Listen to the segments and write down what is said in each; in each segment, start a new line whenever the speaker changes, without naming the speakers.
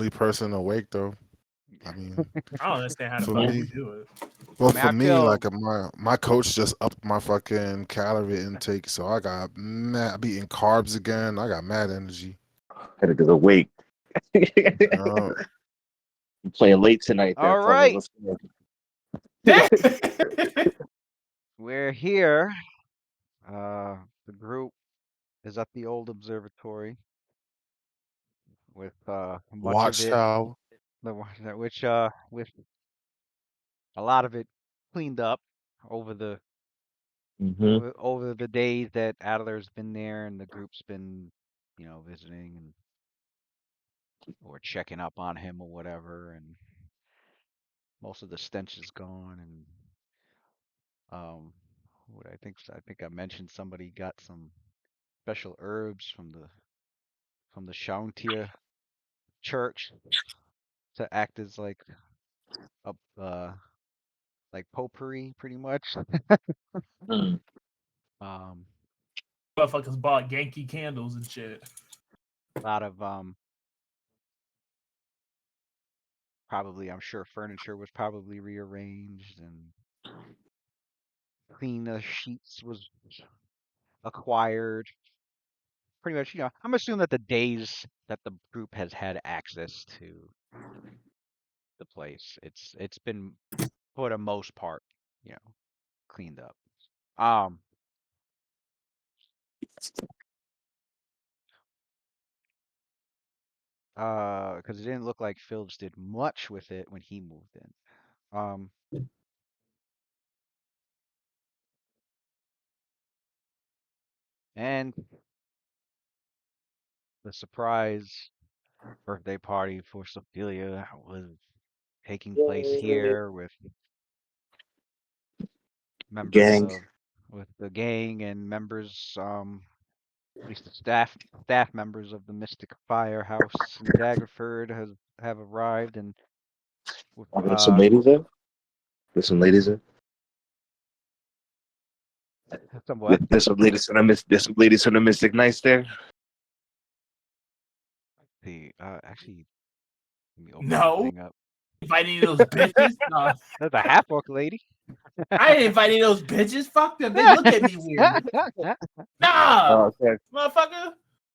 only person awake though. I mean,
I don't understand how the
for
fuck
me,
you do it.
well,
I mean,
for
I
me,
feel
like my coach just upped my fucking calorie intake, so I got mad. I'm eating carbs again. I got mad energy.
Gotta get awake.
Uh,
Playing late tonight,
all
there, Tony.
right.
Let's go.
We're here. The group is at the old observatory with much of it,
Watchtower.
with a lot of it cleaned up over the
Hmm.
over the days that Adler's been there and the group's been, visiting and or checking up on him or whatever, and most of the stench is gone. And what I think I mentioned somebody got some special herbs from the Shauntia church to act as a like potpourri, pretty much. Um,
Motherfuckers bought Yankee candles and shit.
a lot of probably I'm sure furniture was probably rearranged and clean sheets was acquired. Pretty much, I'm assuming that the days that the group has had access to the place, it's been for the most part, you know, cleaned up. Um, because it didn't look like Phillips did much with it when he moved in. And the surprise birthday party for Sophia was taking place
Yay.
here with members
Gang.
of with the gang and members, at least the staff members of the Mystic Firehouse in Daggerford have arrived and
Are there some ladies there? There's some ladies there.
somewhat
There's some ladies from the There's some ladies from the Mystic Knights there.
the actually let me open the
No,
thing up.
invite any of those bitches. No,
That's a half orc lady.
I didn't invite any of those bitches. Fuck them. They look at me weird. Nah,
Oh, okay.
motherfucker.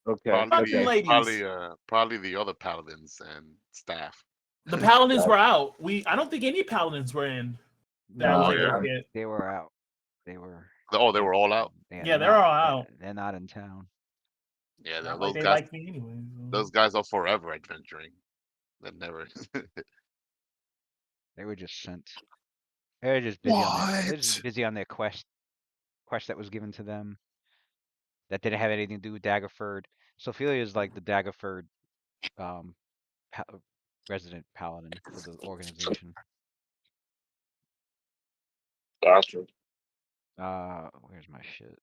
Okay.
Probably
Fuck them
Okay.
the
ladies.
probably the other paladins and staff.
The paladins
Got
were out. I don't think any paladins were in that I was
No,
Oh
able
yeah.
to get.
they were out. They were
Oh, they
they
were all out.
yeah,
Yeah, they're all
they're,
out.
they're not in town.
Yeah,
Not like
those
they
guys.
like me anyway.
Those guys are forever adventuring. They never.
They were just sent. They were just busy on their they're just
What?
busy on their quest that was given to them that didn't have anything to do with Daggerford. Sophia is like the Daggerford um pa resident paladin for the organization.
Gotcha.
Where's my shit?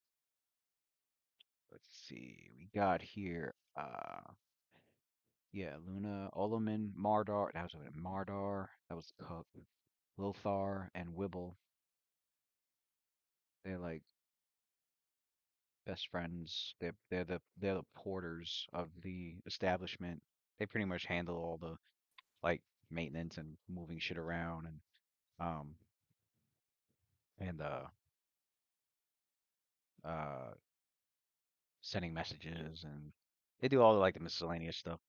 Let's see. We got here. Yeah, Luna, Oloman, Mardar. That was Mardar. That was Cook, Lothar, and Wibble. They're like best friends. They're the porters of the establishment. They pretty much handle all the like maintenance and moving shit around um and uh sending messages and they do all like the miscellaneous stuff.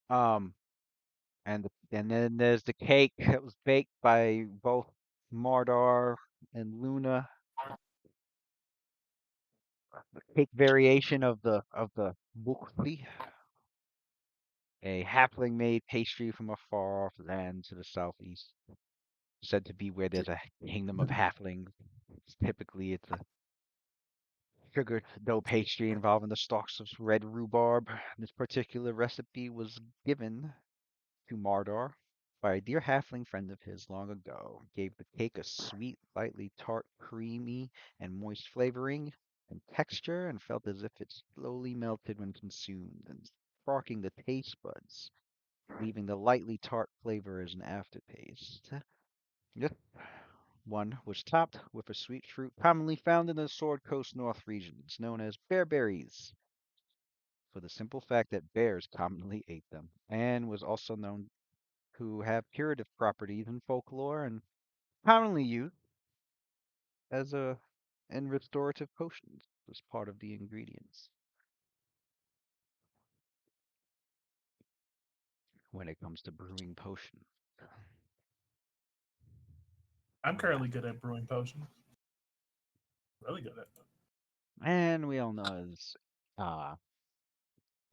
Um and then there's the cake that was baked by both Mardar and Luna. The cake variation of the bukli, a halfling made pastry from a far off land to the southeast, said to be where there's a kingdom of halflings. Typically, it's a sugar dough pastry involving the stalks of red rhubarb. This particular recipe was given to Mardar by a dear halfling friend of his long ago. Gave the cake a sweet, lightly tart, creamy, and moist flavoring and texture, and felt as if it slowly melted when consumed, and sparking the taste buds, leaving the lightly tart flavor as an aftertaste. Yep. one was topped with a sweet fruit commonly found in the Sword Coast North regions, known as bearberries, for the simple fact that bears commonly ate them, and was also known to have curative properties in folklore and commonly used as a in restorative potions as part of the ingredients when it comes to brewing potions.
I'm currently good at brewing potions. Really good at them.
And we all know as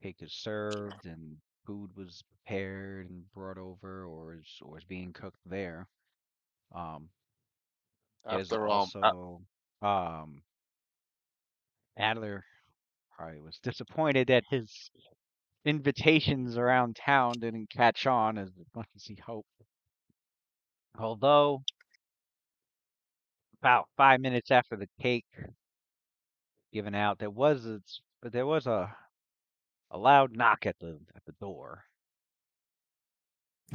cake is served and food was prepared and brought over or is being cooked there. Um, there's
After
also um Adler probably was disappointed that his invitations around town didn't catch on as much as he hoped. Although about 5 minutes after the cake given out, there was a loud knock at the door.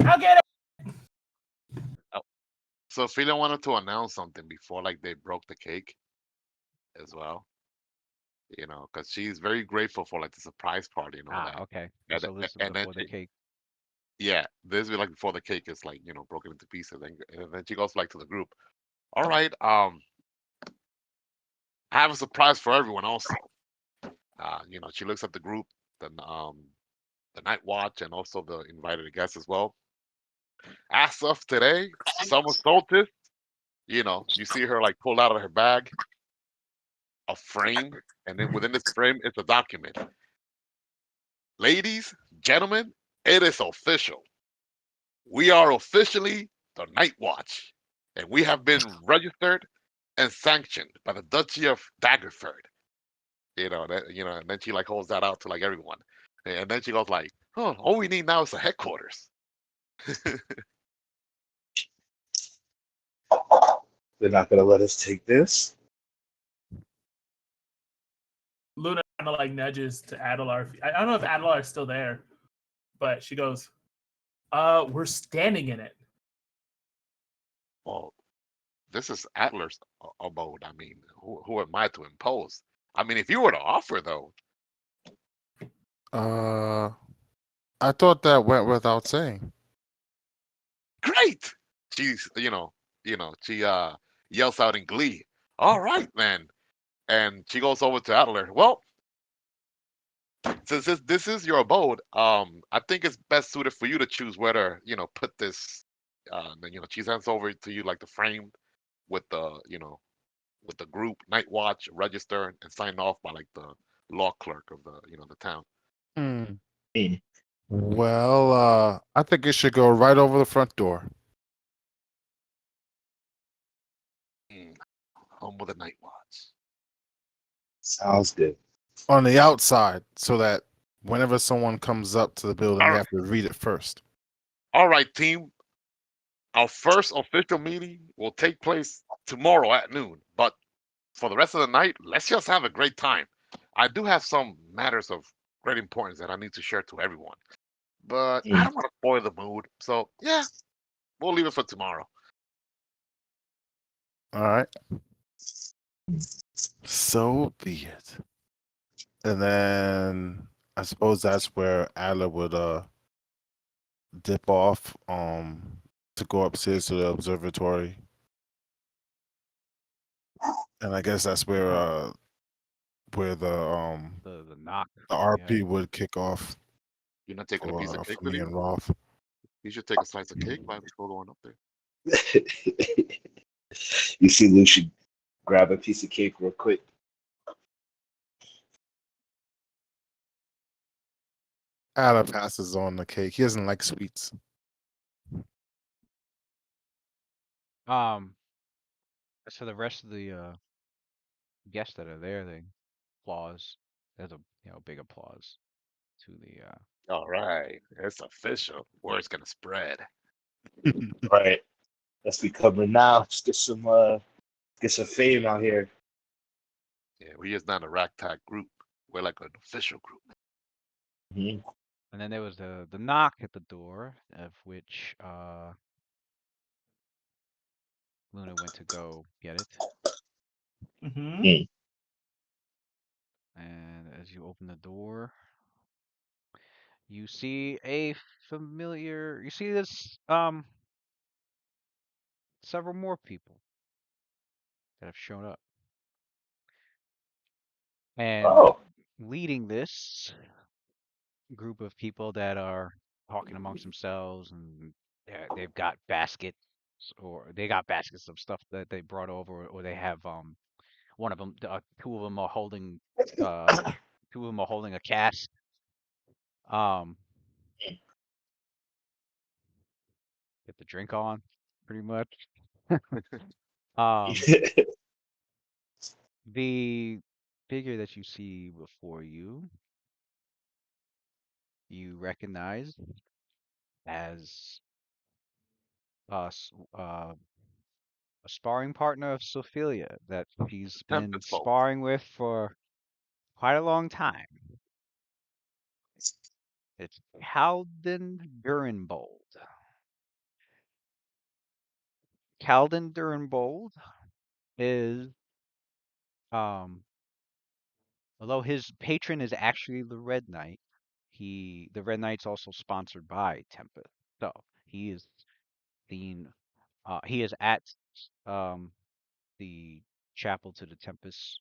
I'll get it.
oh, so Philly wanted to announce something before like they broke the cake as well. Because she's very grateful for like the surprise party and all
Ah,
that.
okay.
And
So this is
and then
before the cake.
yeah, this is like before the cake is like broken into pieces, and then she goes like to the group. All right, I have a surprise for everyone also. She looks at the group, the night watch, and also the invited guests as well. As of today, summer solstice. You see her like pull out of her bag a frame, and then within this frame is a document. Ladies, gentlemen, it is official. We are officially the Night Watch, and we have been registered and sanctioned by the Duchy of Daggerford. And then she like holds that out to like everyone, and then she goes like, "Oh, all we need now is the headquarters."
They're not gonna let us take this.
Luna kind of like nudges to Adelar. I don't know if Adelar is still there, but she goes, we're standing in it.
Well, this is Adler's abode. I mean, who am I to impose? I mean, if you were to offer, though,
Uh, I thought that went without saying.
great. She's, she yells out in glee. All right, then. And she goes over to Adler. Well, since this is your abode, I think it's best suited for you to choose whether, put this. Then she hands over to you like the frame with the group Night Watch register and signed off by like the law clerk of the town.
Hmm.
Hmm.
Well, I think it should go right over the front door.
Mm, home with the Night Watch.
Sounds good.
On the outside, so that whenever someone comes up to the building,
All
they
right,
have to read it first.
all right, team. Our first official meeting will take place tomorrow at noon. But for the rest of the night, let's just have a great time. I do have some matters of great importance that I need to share to everyone, but I
Hmm.
don't want to spoil the mood. So yeah, we'll leave it for tomorrow.
All right. So be it. And then I suppose that's where Adler would dip off to go upstairs to the observatory. And I guess that's where
The knock.
the
Yeah.
RP would kick off
You're not taking a piece of cake
for
with
me
you?
and Rolf.
You should take a slice of cake right before going up there.
You see Lucian grab a piece of cake real quick.
Adler passes on the cake. He doesn't like sweets.
Um. So the rest of the guests that are there, they applause. There's a big applause to the
All right, it's official. Word's gonna spread.
All right, let's be covering now. Let's get some fame out here.
Yeah, we just not a ragtag group. We're like an official group.
Mhm.
and then there was the knock at the door, of which Luna went to go get it.
Mm-hmm.
And as you open the door, you see a familiar. You see this several more people that have shown up, and
Oh.
leading this group of people that are talking amongst themselves, and they've got baskets, or they got baskets of stuff that they brought over, or they have one of them, two of them are holding uh two of them are holding a cask. Um, get the drink on, pretty much. Um, the figure that you see before you, you recognize as a sparring partner of Sophelia that she's been
Tempest Bolt.
sparring with for quite a long time. It's Calden Durenbold. Calden Durenbold is, um, although his patron is actually the Red Knight, the Red Knight's also sponsored by Tempest. So he is the he is at um the chapel to the Tempest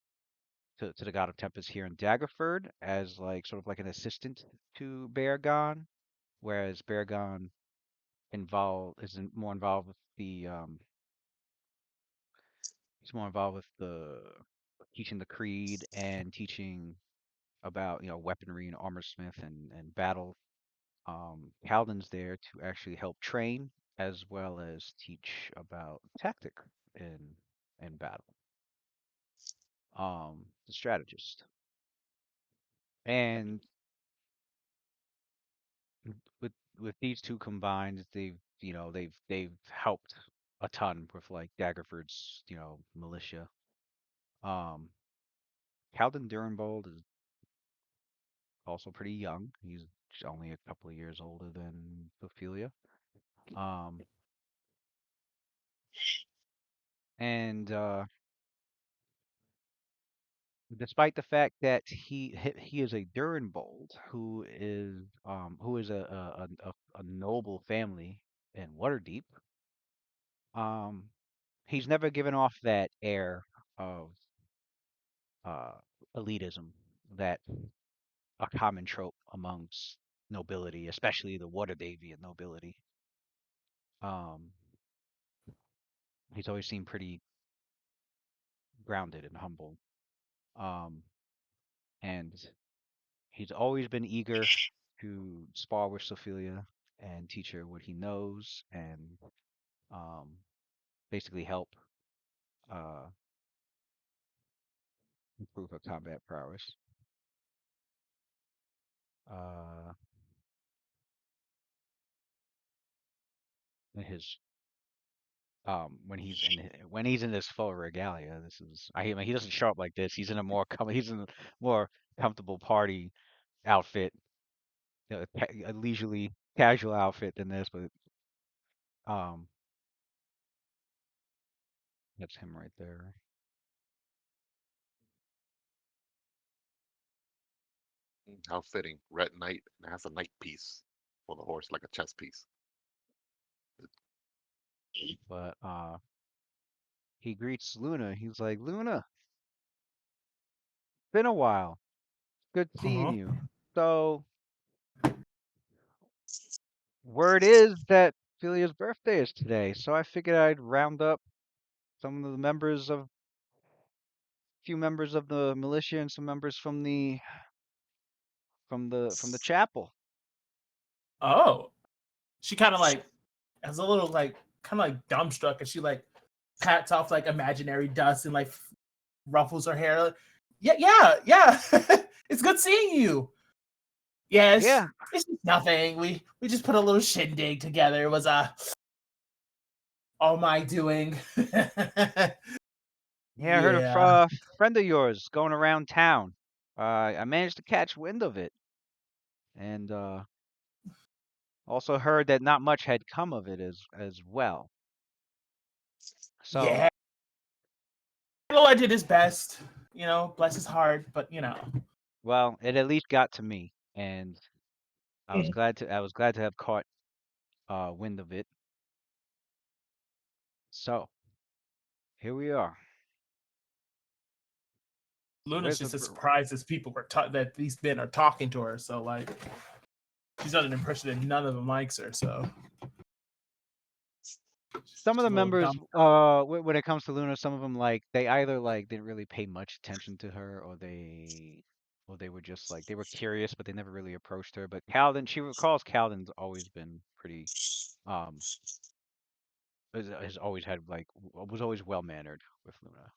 to the god of Tempest here in Daggerford as like sort of like an assistant to Beargon, whereas Beargon more involved with the he's more involved with the teaching the creed and teaching about weaponry and armorsmith and battle. Calden's there to actually help train as well as teach about tactic in battle. The strategist. And with these two combined, they've helped a ton with like Daggerford's militia. Um, Calden Durenbold is also pretty young. He's only a couple of years older than Ophelia. Um, and despite the fact that he is a Durenbold who is a noble family in Waterdeep, um, he's never given off that air of uh, elitism that a common trope amongst nobility, especially the Waterdavian nobility. Um, he's always seemed pretty grounded and humble. Um, and he's always been eager to spar with Sophelia and teach her what he knows and um, basically help uh, improve her combat prowess. Uh, in his when he's in his full regalia, I mean he doesn't show up like this. He's in a more comfortable party outfit, a leisurely casual outfit than this, but um, that's him right there.
How fitting. Red Knight and has a knight piece for the horse, like a chess piece.
But he greets Luna. He's like, Luna, been a while. Good seeing
Uh-huh.
you. So, word is that Philia's birthday is today, so I figured I'd round up some of the few members of the militia and some members from the chapel.
Oh, she kind of like has a little like kind of like dumbstruck, and she like pats off like imaginary dust and like ruffles her hair. Like, yeah, yeah, yeah. It's good seeing you. Yes,
Yeah,
it's just nothing. We just put a little shindig together. It was all my doing.
yeah. I heard a
Yeah.
friend of yours going around town. I managed to catch wind of it, and also heard that not much had come of it as well. So,
Yeah, Lord did his best. Bless his heart, but
well, it at least got to me, and
Mm.
I was glad to have caught wind of it. So, here we are.
Luna's
Where's the
just as surprised as people that these men are talking to her. So like, she's under the impression that none of them likes her. So
some of
she's
the
a little
members
dumb.
when it comes to Luna, some of them like they either like didn't really pay much attention to her, or they were just like they were curious but they never really approached her. But Calden, she recalls Calden's always been pretty um has always had like was always well mannered with Luna.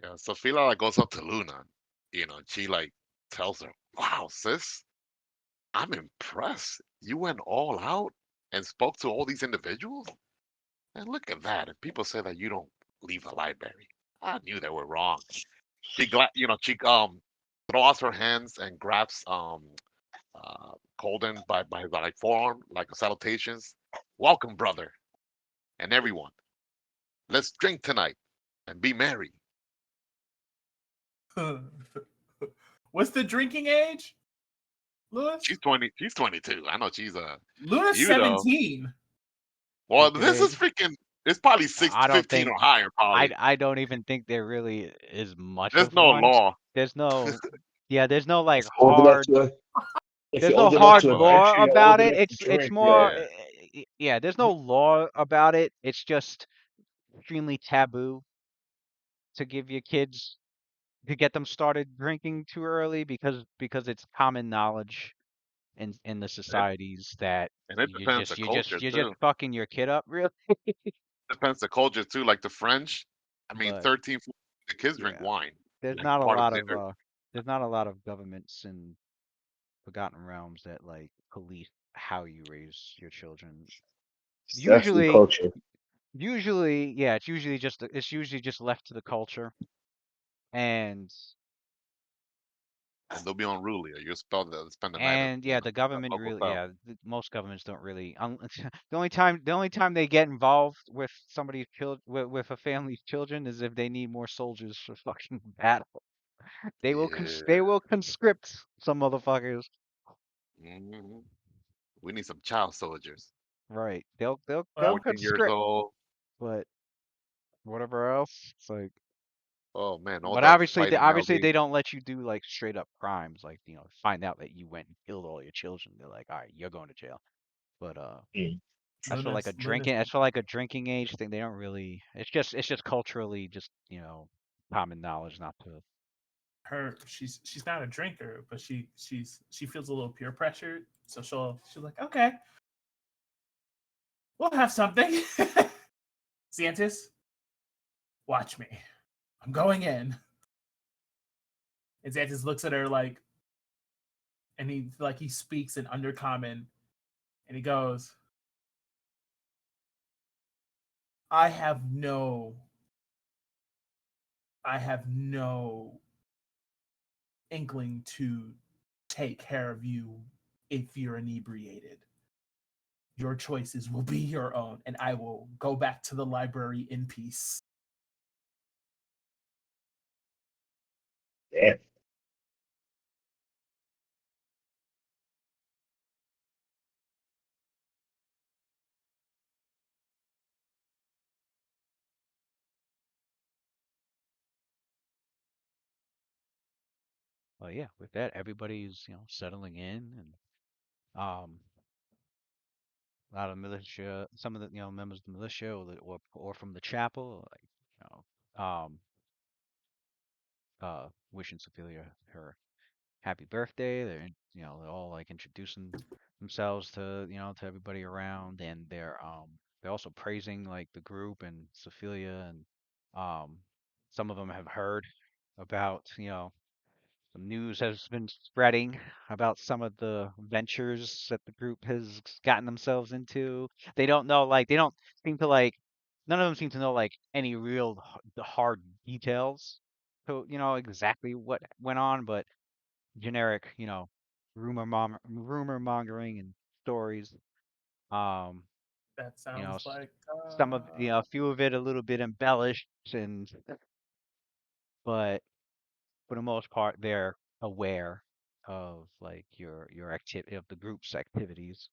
Yeah, so Fila like goes up to Luna, she like tells her, "Wow, sis, I'm impressed. You went all out and spoke to all these individuals. And look at that. And people say that you don't leave the library. I knew they were wrong." She throws her hands and grabs Colden by his like forearm, like salutations. "Welcome, brother, and everyone. Let's drink tonight and be merry."
What's the drinking age,
She's
Lewis?
20. She's 22. I know she's
Luna's
you know.
17.
Well,
Drinking
this is
age?
freaking. It's probably
I don't
15
think
or higher. Probably.
I don't even think there really is much
There's
of
no
one.
law.
There's no yeah, there's no like
If you're old enough
hard
to, if
there's
you're
no
old enough
hard
to
Right.
law
adventure, you're old
about it.
enough to
It's
drink.
more
Yeah.
Yeah.
yeah, there's no law about it. It's just extremely taboo to give your kids to get them started drinking too early because it's common knowledge in the
And it,
societies that
and it depends the culture
you're just
too.
fucking your kid up really.
Depends the culture too. Like the French. I mean,
But
13, 14, the kids drink
yeah,
wine
there's
like
not a
part of
lot of
dinner.
governments in Forgotten Realms that like police how you raise your children.
It's definitely
Usually,
culture.
yeah, it's usually just left to the culture, and
And they'll be unruly. Or you'll spend the night at
yeah, the
a
government
local
really,
cell.
yeah, most governments don't really. The only time they get involved with somebody's with a family's children is if they need more soldiers for fucking battle. They
Yeah.
will conscript some motherfuckers.
hmm We need some child soldiers.
Right. They'll
Well,
14 years
conscript,
old.
but whatever else, it's like.
Oh man, all
But
that fighting
obviously
nowadays.
they don't let you do like straight up crimes, like find out that you went and killed all your children. They're like, all right, you're going to jail. But
Mm.
as for like a drinking age thing, they don't really. It's just culturally, just common knowledge not to.
she's not a drinker, but she feels a little peer pressured. So she's like, okay, we'll have something. Xantis, watch me. I'm going in. And Xantis looks at her like, and he speaks in undercommon, and he goes, I have no, I have no inkling to take care of you if you're inebriated. Your choices will be your own, and I will go back to the library in peace.
Damn.
Well, yeah, with that, everybody's settling in, and um, a lot of militia, some of the members of the militia, or from the chapel, like wishing Sophia her happy birthday. They're all like introducing themselves to to everybody around, and they're also praising like the group and Sophia, and um some of them have heard about some news has been spreading about some of the ventures that the group has gotten themselves into. They don't know like they don't seem to like none of them seem to know like any real the hard details to exactly what went on, but generic, rumor mongering and stories. Um,
That
You know,
sounds like
some of a few of it a little bit embellished, and but for the most part, they're aware of like your activity of the group's activities.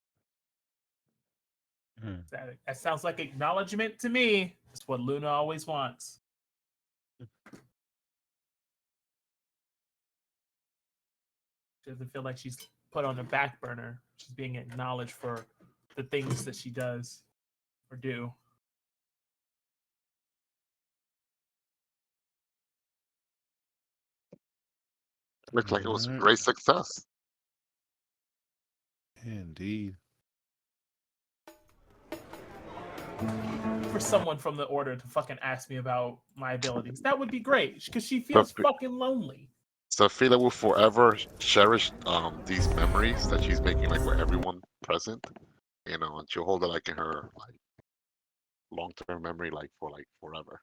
Mm.
that sounds like acknowledgement to me. It's what Luna always wants. She doesn't feel like she's put on the back burner. She's being acknowledged for the things that she does or do.
Looks like it was a
Alright.
great success.
Indeed.
For someone from the order to fucking ask me about my abilities, that would be great because she
So,
feels fucking lonely.
so Fila will forever cherish these memories that she's making like with everyone present, and she'll hold it like in her like long term memory like for like forever.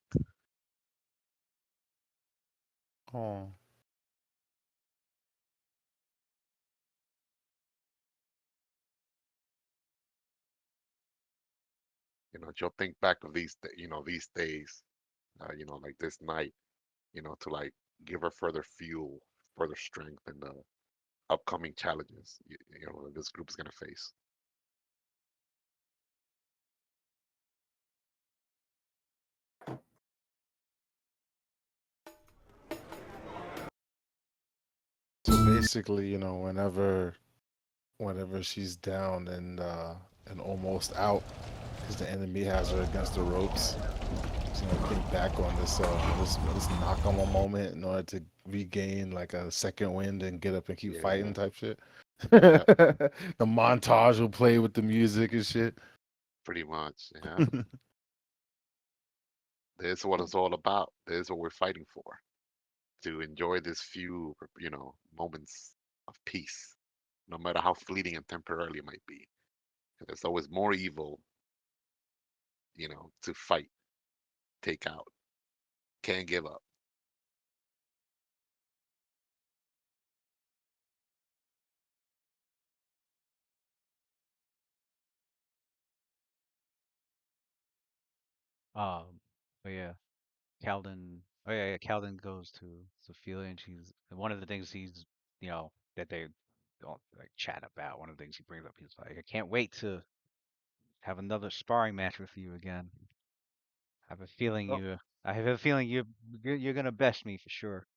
Oh.
She'll think back of these days, like this night, to like give her further fuel, further strength in the upcoming challenges that this group is gonna face.
So basically, whenever she's down and almost out, because the enemy has her against the ropes, she's gonna think back on this knock on one moment in order to regain like a second wind and get up and keep
Yeah,
fighting type shit.
yeah,
The montage will play with the music and shit.
pretty much. Yeah, this is what it's all about. This is what we're fighting for. To enjoy this few, moments of peace, no matter how fleeting and temporarily it might be. There's always more evil, to fight, take out. Can't give up.
But yeah, Calden. Oh yeah, yeah. Calden goes to Sophia, and she's one of the things that they don't like chat about. One of the things he brings up, he's like, I can't wait to have another sparring match with you again. I have a feeling
Oh,
you. I have a feeling you're gonna best me for sure.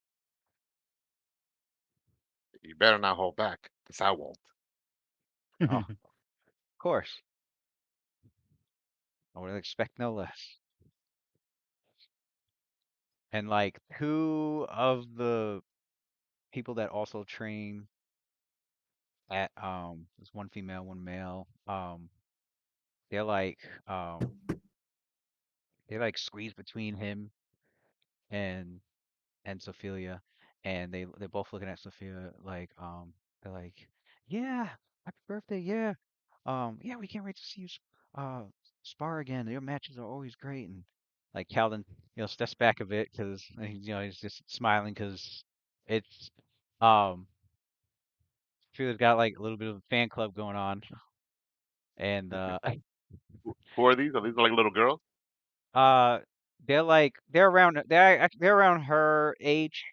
you better not hold back, because I won't.
Oh, of course. I would expect no less. And like two of the people that also train at there's one female, one male. They're like um they're like squeezed between him and Sophia, and they're both looking at Sophia like they're like, yeah, happy birthday, yeah, yeah, we can't wait to see you uh spar again. Your matches are always great. And like Calvin, steps back a bit because he's just smiling because it's um Sophia's got like a little bit of a fan club going on, and
Who are these? Are these like little girls?
uh they're around her age.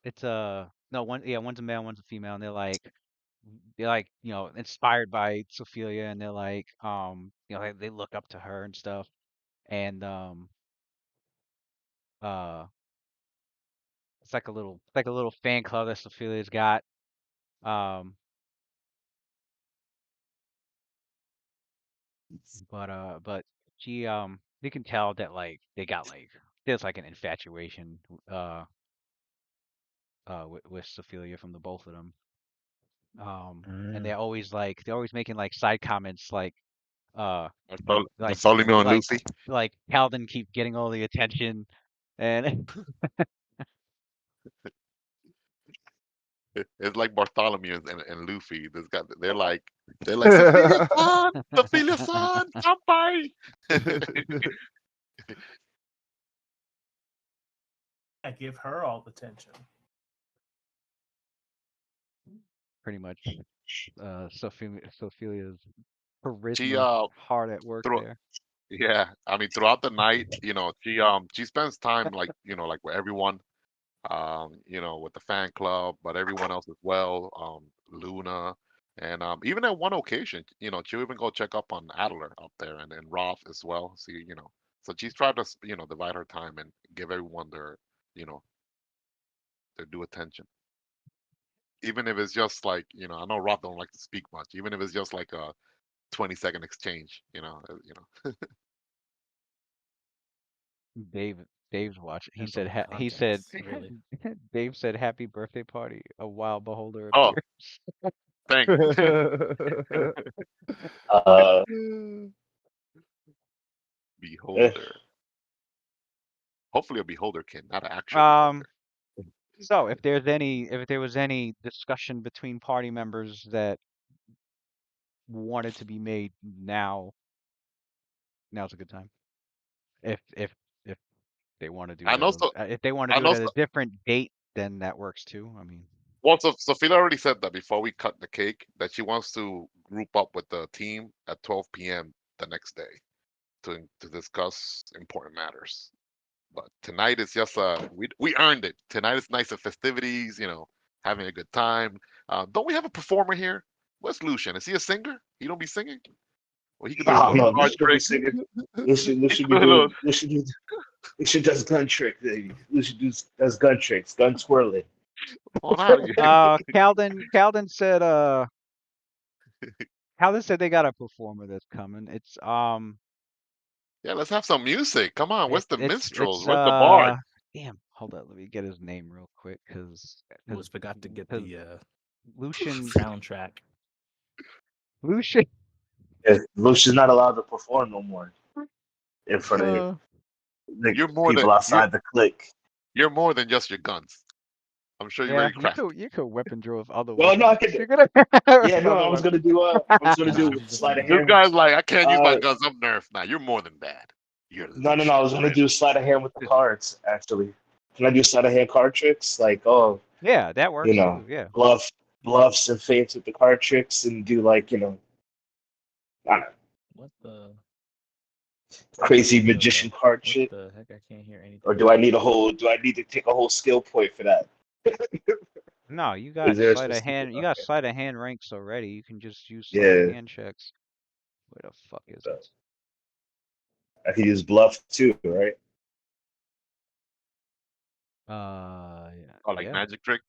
It's no one, yeah, one's a male, one's a female, and they're like inspired by Sophia, and they're like they look up to her and stuff, and uh it's like a little fan club that Sophia's got. Um, but you can tell that like they got like there's like an infatuation uh with Sophia from the both of them. And
Mm.
they're always making like side comments uh like
Bartholomew and
like
Lucy.
like Calvin keep getting all the attention, and
It's like Bartholomew and Luffy. They're like Sophia son, somebody.
I give her all the attention.
pretty much Sophia's.
She
Charisma hard at work
through
there.
yeah, I mean throughout the night, she spends time like like with everyone, with the fan club, but everyone else as well, Luna, and even at one occasion, she'll even go check up on Adler up there and Roth as well. See, so she's tried to divide her time and give everyone you know their due attention, even if it's just like I know Roth don't like to speak much, even if it's just like a 20-second exchange,
Dave Dave's watching. He
Depends on
said
the
he said
context, really.
Dave said happy birthday party. A wild beholder
Oh,
appears.
thanks.
Uh, eh,
Beholder. Hopefully a beholder kid, not an actual
Um
beholder.
so if there was any discussion between party members that wanted to be made now's a good time. If they want to do it
And
at
also,
if they want to do
and
it at a
also,
different date, then that works too. I mean,
well, so Sophia already said that before we cut the cake, that she wants to group up with the team at 12 p.m. the next day to discuss important matters. But tonight is just we earned it. Tonight is nice of festivities, having a good time. Don't we have a performer here? Where's Lucian? Is he a singer? He don't be singing? Well, he could do his
I don't
little
know.
card
Lucian don't be
trick.
singing.
He
Lucian
could
be
do his little.
doing. Lucian does gun trick. Does gun tricks, gun twirling.
On out of here.
Calden said they got a performer that's coming.
Yeah, let's have some music. Come on, where's the minstrels?
It's
Where's the bard?
damn, hold on, let me get his name real quick
Almost forgot to get
because
the
Lucian
soundtrack.
Lucian
Lucian's not allowed to perform no more in front of
uh
the
You're more than
people outside the clique.
you're more than just your guns. I'm sure you're
yeah,
very crafty.
you could weapon drill with other
No, I
weapons.
could.
You're gonna
Yeah,
with
no,
other
I was
weapons.
gonna do. I was gonna
Nah,
do
he's just
sleight of
saying.
This
hand.
guy's like, I can't use my
Uh,
guns. I'm nerfed. Nah, you're more than that. You're
no. I
Lucian
was gonna
Rim.
do sleight of hand with the cards. Actually, can I do sleight of hand card tricks? Like, oh,
Yeah, that
you
works
know,
too. Yeah.
bluffs and feints with the card tricks, and do like I don't know,
What the?
crazy
Yo,
magician
bro.
card
What
shit.
the heck? I can't hear
Or
anything.
do I need a whole? Do I need to take a whole skill point for that?
No, you
Is
got
there a
sleight of
specific?
hand. You got
Okay.
sleight of hand ranks already. You can just use sleight of
Yeah,
hand checks. Where the fuck is
so
it?
I can use bluff too, right?
Yeah.
Oh, like
Yeah.
magic trick.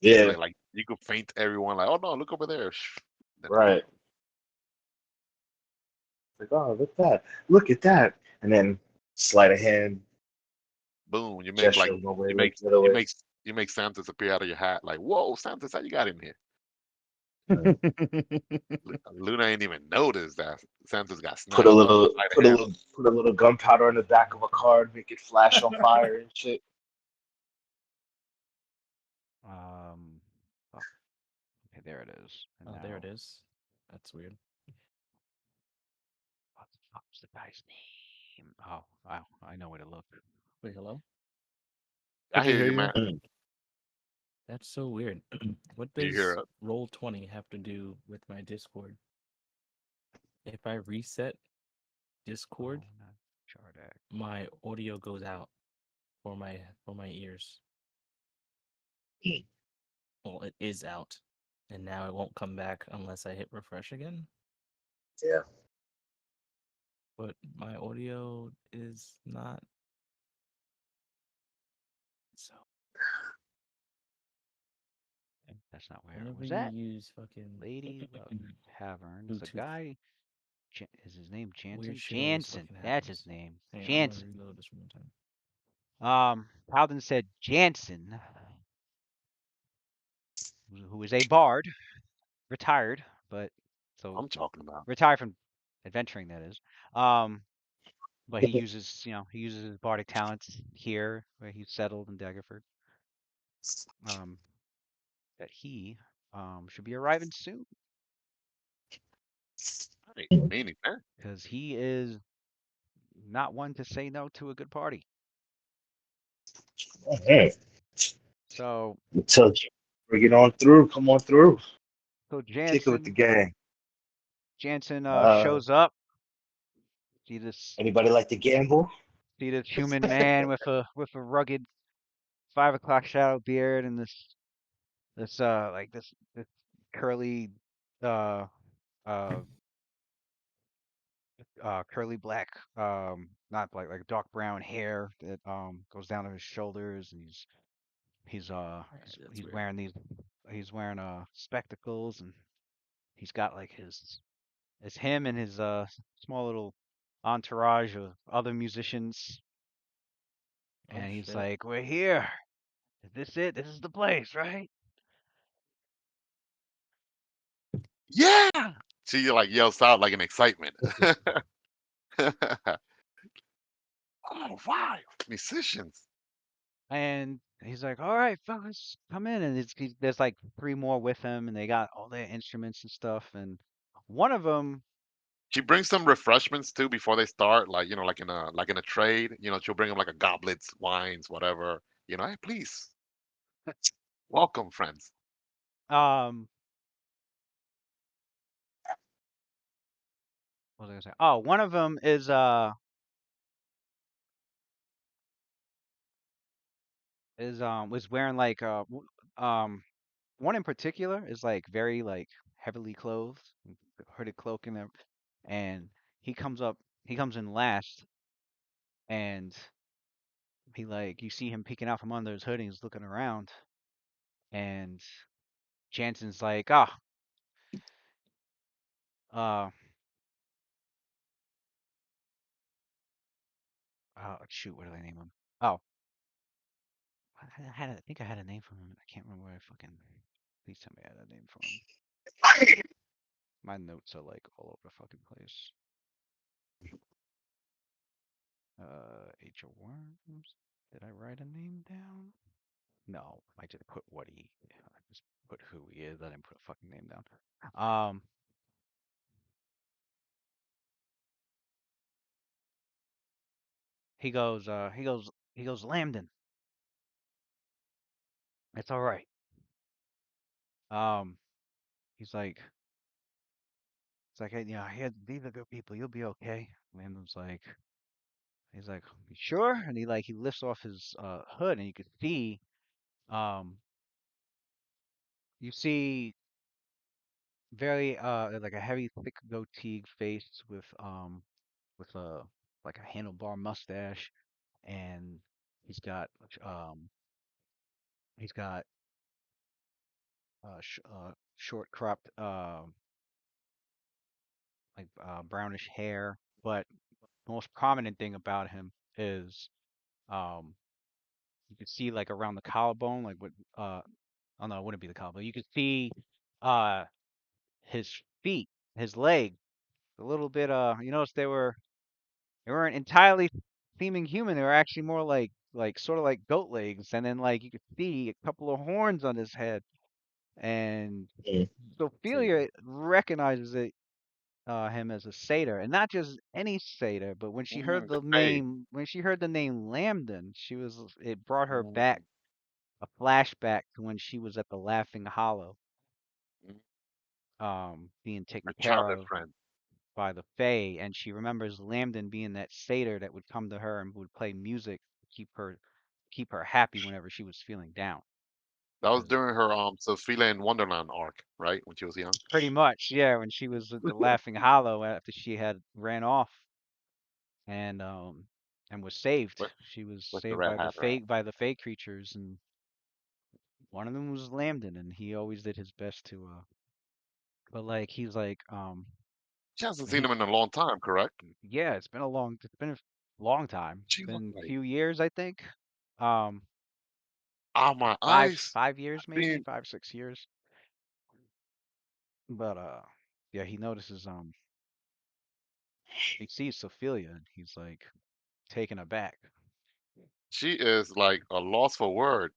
Yeah,
Like you could feint everyone. Like, oh no, look over there. Then
right. Like, oh, look at that, and then sleight of hand,
boom, you make like
gesture of nowhere,
you
look
make
the other
you
way.
make you make Santa's appear out of your hat. Like, whoa, Santa's, how you got in here? Luna ain't even noticed that Santa's got snatched up. Sleight of hand.
Put a little gunpowder on the back of a card, make it flash on fire and shit.
Um. Fuck. Okay, there it is. And
Oh, there it
now,
is. That's weird.
what the fuck's the guy's name? Oh, wow. I know where to look.
Wait, hello?
I
I
can
hear
hear
you,
you.
man.
That's so weird. What
You hear
does
it?
Roll20 have to do with my Discord? If I reset
Oh,
Discord,
not Chardak.
my audio goes out for my ears. Well, it is out, and now it won't come back unless I hit refresh again.
Yeah.
But my audio is not. So
That's not where.
whenever
Was
you
that
use fucking
Lady Luck Tavern? Is the
Bluetooth,
guy? Is his name
weird
Jansen?
shit always
Jansen.
fucking
That's his
happens.
name.
Hang on, I'm gonna
Jansen.
reload this one more time.
Paladin said Jansen, who is a bard, retired, but so
I'm talking about.
retired from adventuring, that is. Um, but he uses his bardic talents here, where he's settled in Daggerford. Um, that he should be arriving soon
Hey, meaning, man.
because he is not one to say no to a good party.
Okay.
So
Tell you, bring it on through. Come on through.
So
Kick it with the
Jansen
gang. Uh,
shows up. See this
anybody like to gamble?
see this human man with a rugged 5 o'clock shadow beard and this curly uh uh curly black not black like dark brown hair that goes down to his shoulders, and
That's
he's
weird.
wearing these he's wearing spectacles, and he's got like his it's him and his small little entourage of other musicians,
Oh
and he's
shit.
like, "We're here. Is this it? This is the place, right?"
Yeah. She like yells out like in excitement. Oh wow, musicians.
And he's like, "All right, fellas, come in." And there's like three more with him, and they got all their instruments and stuff. And one of them,
She brings some refreshments too before they start, like like in a trade. She'll bring them like a goblets, wines, whatever. Hey, please, welcome, friends.
um, what was I gonna say? Oh, one of them was wearing like one in particular is like very like heavily clothed, hooded cloak and everything, and he comes up, he comes in last, and he like you see him peeking out from under his hood, and he's looking around, and Jansen's like, uh, shoot, what do they name him? Oh, I think I had a name for him. I can't remember where I fucking. Please tell me I had a name for him. My notes are like all over the fucking place. H.O. Worms. Did I write a name down? No, I just put what he. I just put who he is. I didn't put a fucking name down. Um, he goes, Lambden. It's all right. Um, he's like, it's like, hey, here, these are good people. You'll be okay. Lambden's like, he's like, "You sure?" And he lifts off his hood, and you could see, um, you see very like a heavy, thick goatee face with a like a handlebar mustache, and he's got um he's got short cropped like brownish hair, but the most prominent thing about him is um you could see like around the collarbone, like what oh no, it wouldn't be the collarbone. You could see uh his feet, his leg, a little bit you notice they weren't entirely seeming human. They were actually more like sort of like goat legs, and then like you could see a couple of horns on his head. And
Mm.
See.
Ophelia recognizes him as a satyr, and not just any satyr, but
The Fae.
when she heard the name Lambden, it brought her back
Mm,
a flashback to when she was at the Laughing Hollow,
mm,
being taken
my
care
childhood
of
friend.
by the Fae, and she remembers Lambden being that satyr that would come to her and would play music to keep her happy whenever she was feeling down.
That was
'Cause
during her Sophia in Wonderland arc, right? When she was young.
pretty much, yeah, when she was at the Laughing Hollow after she had ran off and was saved.
With
She was
with the
saved
red
by
hat, right?
the Fae creatures, and one of them was Lambden, and he always did his best to but like he's like
She hasn't seen
he
him in a long time, correct?
yeah, it's been a long time. It's
She was
been a
like,
few years, I think. Um
"Ah, my eyes."
5 years
I
maybe,
mean,
5 6 years. But yeah, he notices he sees Sophia, and he's like taken aback.
she is like a loss for word.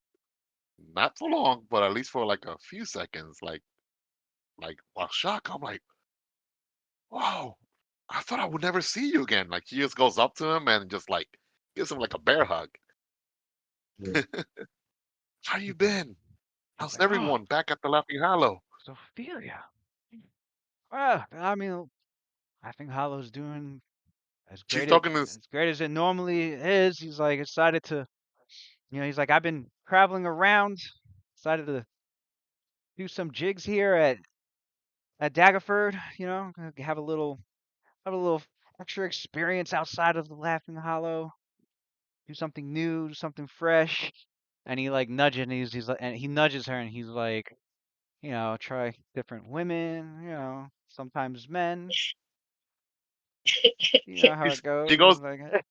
Not for long, but at least for like a few seconds. While shocked, I'm like, "Whoa, I thought I would never see you again." Like she just goes up to him and just like gives him like a bear hug.
Mm.
How you
He's like
been?
he's
How's
like, "Oh,
everyone back at the Laughing Hollow?
Ophelia. Well, I mean, I think Hollow's doing
She's talking to.
as great as it normally is. He's like excited to, he's like, I've been traveling around, decided to do some jigs here at Daggerford. Have a little extra experience outside of the Laughing Hollow. Do something new, do something fresh. And he like nudges, and he's like, and he nudges her, and he's like, try different women, sometimes men. You know how it
She
goes.
goes.
He's like,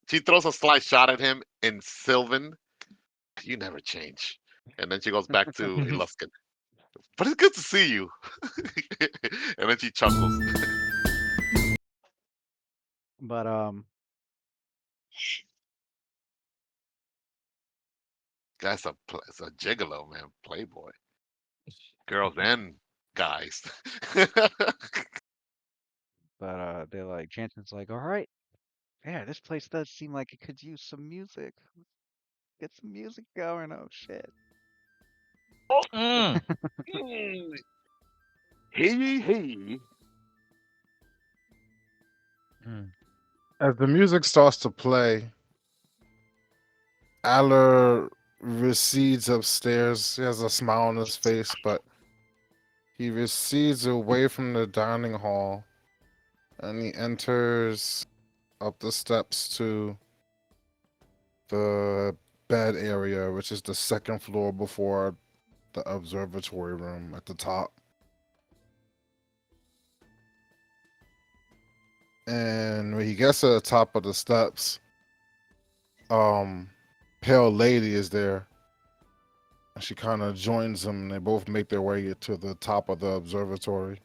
She throws a sly shot at him in Sylvan. You never change. And then she goes back to Iluskin. But it's good to see you. And then she chuckles.
but
It's a gigolo, man. Playboy. Girls and guys.
they're like, Jansen's like, all right, yeah, this place does seem like it could use some music. Get some music going. Oh shit.
Mm.
Mm. Hey.
As the music starts to play, Aller recedes upstairs. He has a smile on his face, but he recedes away from the dining hall and he enters up the steps to the bed area, which is the second floor before the observatory room at the top. And when he gets to the top of the steps, Pale Lady is there. And she kind of joins him, and they both make their way to the top of the observatory.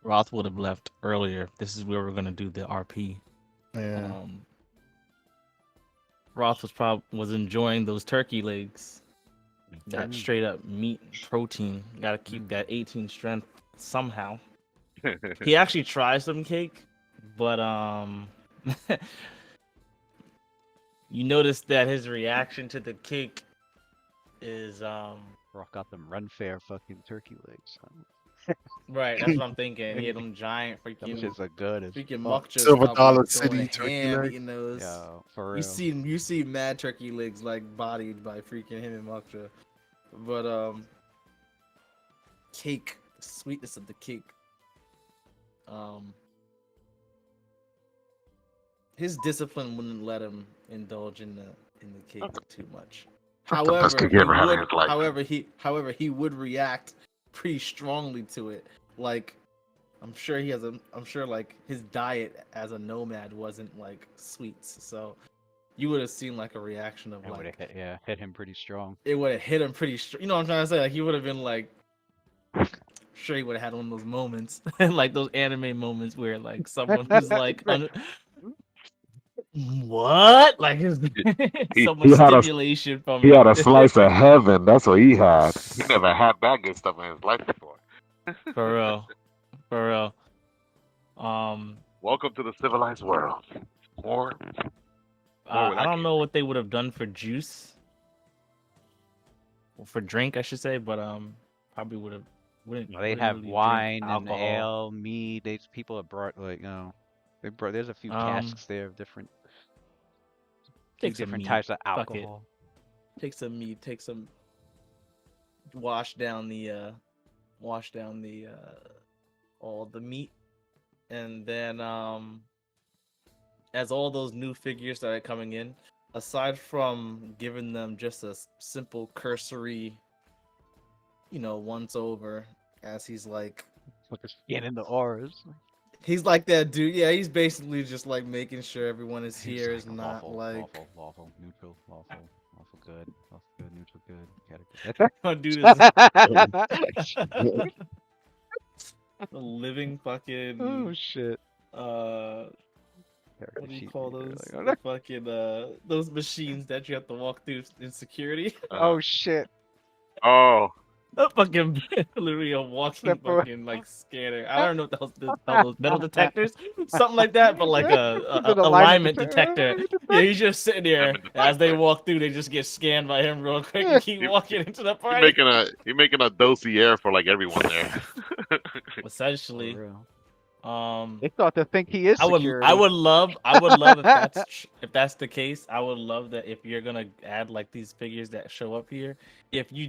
Roth would have left earlier. This is where we're gonna do the RP.
Yeah.
Roth was enjoying those turkey legs. That
Mm.
straight up meat protein. Gotta keep that 18 strength somehow. He actually tried some cake, but you notice that his reaction to the cake is
Rock got them run fair fucking turkey legs.
right. That's what I'm thinking. He had them giant
Them
freaking
shits are good as
freaking
fuck.
muckchas
Silver
probably
Dollar
going
City turkey
ham
legs.
eating those.
Yo, for
You
real.
see mad turkey legs like bodied by freaking him and Mokja. But cake, the sweetness of the cake. His discipline wouldn't let him indulge in the cake too much.
That's the best cake he ever had in his life.
However, he would react pretty strongly to it. Like I'm sure like his diet as a nomad wasn't like sweets, so you would have seen like a reaction of
It would
like
have hit him pretty strong.
it would have hit him pretty strong. You know what I'm trying to say? Like he would have been like, sure he would have had one of those moments, like those anime moments where like someone who's like, what? Like his
He,
so
he
much
had a
stimulation from
he
it.
had a slice of heaven. That's what he had. He never had that good stuff in his life before.
For real.
Welcome to the civilized world. More
I don't know what they would have done for juice, or for drink, I should say, but probably would have.
They have wine and ale, mead. People have brought like there's a few casks there of different different types of alcohol.
Take some mead. Take some. Wash down the all the meat, and then as all those new figures started coming in, aside from giving them just a simple cursory, once over, as he's like
Getting the auras.
he's like that dude. Yeah, he's basically just like making sure everyone is here is
like
not
lawful, neutral, lawful, good, neutral, good,
category. The living fucking
oh shit.
What do you call those? The fucking those machines that you have to walk through in security.
Oh shit.
Oh.
A fucking literally a walking
Except for
fucking like scanner. I don't know what the hell those metal detectors, something like that, but like
He's an
a alignment
alignment
detector. Yeah, he's just sitting there.
Alignment
As they
detector.
walk through, they just get scanned by him real quick and keep
You,
walking into the
you
party.
making a dossier for like everyone there.
For
Essentially,
real.
um,
They start to think he is
I
security.
would love if that's the case. I would love that if you're gonna add like these figures that show up here, if you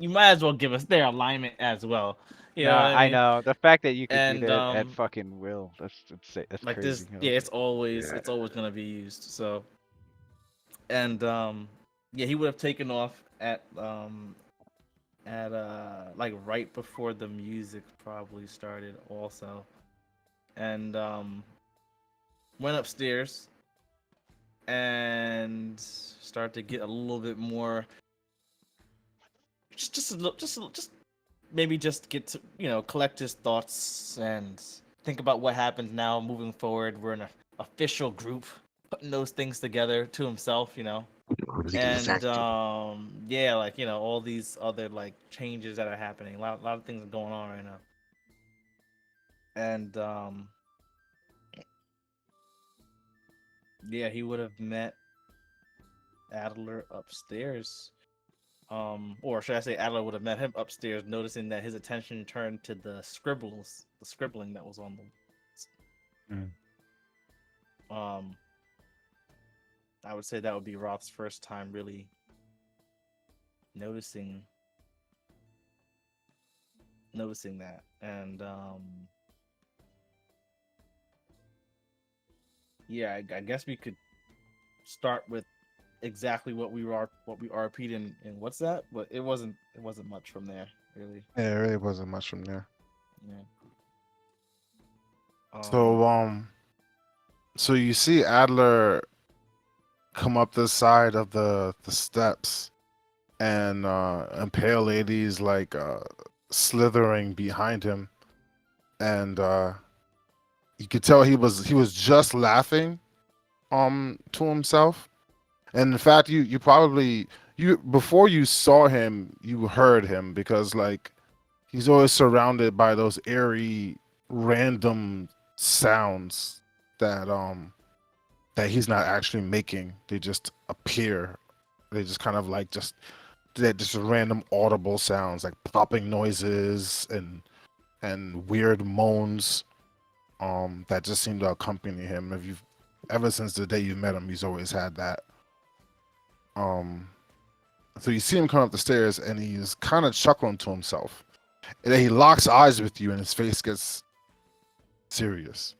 might as well give us their alignment as well. You know what
Nah,
I
I
mean?
know. The fact that you could do
And
that at fucking will, that's
like
crazy.
this, yeah,
Yeah.
it's always gonna be used. So and yeah, he would have taken off at like right before the music probably started also, and went upstairs and start to get a little bit more just maybe just get to collect his thoughts and think about what happens now moving forward. We're in an official group putting those things together to himself, and
Exactly.
yeah, like all these other like changes that are happening, a lot of things are going on right now. And yeah, he would have met Adler upstairs. Or should I say Adler would have met him upstairs, noticing that his attention turned to the scribbling that was on them.
Mm.
Um, I would say that would be Roth's first time really noticing that, and yeah, I guess we could start with exactly what we RP'd in what's that, but it wasn't much from there really.
Yeah, it really wasn't much from there.
Yeah.
So so you see Adler come up the side of the steps, and Pale Lady's like slithering behind him, and you could tell he was just laughing to himself. And in fact, you probably you before you saw him, you heard him, because like he's always surrounded by those eerie random sounds that he's not actually making. They just appear. They just kind of like they're just random audible sounds, like popping noises and weird moans that just seem to accompany him. If you've ever since the day you met him, he's always had that. Um so you see him come up the stairs and he's kind of chuckling to himself. And then he locks eyes with you and his face gets serious.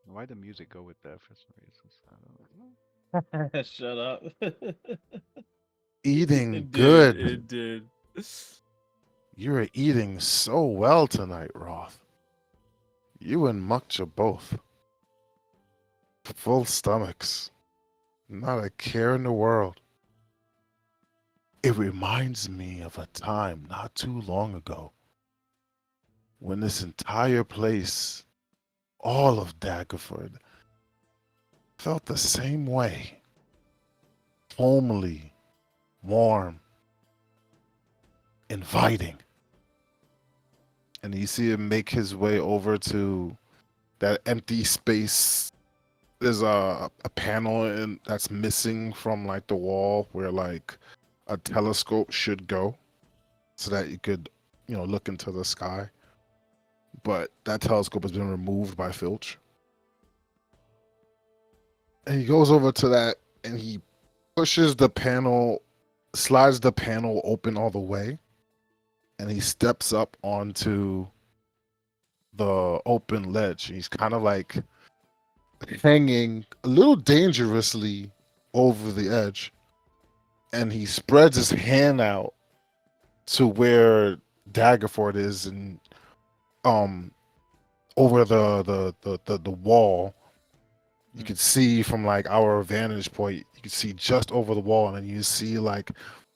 Why the music go with that for some reason? I don't know.
Shut up.
Eating
It did.
good.
It did.
You're eating so well tonight, Roth. You and Mukcha both. Full stomachs. Not a care in the world. It reminds me of a time not too long ago when this entire place, all of Daggerford, felt the same way. Homely, warm, inviting. And you see him make his way over to that empty space. There's a panel that's missing from like the wall where like a telescope should go so that you could, look into the sky. But that telescope has been removed by Filch. And he goes over to that and he pushes the panel, slides the panel open all the way, and he steps up onto the open ledge. He's kind of like hanging a little dangerously over the edge, and he spreads his hand out to where Daggerford is, and um over the wall. You could see from like our vantage point, you could see just over the wall, and then you see like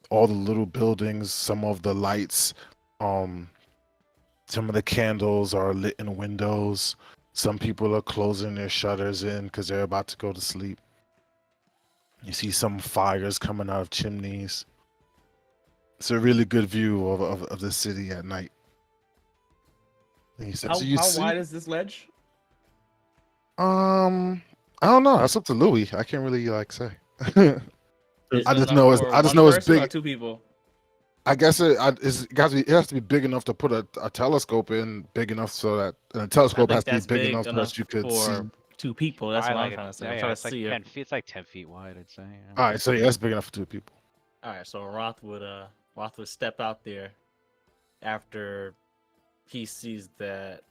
all the little buildings, some of the lights, um some of the candles are lit in windows. Some people are closing their shutters in because they're about to go to sleep. You see some fires coming out of chimneys. It's a really good view of the city at night. And he says,
How
"So you
how
see,
wide is this ledge?
I don't know. That's up to Louis. I can't really like say.
Is
I
it
just
enough
know
for
I just
one
know it's
person or
big.
two people?
I guess it has to be big enough to put a telescope in, big enough so that and a
I
telescope has
think
to be
that's
big
big
enough so
enough
that you could see.
for two people. That's
I
what I'm
like
trying to
it.
say.
Yeah,
I'm
yeah,
trying to
it's like
see it.
10 feet. It's like 10 feet wide, I'd say. Yeah.
All right, so yeah, that's big enough for two people.
All right, so Roth would step out there after he sees that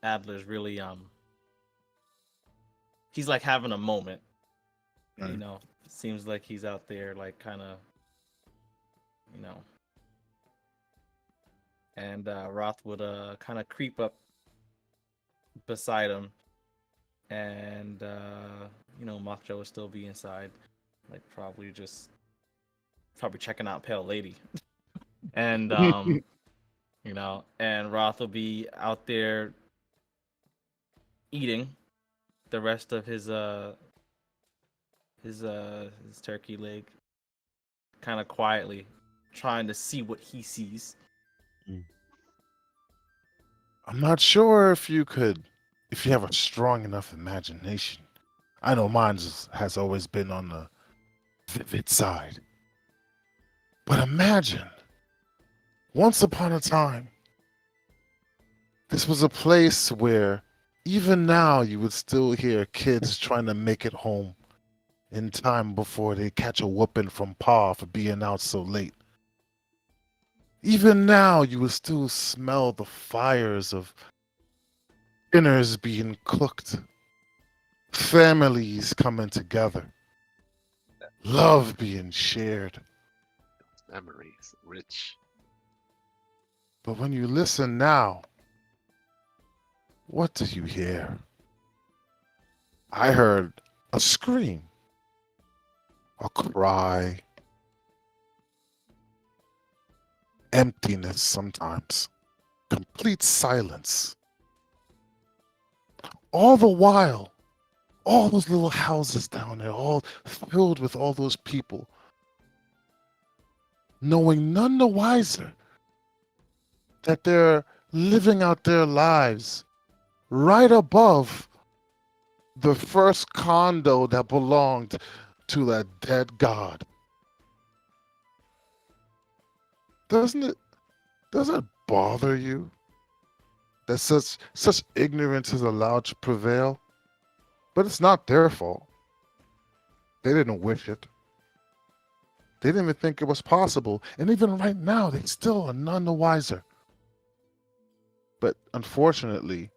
Adler's really he's like having a moment. You
Mm.
know, seems like he's out there like kind of, you know, and Roth would kind of creep up beside him, and Mothjo would still be inside, like probably checking out Pale Lady, and and Roth will be out there eating the rest of his turkey leg, kind of quietly, trying to see what he sees.
I'm not sure if you have a strong enough imagination. I know mine has always been on the vivid side. But imagine, once upon a time, this was a place where even now you would still hear kids trying to make it home in time before they catch a whooping from Pa for being out so late. Even now you would still smell the fires of dinners being cooked, families coming together, love being shared.
Memories, rich.
But when you listen now, what do you hear? I heard a scream, a cry, emptiness sometimes, complete silence. All the while, all those little houses down there, all filled with all those people, knowing none the wiser that they're living out their lives right above the first condo that belonged to that dead god. Doesn't it bother you that such ignorance is allowed to prevail? But it's not their fault. They didn't wish it. They didn't even think it was possible. And even right now, they still are none the wiser. But unfortunately,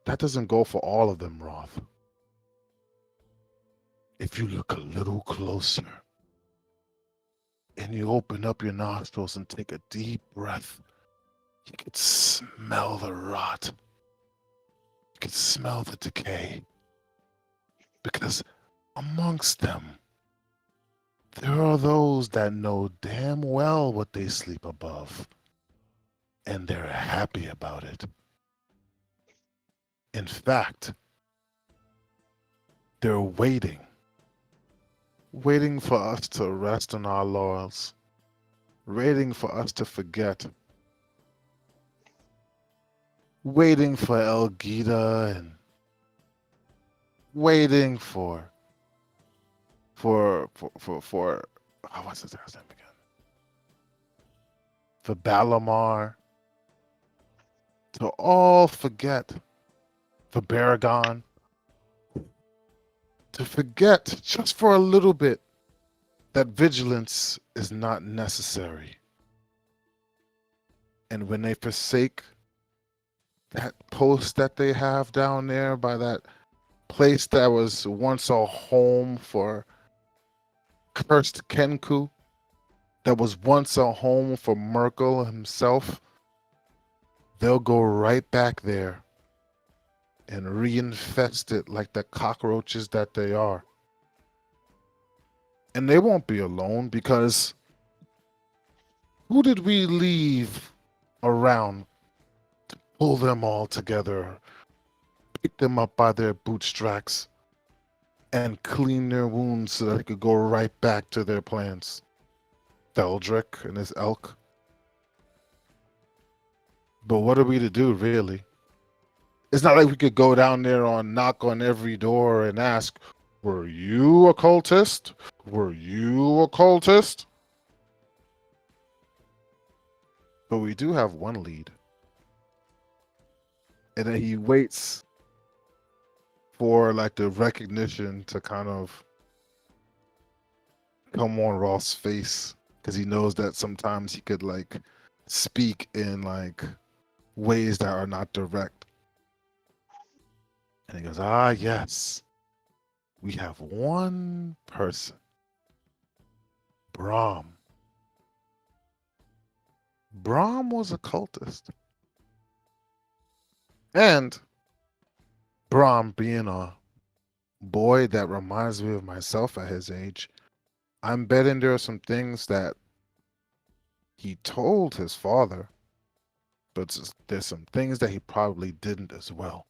that doesn't go for all of them, Roth. If you look a little closer and you open up your nostrils and take a deep breath, you could smell the rot. You could smell the decay. Because amongst them, there are those that know damn well what they sleep above, and they're happy about it. In fact, they're waiting for us to rest on our laurels, waiting for us to forget, waiting for El Gita and waiting for oh, what's his last name again? For Balamar to all forget, for Baragon to forget just for a little bit that vigilance is not necessary. And when they forsake that post that they have down there by that place that was once a home for cursed Kenku, that was once a home for Merkel himself, they'll go right back there and reinfest it like the cockroaches that they are. And they won't be alone because who did we leave around to pull them all together, pick them up by their bootstraps, and clean their wounds so that they could go right back to their plans. Theldrick and his elk. But what are we to do, really? It's not like we could go down there and knock on every door and ask, were you a cultist? Were you a cultist? But we do have one lead. And then he waits for like the recognition to kind of come on Roth's face, because he knows that sometimes he could like speak in like ways that are not direct. And he goes, ah, yes, we have one person, Brahm. Brahm was a cultist. And Brahm, being a boy that reminds me of myself at his age, I'm betting there are some things that he told his father, but there's some things that he probably didn't as well.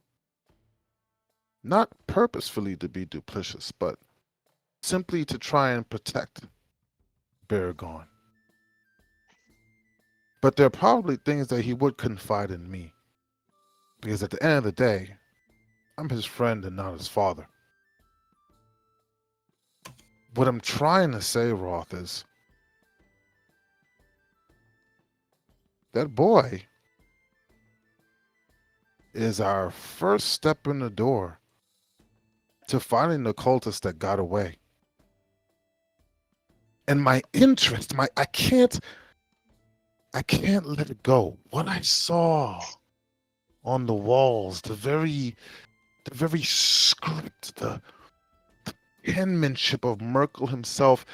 Not purposefully to be duplicitous, but simply to try and protect Baragon. But there are probably things that he would confide in me. Because at the end of the day, I'm his friend and not his father. What I'm trying to say, Roth, is that boy is our first step in the door to finding the cultist that got away. And my interest, I can't let it go. What I saw on the walls, the very script, the penmanship of Merkel himself,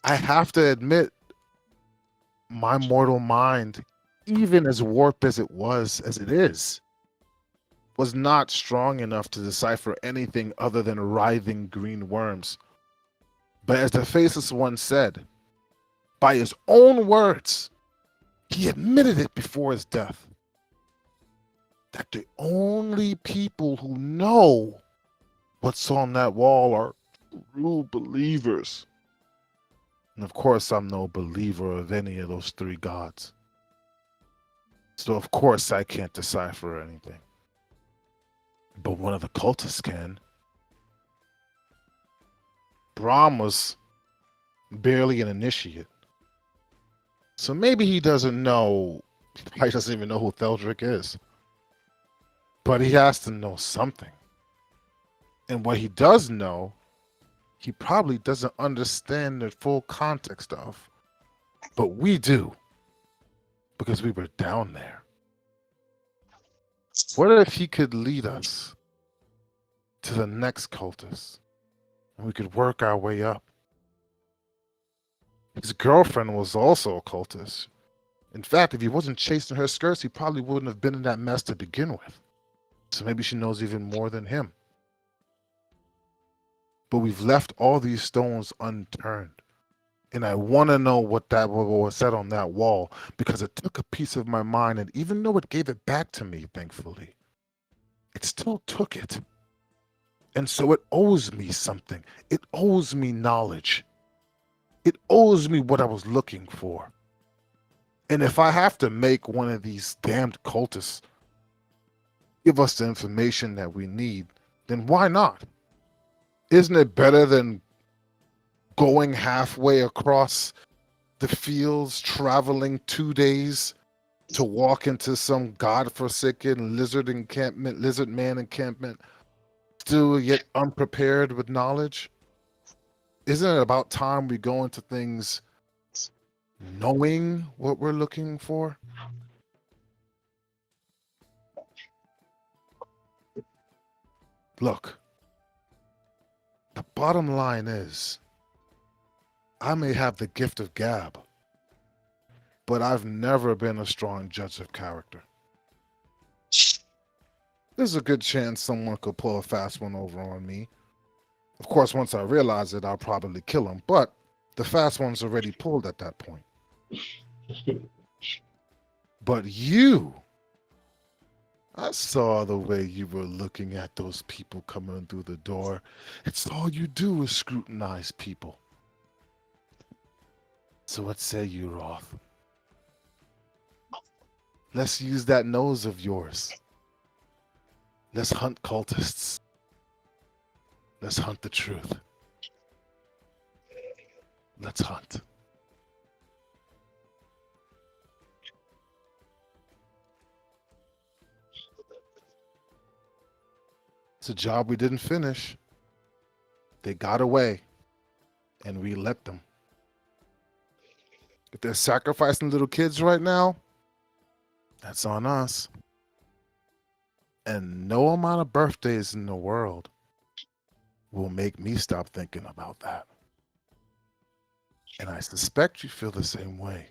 I have to admit, my mortal mind, even as warped as it is, was not strong enough to decipher anything other than writhing green worms. But as the Faceless One said, by his own words, he admitted it before his death, that the only people who know what's on that wall are true believers. And of course, I'm no believer of any of those three gods. So of course I can't decipher anything. But one of the cultists can. Brahm was barely an initiate. So maybe he doesn't know, he probably doesn't even know who Theldrick is. But he has to know something. And what he does know, he probably doesn't understand the full context of. But we do. Because we were down there. What if he could lead us to the next cultist? And we could work our way up. His girlfriend was also a cultist. In fact, if he wasn't chasing her skirts, he probably wouldn't have been in that mess to begin with. So maybe she knows even more than him. But we've left all these stones unturned. And I want to know what was said on that wall, because it took a piece of my mind, and even though it gave it back to me, thankfully, it still took it. And so it owes me something. It owes me knowledge. It owes me what I was looking for. And if I have to make one of these damned cultists give us the information that we need, then why not? Isn't it better than going halfway across the fields, traveling 2 days to walk into some godforsaken lizard man encampment, still yet unprepared with knowledge? Isn't it about time we go into things knowing what we're looking for? Look, the bottom line is, I may have the gift of gab, but I've never been a strong judge of character. There's a good chance someone could pull a fast one over on me. Of course, once I realize it, I'll probably kill him, but the fast one's already pulled at that point. But you, I saw the way you were looking at those people coming through the door. It's all you do is scrutinize people. So what say you, Roth? Let's use that nose of yours. Let's hunt cultists. Let's hunt the truth. Let's hunt. It's a job we didn't finish. They got away, and we let them. If they're sacrificing little kids right now, that's on us. And no amount of birthdays in the world will make me stop thinking about that. And I suspect you feel the same way,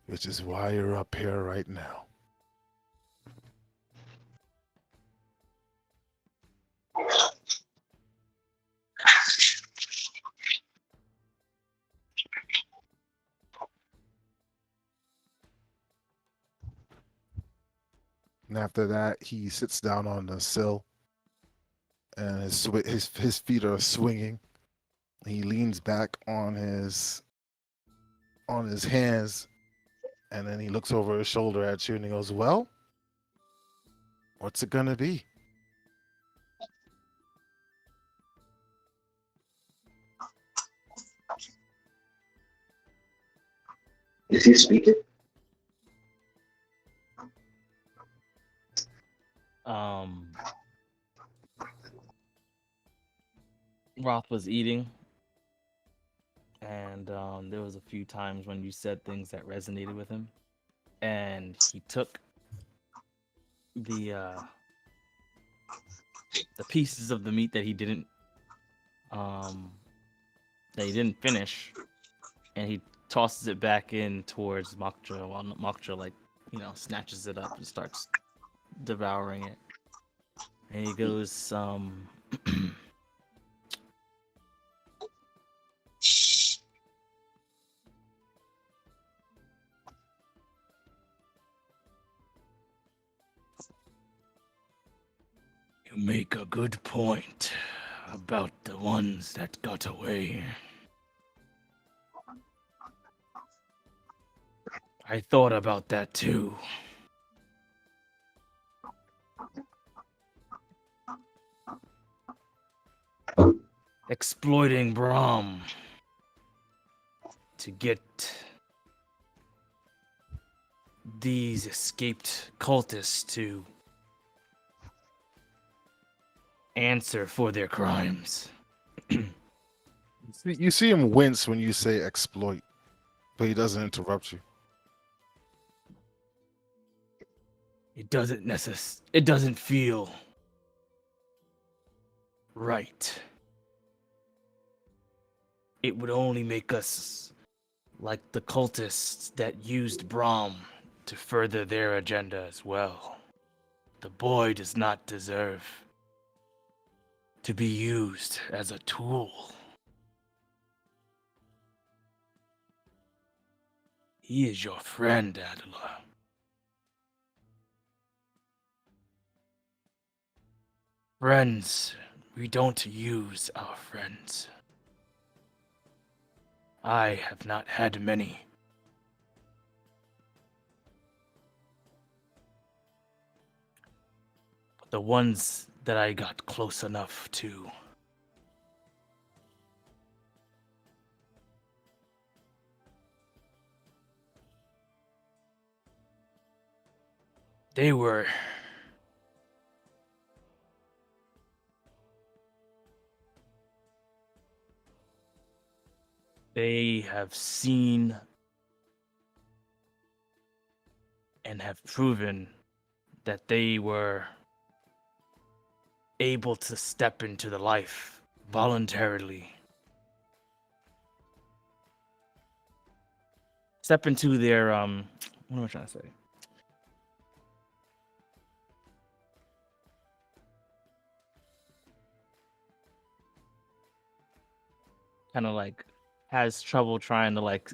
which is why you're up here right now. And after that, he sits down on the sill, and his feet are swinging. He leans back on his hands, and then he looks over his shoulder at you, and he goes, "Well, what's it gonna be?"
Is he speaking?
Roth was eating, and there was a few times when you said things that resonated with him, and he took the pieces of the meat that he didn't finish, and he tosses it back in towards Mokja, while Mokja snatches it up and starts devouring it. And he goes, you make a good point about the ones that got away. I thought about that too. Exploiting Brahm to get these escaped cultists to answer for their crimes.
You see him wince when you say exploit, but he doesn't interrupt you.
It doesn't feel right. It would only make us like the cultists that used Brahm to further their agenda as well. The boy does not deserve to be used as a tool. He is your friend, Adela. Friends, we don't use our friends. I have not had many. But the ones that I got close enough to, they have seen and have proven that they were able to step into the life voluntarily. Step into their what am I trying to say? Kind of like has trouble trying to like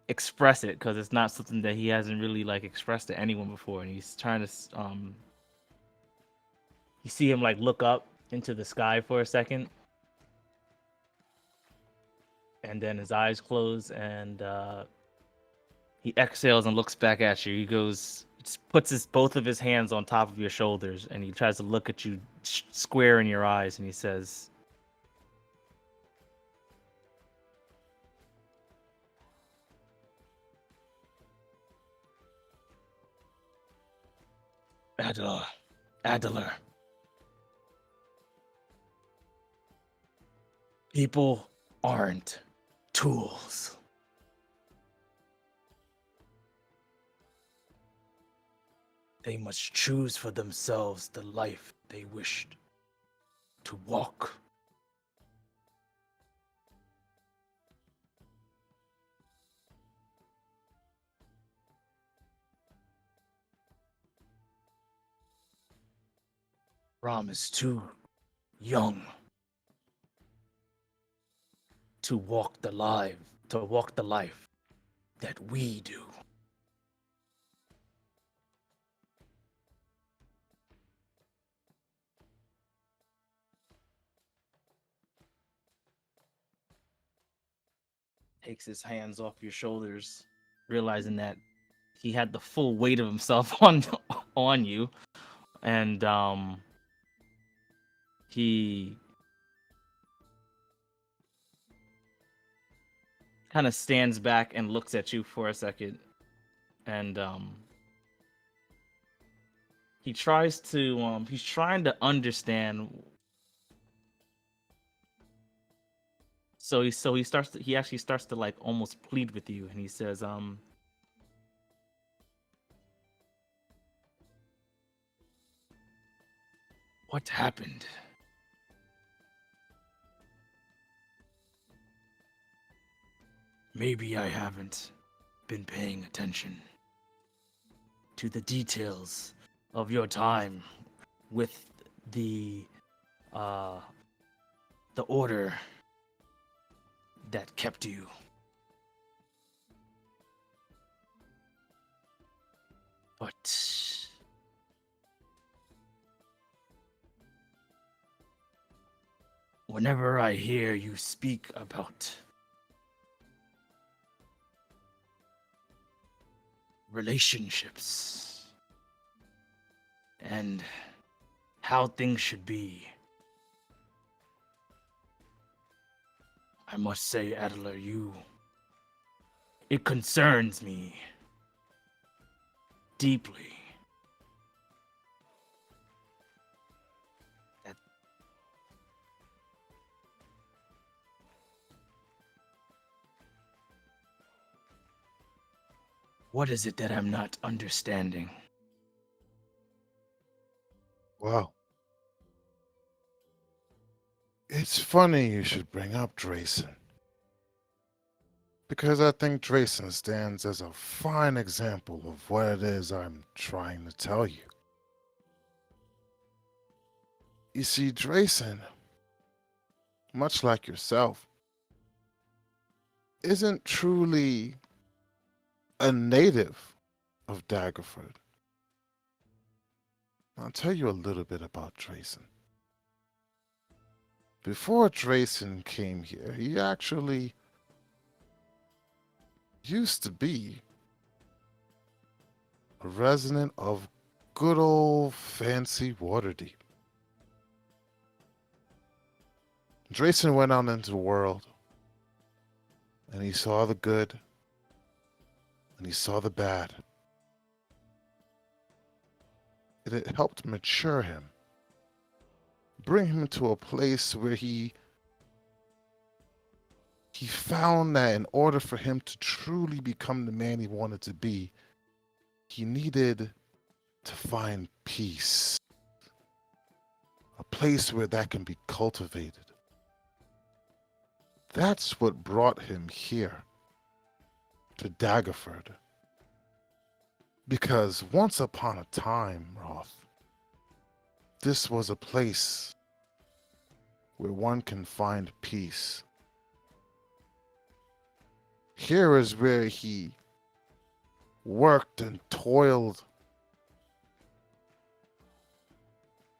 express it because it's not something that he hasn't really like expressed to anyone before, and he's trying to You see him like look up into the sky for a second, and then his eyes close, and he exhales and looks back at you. He goes, just puts both of his hands on top of your shoulders, and he tries to look at you square in your eyes, and he says, Adler, people aren't tools. They must choose for themselves the life they wished to walk. Ram is too young to walk the life that we do. Takes his hands off your shoulders, realizing that he had the full weight of himself on you, and he kind of stands back and looks at you for a second, and he's trying to understand. He actually starts to like almost plead with you, and he says, what happened? Maybe I haven't been paying attention to the details of your time with the order that kept you. But whenever I hear you speak about relationships and how things should be, I must say, Adler, it concerns me deeply. What is it that I'm not understanding?
Well, it's funny you should bring up Drayson. Because I think Drayson stands as a fine example of what it is I'm trying to tell you. You see, Drayson, much like yourself, isn't truly a native of Daggerford. I'll tell you a little bit about Drayson. Before Drayson came here, he actually used to be a resident of good old fancy Waterdeep. Drayson went out into the world, and he saw the good, and he saw the bad. And it helped mature him, bring him to a place where he found that in order for him to truly become the man he wanted to be, he needed to find peace, a place where that can be cultivated. That's what brought him here, to Daggerford. Because once upon a time, Roth, this was a place where one can find peace. Here is where he worked and toiled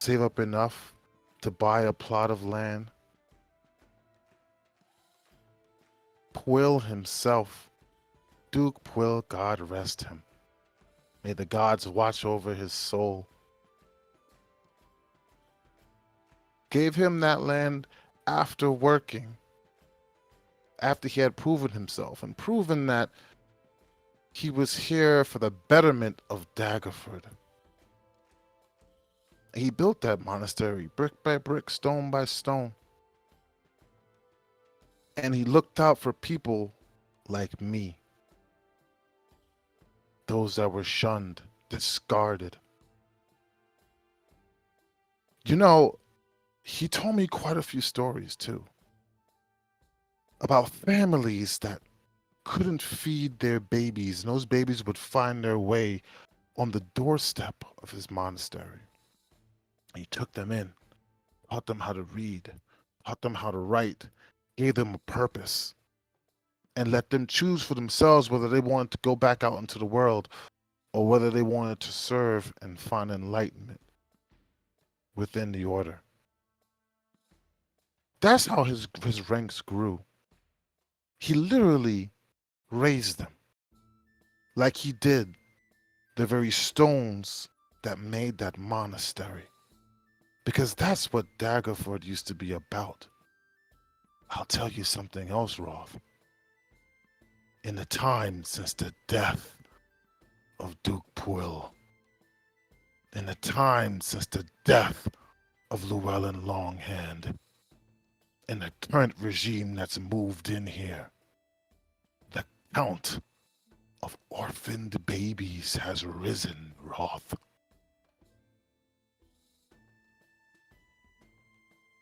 save up enough to buy a plot of land, Pwyll himself, Duke Pwyll, God rest him, may the gods watch over his soul, gave him that land after working, after he had proven himself and proven that he was here for the betterment of Daggerford. He built that monastery brick by brick, stone by stone. And he looked out for people like me, those that were shunned, discarded. You know, he told me quite a few stories too about families that couldn't feed their babies, and those babies would find their way on the doorstep of his monastery. He took them in, taught them how to read, taught them how to write, gave them a purpose, and let them choose for themselves whether they wanted to go back out into the world or whether they wanted to serve and find enlightenment within the order. That's how his ranks grew. He literally raised them like he did the very stones that made that monastery. Because that's what Daggerford used to be about. I'll tell you something else, Roth. In the time since the death of Duke Pwyll, in the time since the death of Llewellyn Longhand, in the current regime that's moved in here, the count of orphaned babies has risen, Roth.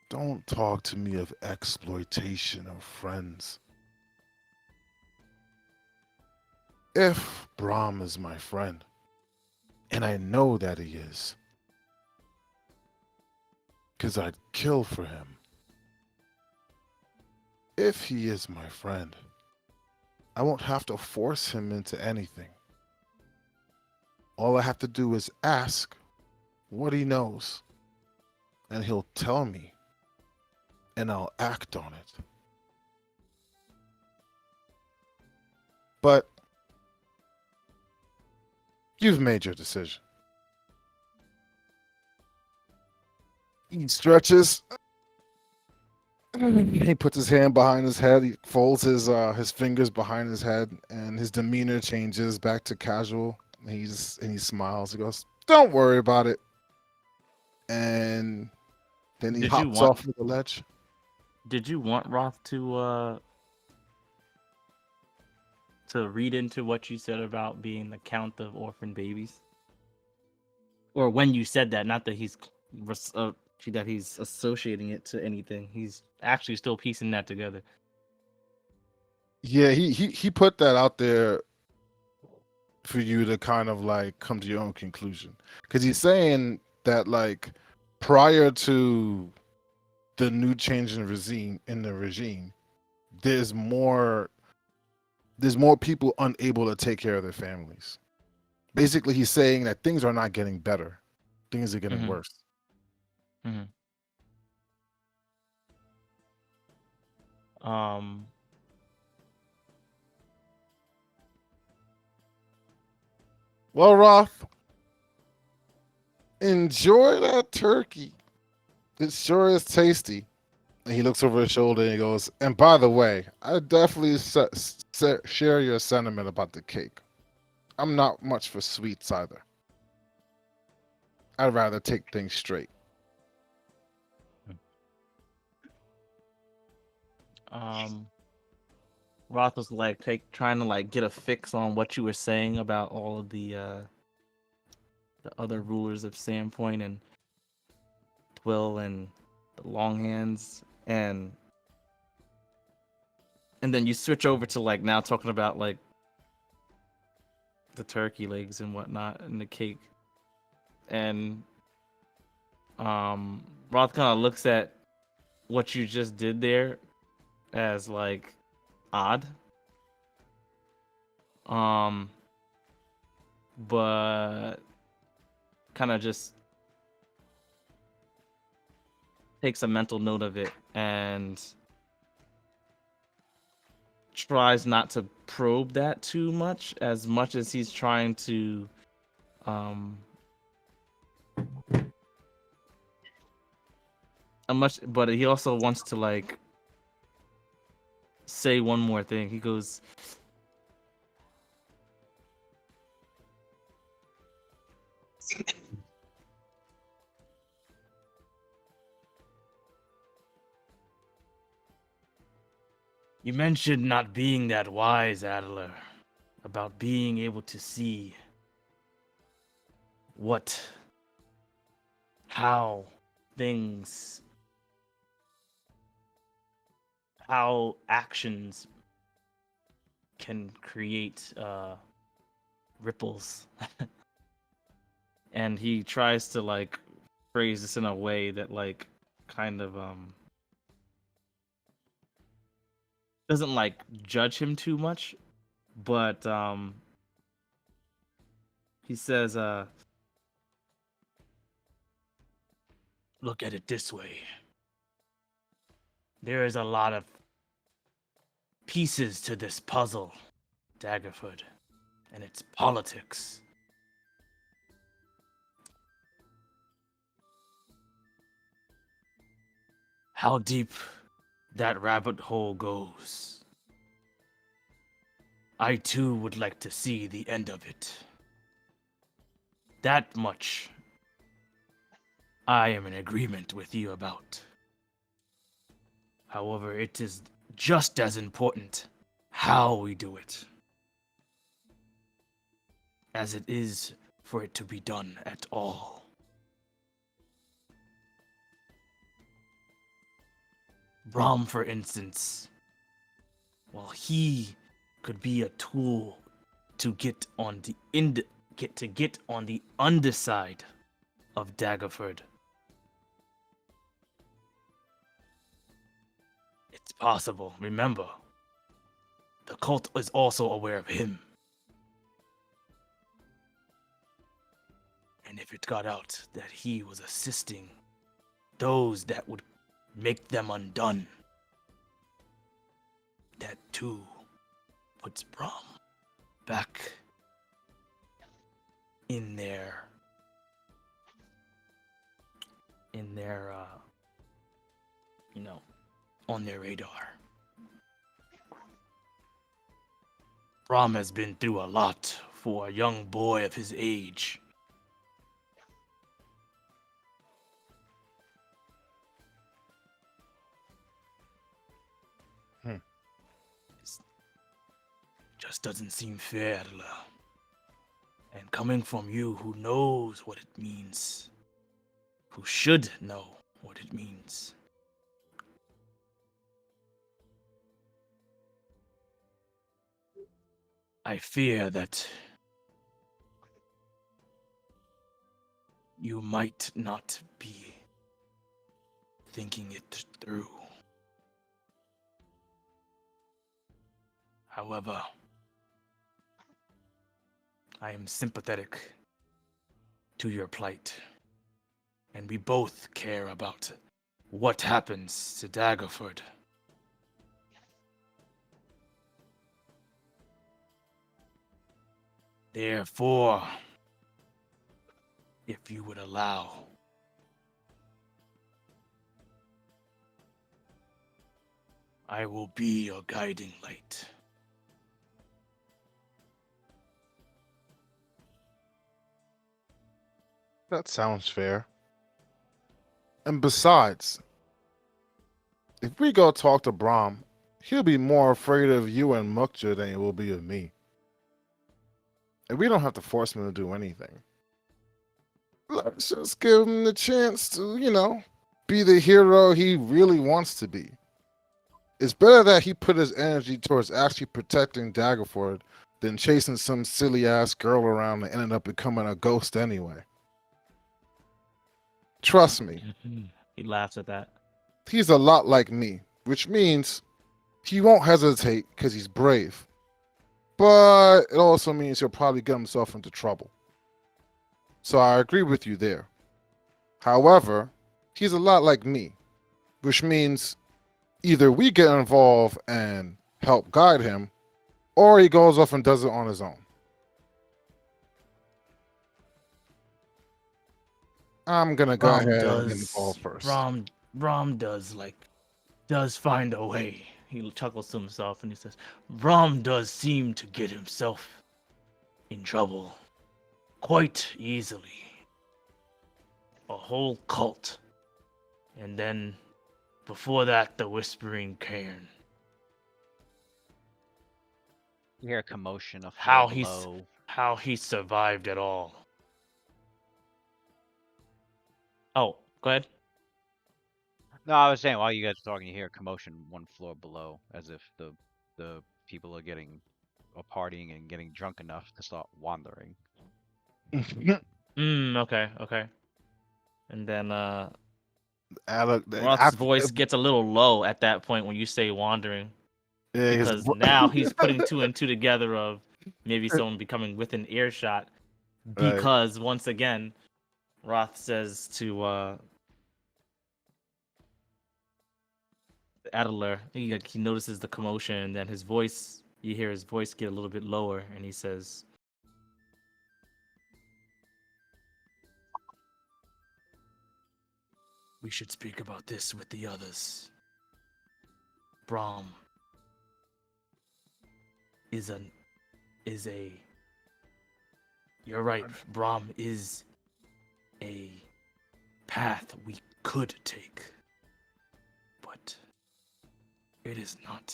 Don't talk to me of exploitation of friends. If Brahm is my friend, and I know that he is, because I'd kill for him. If he is my friend, I won't have to force him into anything. All I have to do is ask what he knows, and he'll tell me, and I'll act on it. But you've made your decision. He stretches. He puts his hand behind his head. He folds his fingers behind his head, and his demeanor changes back to casual. And he smiles. He goes, "Don't worry about it." And then he
Did you
hops
want
off of the ledge.
did you want Roth to read into what you said about being the count of orphan babies? Or when you said that, not that that he's associating it to anything. He's actually still piecing that together.
Yeah, he put that out there for you to kind of like come to your own conclusion, because he's saying that like prior to the new change in the regime, there's more people unable to take care of their families. Basically, he's saying that things are not getting better; things are getting
Mhm.
worse.
Um,
Well, Roth, enjoy that turkey. It sure is tasty. And he looks over his shoulder and he goes, "And by the way, I definitely share your sentiment about the cake. I'm not much for sweets either. I'd rather take things straight."
um, Roth was like trying to like get a fix on what you were saying about all of the other rulers of Sandpoint and Twill and the Longhands, and then you switch over to like now talking about like the turkey legs and whatnot and the cake, and Roth kind of looks at what you just did there as like odd, but kind of just takes a mental note of it and tries not to probe that too much as he's trying to um but he also wants to like say one more thing. He goes, "You mentioned not being that wise, Adler, about being able to see what, how things, how actions can create ripples." And he tries to like phrase this in a way that like kind of doesn't like judge him too much, but he says look at it this way. There is a lot of pieces to this puzzle, Daggerford, and it's politics. How deep that rabbit hole goes, I too would like to see the end of it. That much I am in agreement with you about. However, it is just as important how we do it as it is for it to be done at all. Brahm, for instance, well, he could be a tool to get on the get on the underside of Daggerford. It's possible. Remember, the cult is also aware of him. And if it got out that he was assisting those that would make them undone, that too puts Brahm back in their on their radar. Brahm has been through a lot for a young boy of his age. Just doesn't seem fair, Adler. And coming from you who knows what it means, who should know what it means. I fear that you might not be thinking it through. However, I am sympathetic to your plight, and we both care about what happens to Daggerford. Therefore, if you would allow, I will be your guiding light.
That sounds fair. And besides, if we go talk to Brahm, he'll be more afraid of you and Mukja than he will be of me. And we don't have to force him to do anything. Let's just give him the chance to, be the hero he really wants to be. It's better that he put his energy towards actually protecting Daggerford than chasing some silly ass girl around and ended up becoming a ghost anyway. Trust me.
He laughs at that.
He's a lot like me, which means he won't hesitate because he's brave. But it also means he'll probably get himself into trouble. So I agree with you there. However, he's a lot like me, which means either we get involved and help guide him, or he goes off and does it on his own. I'm gonna go
Rom
ahead and get
does.
involved first.
Rom does find a way. He chuckles to himself and he says, Rom does seem to get himself in trouble quite easily. A whole cult. And then before that, the Whispering Cairn.
You hear a commotion, a
How
floor
he's
below.
how he survived at all. Oh, go ahead.
No, I was saying while you guys are talking, you hear a commotion one floor below, as if the people are partying and getting drunk enough to start wandering.
Okay. And then
Alec,
Roth's voice gets a little low at that point when you say wandering.
yeah, his
Because
vo-
now he's putting two and two together of maybe someone becoming within earshot.
Right.
Because once again, Roth says to Adler, he notices the commotion, and then you hear his voice get a little bit lower, and he says, "We should speak about this with the others. Brahm is a. You're right. Brahm is a path we could take, but it is not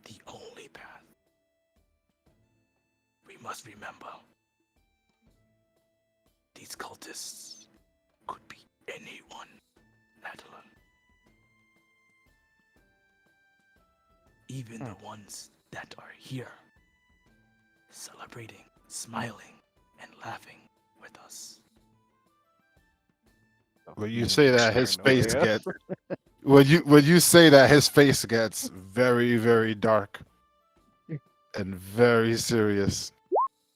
the only path. We must remember, these cultists could be anyone, Adela. Even the ones that are here, celebrating, smiling, and laughing with us.
when you say that, his face
Paranoia.
gets when you say that, his face gets very, very dark and very serious.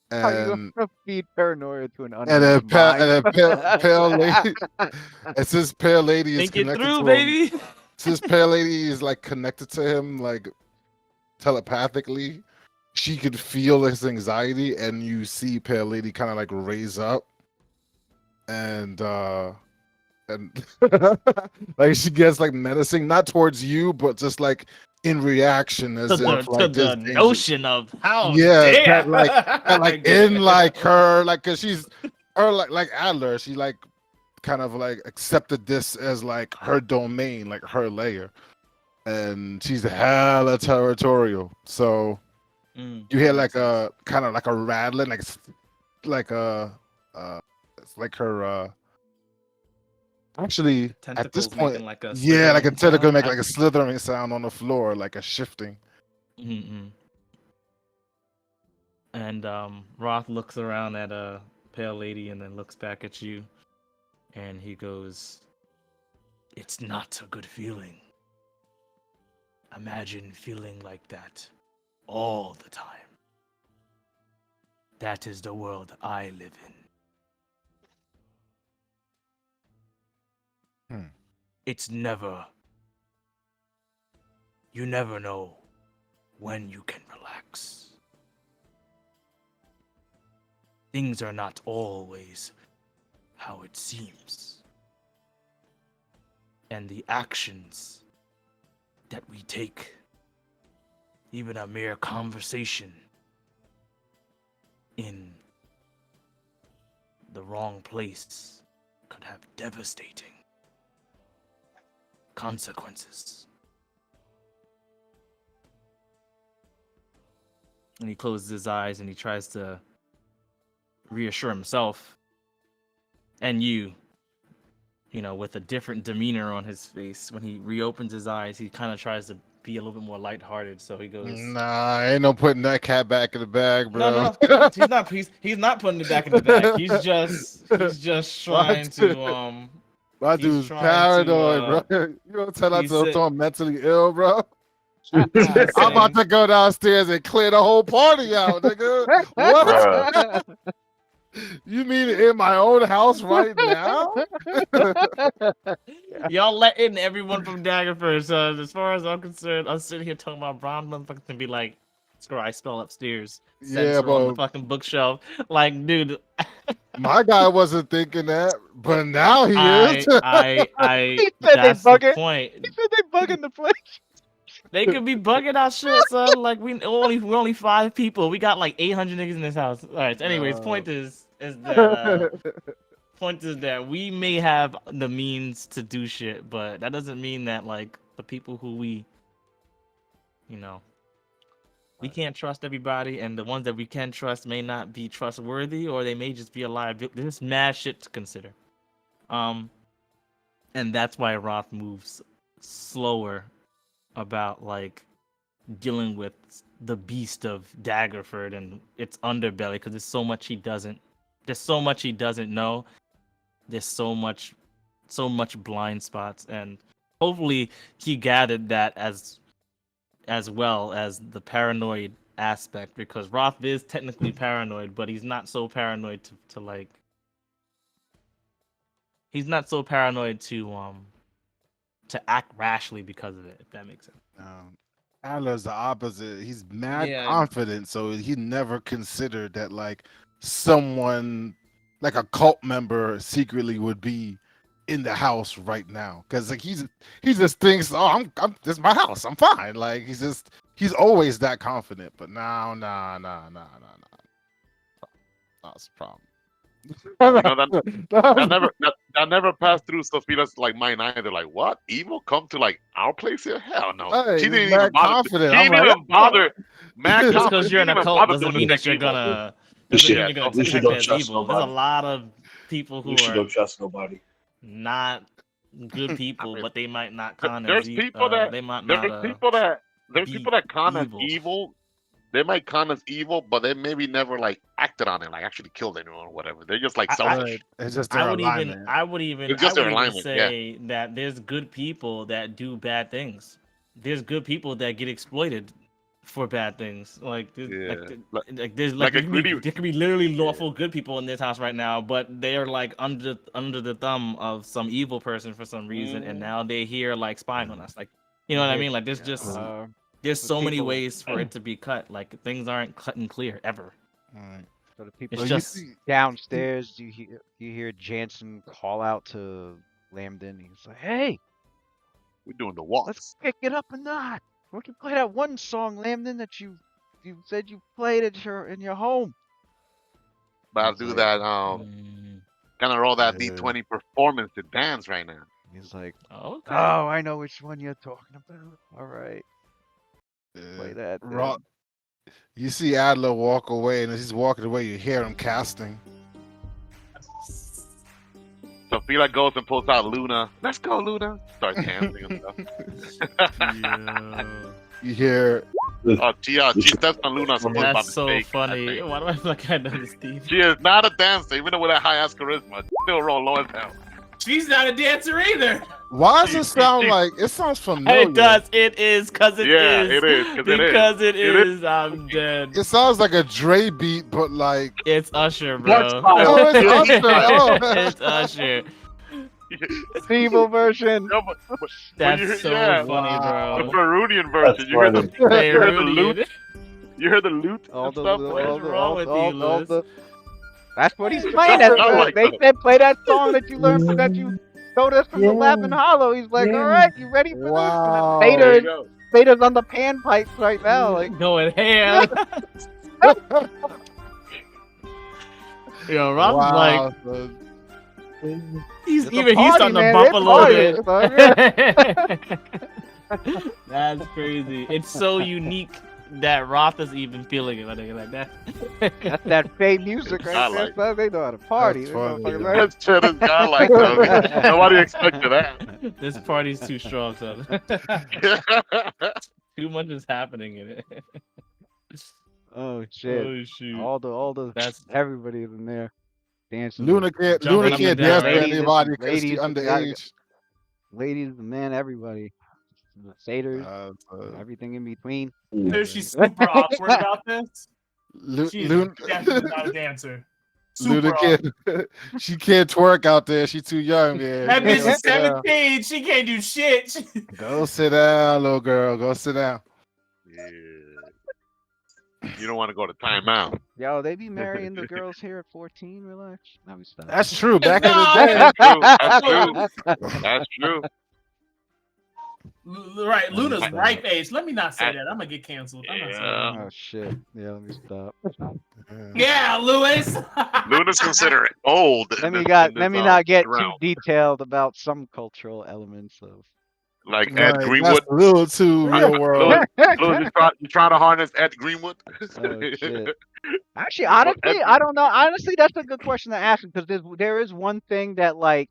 How you
And
gonna feed paranoia to an
and
unnamed
a pale lady, it says pale lady is
Think it
connected
through,
to him.
baby.
Since pale lady is like connected to him, like telepathically, she could feel his anxiety, and you see pale lady kind of like raise up, and like she gets like menacing, not towards you, but just like in reaction,
to
as if
the,
like there's danger.
notion of how
Yeah,
dare
that like in like her, like, cause she's her like Adler, she like kind of like accepted this as like her domain, like her layer, and she's hella territorial. So you hear like a kind of like a rattling, like a it's like her actually at this
tentacles
point,
making like a
yeah, like a
slithering
tentacle
sound.
make like a slithering sound on the floor, like a shifting.
Mm-mm. And Roth looks around at a pale lady and then looks back at you, and he goes, "It's not a good feeling. Imagine feeling like that all the time. That is the world I live in.
Hmm.
It's never. You never know when you can relax. Things are not always how it seems. And the actions that we take, even a mere conversation in the wrong place, could have devastating consequences." And he closes his eyes and he tries to reassure himself and you know, with a different demeanor on his face. When he reopens his eyes, he kind of tries to be a little bit more lighthearted. So he goes,
Nah, ain't no putting that cat back in the bag, bro.
No. He's not putting it back in the bag. He's just trying to
My
he's
dude's
trying to
paranoid, bro. You don't tell that
he
to
said-
someone mentally ill, bro.
he's
I'm about
saying-
to go downstairs and clear the whole party out, nigga. What?
Bruh.
You mean in my own house right now?
Y'all let in everyone from Daggerford. So as far as I'm concerned, I'm sitting here talking about Braun motherfuckers and be like, screw I spell upstairs.
Yeah,
Censor on the
but
fucking bookshelf. Like, dude,
my guy wasn't thinking that, but now he is.
He said they
that's the
bugging.
point.
He said they bugging the place.
They could be bugging our shit, son. Like we're only 5 people. We got like 800 niggas in this house. All right. So anyways,
No.
point is that we may have the means to do shit, but that doesn't mean that like the people who you know, we can't trust everybody, and the ones that we can trust may not be trustworthy, or they may just be a liability. There's mad shit to consider. And that's why Roth moves slower about like dealing with the beast of Daggerford and its underbelly, because there's so much he doesn't. There's so much he doesn't know. There's so much blind spots, and hopefully he gathered that as well as the paranoid aspect, because Roth is technically paranoid, but he's not so paranoid to like. He's not so paranoid to act rashly because of it, if that makes sense.
Adler's the opposite. He's mad
Yeah.
confident, so he never considered that like someone like a cult member secretly would be in the house right now. Because like he just thinks, oh, I'm this is my house. I'm fine. Like he's always that confident. But nah. That's the problem.
You know that never passed through Sophia's like mind either. Like, what? Evil come to like our place here? Hell no.
Hey,
She
he's
didn't even
mad
bother.
confident.
She
I'm
didn't
like,
even bother. Mad
Just
confident.
because
She
you're in
didn't
a
even
cult
bother
doesn't
doing
mean
the
that you're
evil.
gonna
Lucy,
mean you're gonna
Lucy
detect
don't
it as
trust
evil. There's a
nobody.
lot of people who
Lucy
are
don't trust nobody.
not good
I
people,
mean,
but they might not con as
there's people that
they might not
there's people that there's
be
people that con as
evil.
evil. They might con as evil, but they maybe never like acted on it, like actually killed anyone or whatever. They're just like
I-
selfish.
it's just
I
their
would even
alignment.
I would even
It's
I
just
would
their
even
alignment. Yeah.
say that there's good people that do bad things. There's good people that get exploited for bad things. Like
Yeah.
there's
Like a greedy.
there could be literally lawful good people in this house right now, but they're like under the thumb of some evil person for some reason, and now they here like spying on us. Like, you know what I mean? Like there's just there's
the
so many
people-
ways for it to be cut. Like things aren't cut and clear ever.
Alright.
So the people
It's
Well,
just
downstairs, you hear Jansen call out to Lambden. He's like, "Hey,
We're doing the
let's
walks.
kick it up a notch. We can play that one song, Lambden, that you said you played at in your home."
But I'll
He's
do
like-
that.
mm,
Kind of roll that
Yeah.
D20 performance to dance right now.
He's like,
okay.
"Oh, I know which one you're talking about. All right, play
Yeah.
that." then."
Ro- You see Adler walk away, and as he's walking away, you hear him casting.
Sophia goes and pulls out Luna. Let's go, Luna. Starts dancing and stuff.
Yeah.
You hear
Oh, she steps on Luna's foot by
That's so
mistake, I
funny.
think.
Why do I feel like I know this, Steve?
She is not a dancer, even with that high ass charisma. Still roll low as hell.
She's not a dancer either.
Why does it sound like it sounds familiar?
It does. It is because it is.
Yeah, it is, 'cause it is.
Because it
It
is. I'm dead.
It sounds like a Dre beat, but like
It's Usher,
That's
bro.
fire.
oh, it's Usher. Oh.
It's Usher.
The evil version.
No, but when
That's
you hear-
so
yeah,
funny,
Wow.
the
bro.
Peruvian version.
That's
You hear the
funny.
you
Hey,
hear the
Rudy,
lute. You hear the lute
All
and
the,
stuff.
all
What is
the,
wrong
all,
with
all,
you,
all
Lewis?
the. That's what he's playing. That's
I like
they
that.
said play that song that you learned from that you told us from the Laughing Hollow. He's like, all right, you ready for
Wow.
this?
There you
Vader's,
go.
Vader's on the panpipes right now. Like,
Going ham. Yo, Rob's like,
Wow, son.
he's
it's a
even he's
party,
starting to
man.
bump
It's
a little
party,
bit.
son.
That's crazy. It's so unique that Roth is even feeling it like that.
That's that fake music
I
right there.
like
son. They know how to party.
That's
They
funny.
motherfuckers like-
That's Cheddar's godlike, though. Nobody expected that.
This party's too strong, son. Too much is happening in it.
Oh shit!
Oh shoot.
All the
That's
everybody's in there dancing.
Luna can't
Jumping up
can't
and
dance
down.
to
Ladies,
anybody because
ladies,
she's
gotta-
underage.
Ladies, the men, everybody. The satyrs,
Uh,
everything in between.
She's super awkward about this. She's
Luna,
definitely not a dancer. Super
Luda
off.
can't. She can't twerk out there. She too young, man.
That
You
bitch
gotta go
is
sit down.
17. She can't do shit.
Go sit down, little girl. Go sit down.
Yeah. You don't want to go to timeout.
Yo, they be marrying the girls here at 14. Relax. Now we stop.
That's true. Back in the
Nah,
day.
That's true. That's true.
no.
That's true.
Right,
Let me
Luna's
stop.
ripe age. Let me not say
I-
that. I'm gonna get canceled. I'm not saying
Yeah.
that.
Oh shit. Yeah, let me stop.
Yeah, Lewis.
Luna's considered old
Let
in
me
this
got
in
let
this
me not get too
realm.
detailed about some cultural elements of
Like Ed
Right.
Greenwood.
That's a little too real world.
Louis, you trying to harness Ed Greenwood?
Oh shit. Actually,
Well, Ed,
honestly, I don't know. Honestly, that's a good question to ask because there is one thing that like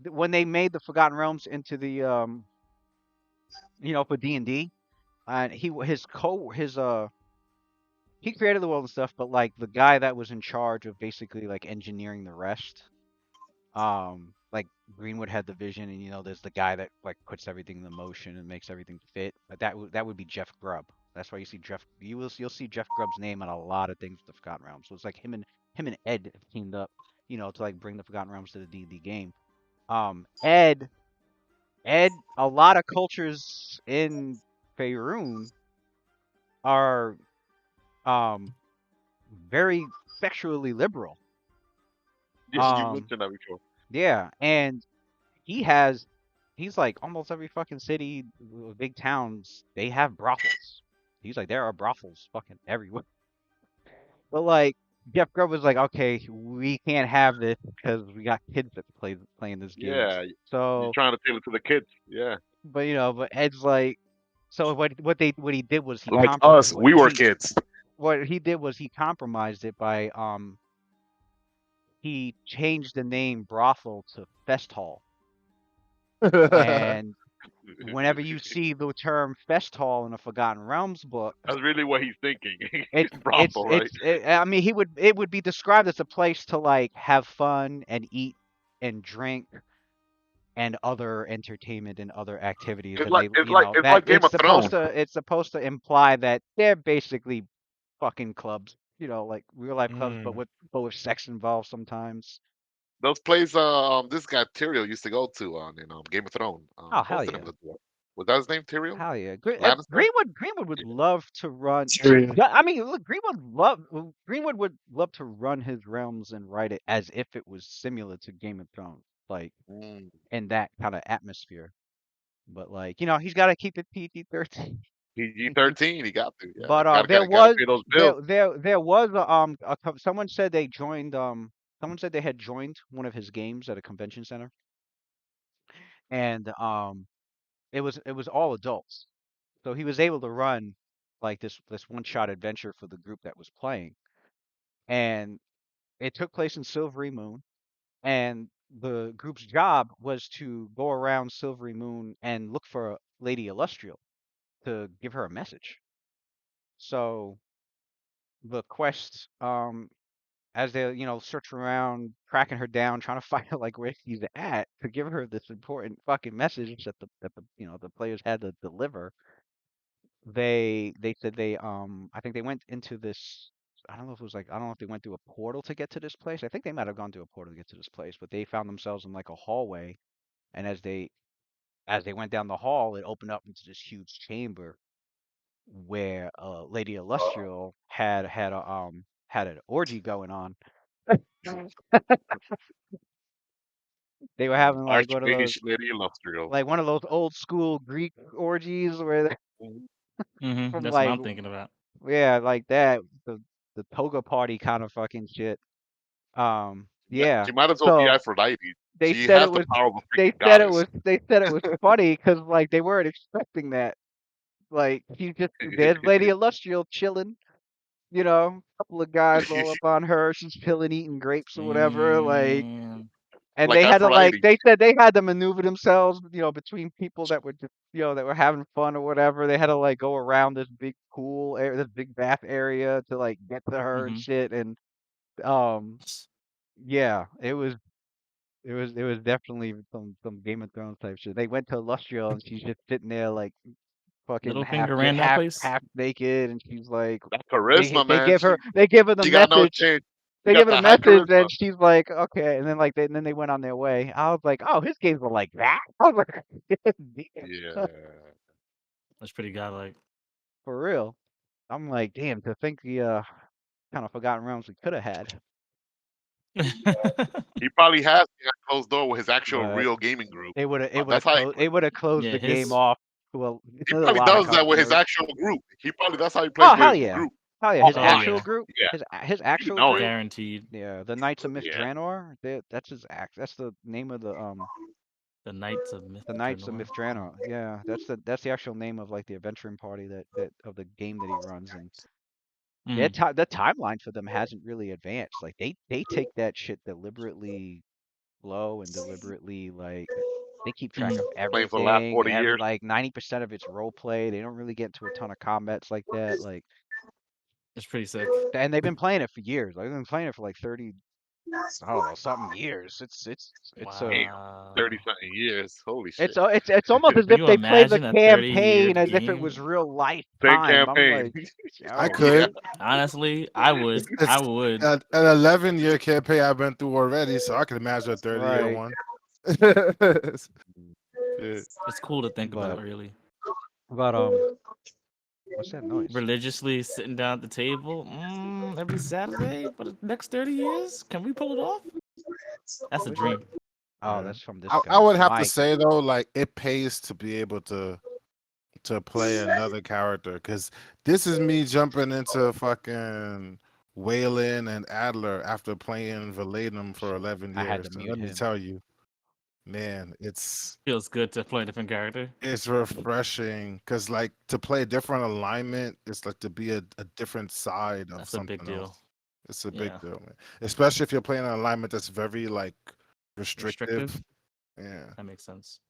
when they made the Forgotten Realms into the for D&D, and he created the world and stuff, but like the guy that was in charge of basically like engineering the rest, like Greenwood had the vision, and there's the guy that like puts everything in motion and makes everything fit. But that would be Jeff Grubb. That's why you see you'll see Jeff Grubb's name on a lot of things with the Forgotten Realms. So it's like him and Ed have teamed up, to like bring the Forgotten Realms to the D&D game. Ed, a lot of cultures in Faerun are um very sexually liberal.
yeah, you
Um,
mentioned that before.
yeah, and he's like almost every fucking city, big towns, they have brothels. He's like, there are brothels fucking everywhere. But like Jeff Grubb was like, okay, we can't have this because we got kids that playing this game.
Yeah, you're
So,
trying to tailor to the kids. Yeah,
but Ed's like, so what he did was
like us, we were kids.
what he did was he compromised it by he changed the name brothel to fest hall. And whenever you see the term fest hall in a Forgotten Realms book,
That's really what he's thinking.
it's
Brothel, right?
I mean, it would be described as a place to like have fun and eat and drink and other entertainment and other activities,
It's
and
like
they
it's like it's
that
like Game of Thrones.
it's supposed to imply that they're basically fucking clubs, like real life clubs, but
Mm.
with sex involved sometimes.
Those plays this guy Tyrion used to go to on in Game of Thrones.
Oh hell
Posted him.
yeah.
Was that his name? Tyrion
Hell yeah.
Lannister.
Greenwood would love to run.
Tyrion.
Yeah, I mean, look, Greenwood would love to run his realms and write it as if it was similar to Game of Thrones, like
Mm.
in that kind of atmosphere. But like, he's got to keep it PG-13.
PG-13. He got to. Yeah,
But
gotta pay those bills.
there was someone said they joined someone said they had joined one of his games at a convention center, and it was all adults. So he was able to run like this one-shot adventure for the group that was playing, and it took place in Silvery Moon. And the group's job was to go around Silvery Moon and look for Lady Illustrial to give her a message. So the quest, as they search around, tracking her down, trying to find out like where she's at to give her this important fucking message that the players had to deliver. They said I think they went into this. I don't know if it was like, I don't know if they went through a portal to get to this place. I think they might have gone through a portal to get to this place, but they found themselves in like a hallway, and as they went down the hall, it opened up into this huge chamber where Lady Illustrial had an orgy going on. They were having like one of those
Archmage Lady Illustrial.
old school Greek orgies where from
That's what
like,
I'm thinking about.
yeah, like that, the toga party kind of fucking shit. Yeah.
She might as well be
So
Aphrodite.
they
She
said
has
it
the
was
power of a
they
freaking
said it
goddess.
was they said it was funny because like they weren't expecting that. Like there's Lady Illustrial chilling, couple of guys all up on her. She's chilling, eating grapes or whatever. Like,
Man.
and
Like
they had to
Aphrodite.
they said they had to maneuver themselves, between people that were just, that were having fun or whatever. They had to like go around this big pool area, this big bath area to like get to her and
Hmm.
shit. And um, yeah, it was definitely some Game of Thrones type shit. They went to Illustrial and she's just sitting there like fucking half
Littlefinger
get
ran that
half
place.
half naked, and she's like,
That charisma,
they
man.
give her the
She got no
message.
change.
They
got
give it a
that high
message,
charisma.
and she's like, okay, and then and then they went on their way. I was like, oh, his games are like that. I was like,
Yeah.
That's pretty godlike.
for real. I'm like, damn, to think the kind of forgotten realms we could have had,
He probably has behind closed door with his actual
but
real gaming group.
it would have
That's how
closed it would have closed
Yeah,
the game
his
off to
he
a
probably
lot of
does that with his
customers.
actual group. He probably that's how he plays
Oh hell
with
yeah,
group.
hell yeah, his
Oh,
Online.
actual
yeah.
group,
Yeah,
his
you
actual
know it.
group.
Guaranteed.
Yeah, the Knights of Myth
Yeah.
Draenor. That's his act. That's the name of
The Knights of Myth
the Knights of
Draenor.
Myth Draenor. Yeah, that's the actual name of like the adventuring party that of the game that he runs. And
Mm.
the timeline for them hasn't really advanced. Like they take that shit deliberately slow and deliberately like they keep track
Mhm.
of
Playing for the last
everything.
40 years.
Like 90% of it's role play. They don't really get into a ton of combats like that. Like,
It's pretty sick.
and they've been playing it for years. Like they've been playing it for like 30, I don't know, something years. It's
Damn,
Wow.
30 something years. Holy
it's
shit.
a- it's it's almost as
Can
if
you
they play the
imagine a 30-year
campaign as if it
game?
was real life
Same
time. I'm
campaign.
like,
I
yo,
Yeah.
could.
Honestly, I would.
It's
I would.
an 11-year campaign I've been through already, so I can imagine a 30-year
right.
one. Shit.
It's cool to think
But
about, really.
but what's that noise?
Religiously sitting down at the table every Saturday for the next 30 years? Can we pull it off? That's a
What is that?
dream.
Oh,
Yeah.
that's from this
I
guy,
would have to
Mike.
say though, like it pays to be able to play another character because this is me jumping into fucking Waylon and Adler after playing Valatum for
Shit,
11
I had
years.
to
And
mute
let me
him.
tell you, man,
Feels good to play a different character.
it's refreshing because like to play a different alignment, it's like to be a different side of
That's a big
something
deal.
else. It's a big
Yeah.
deal, man. Especially if you're playing an alignment that's very like restrictive.
Restrictive?
Yeah.
That makes sense.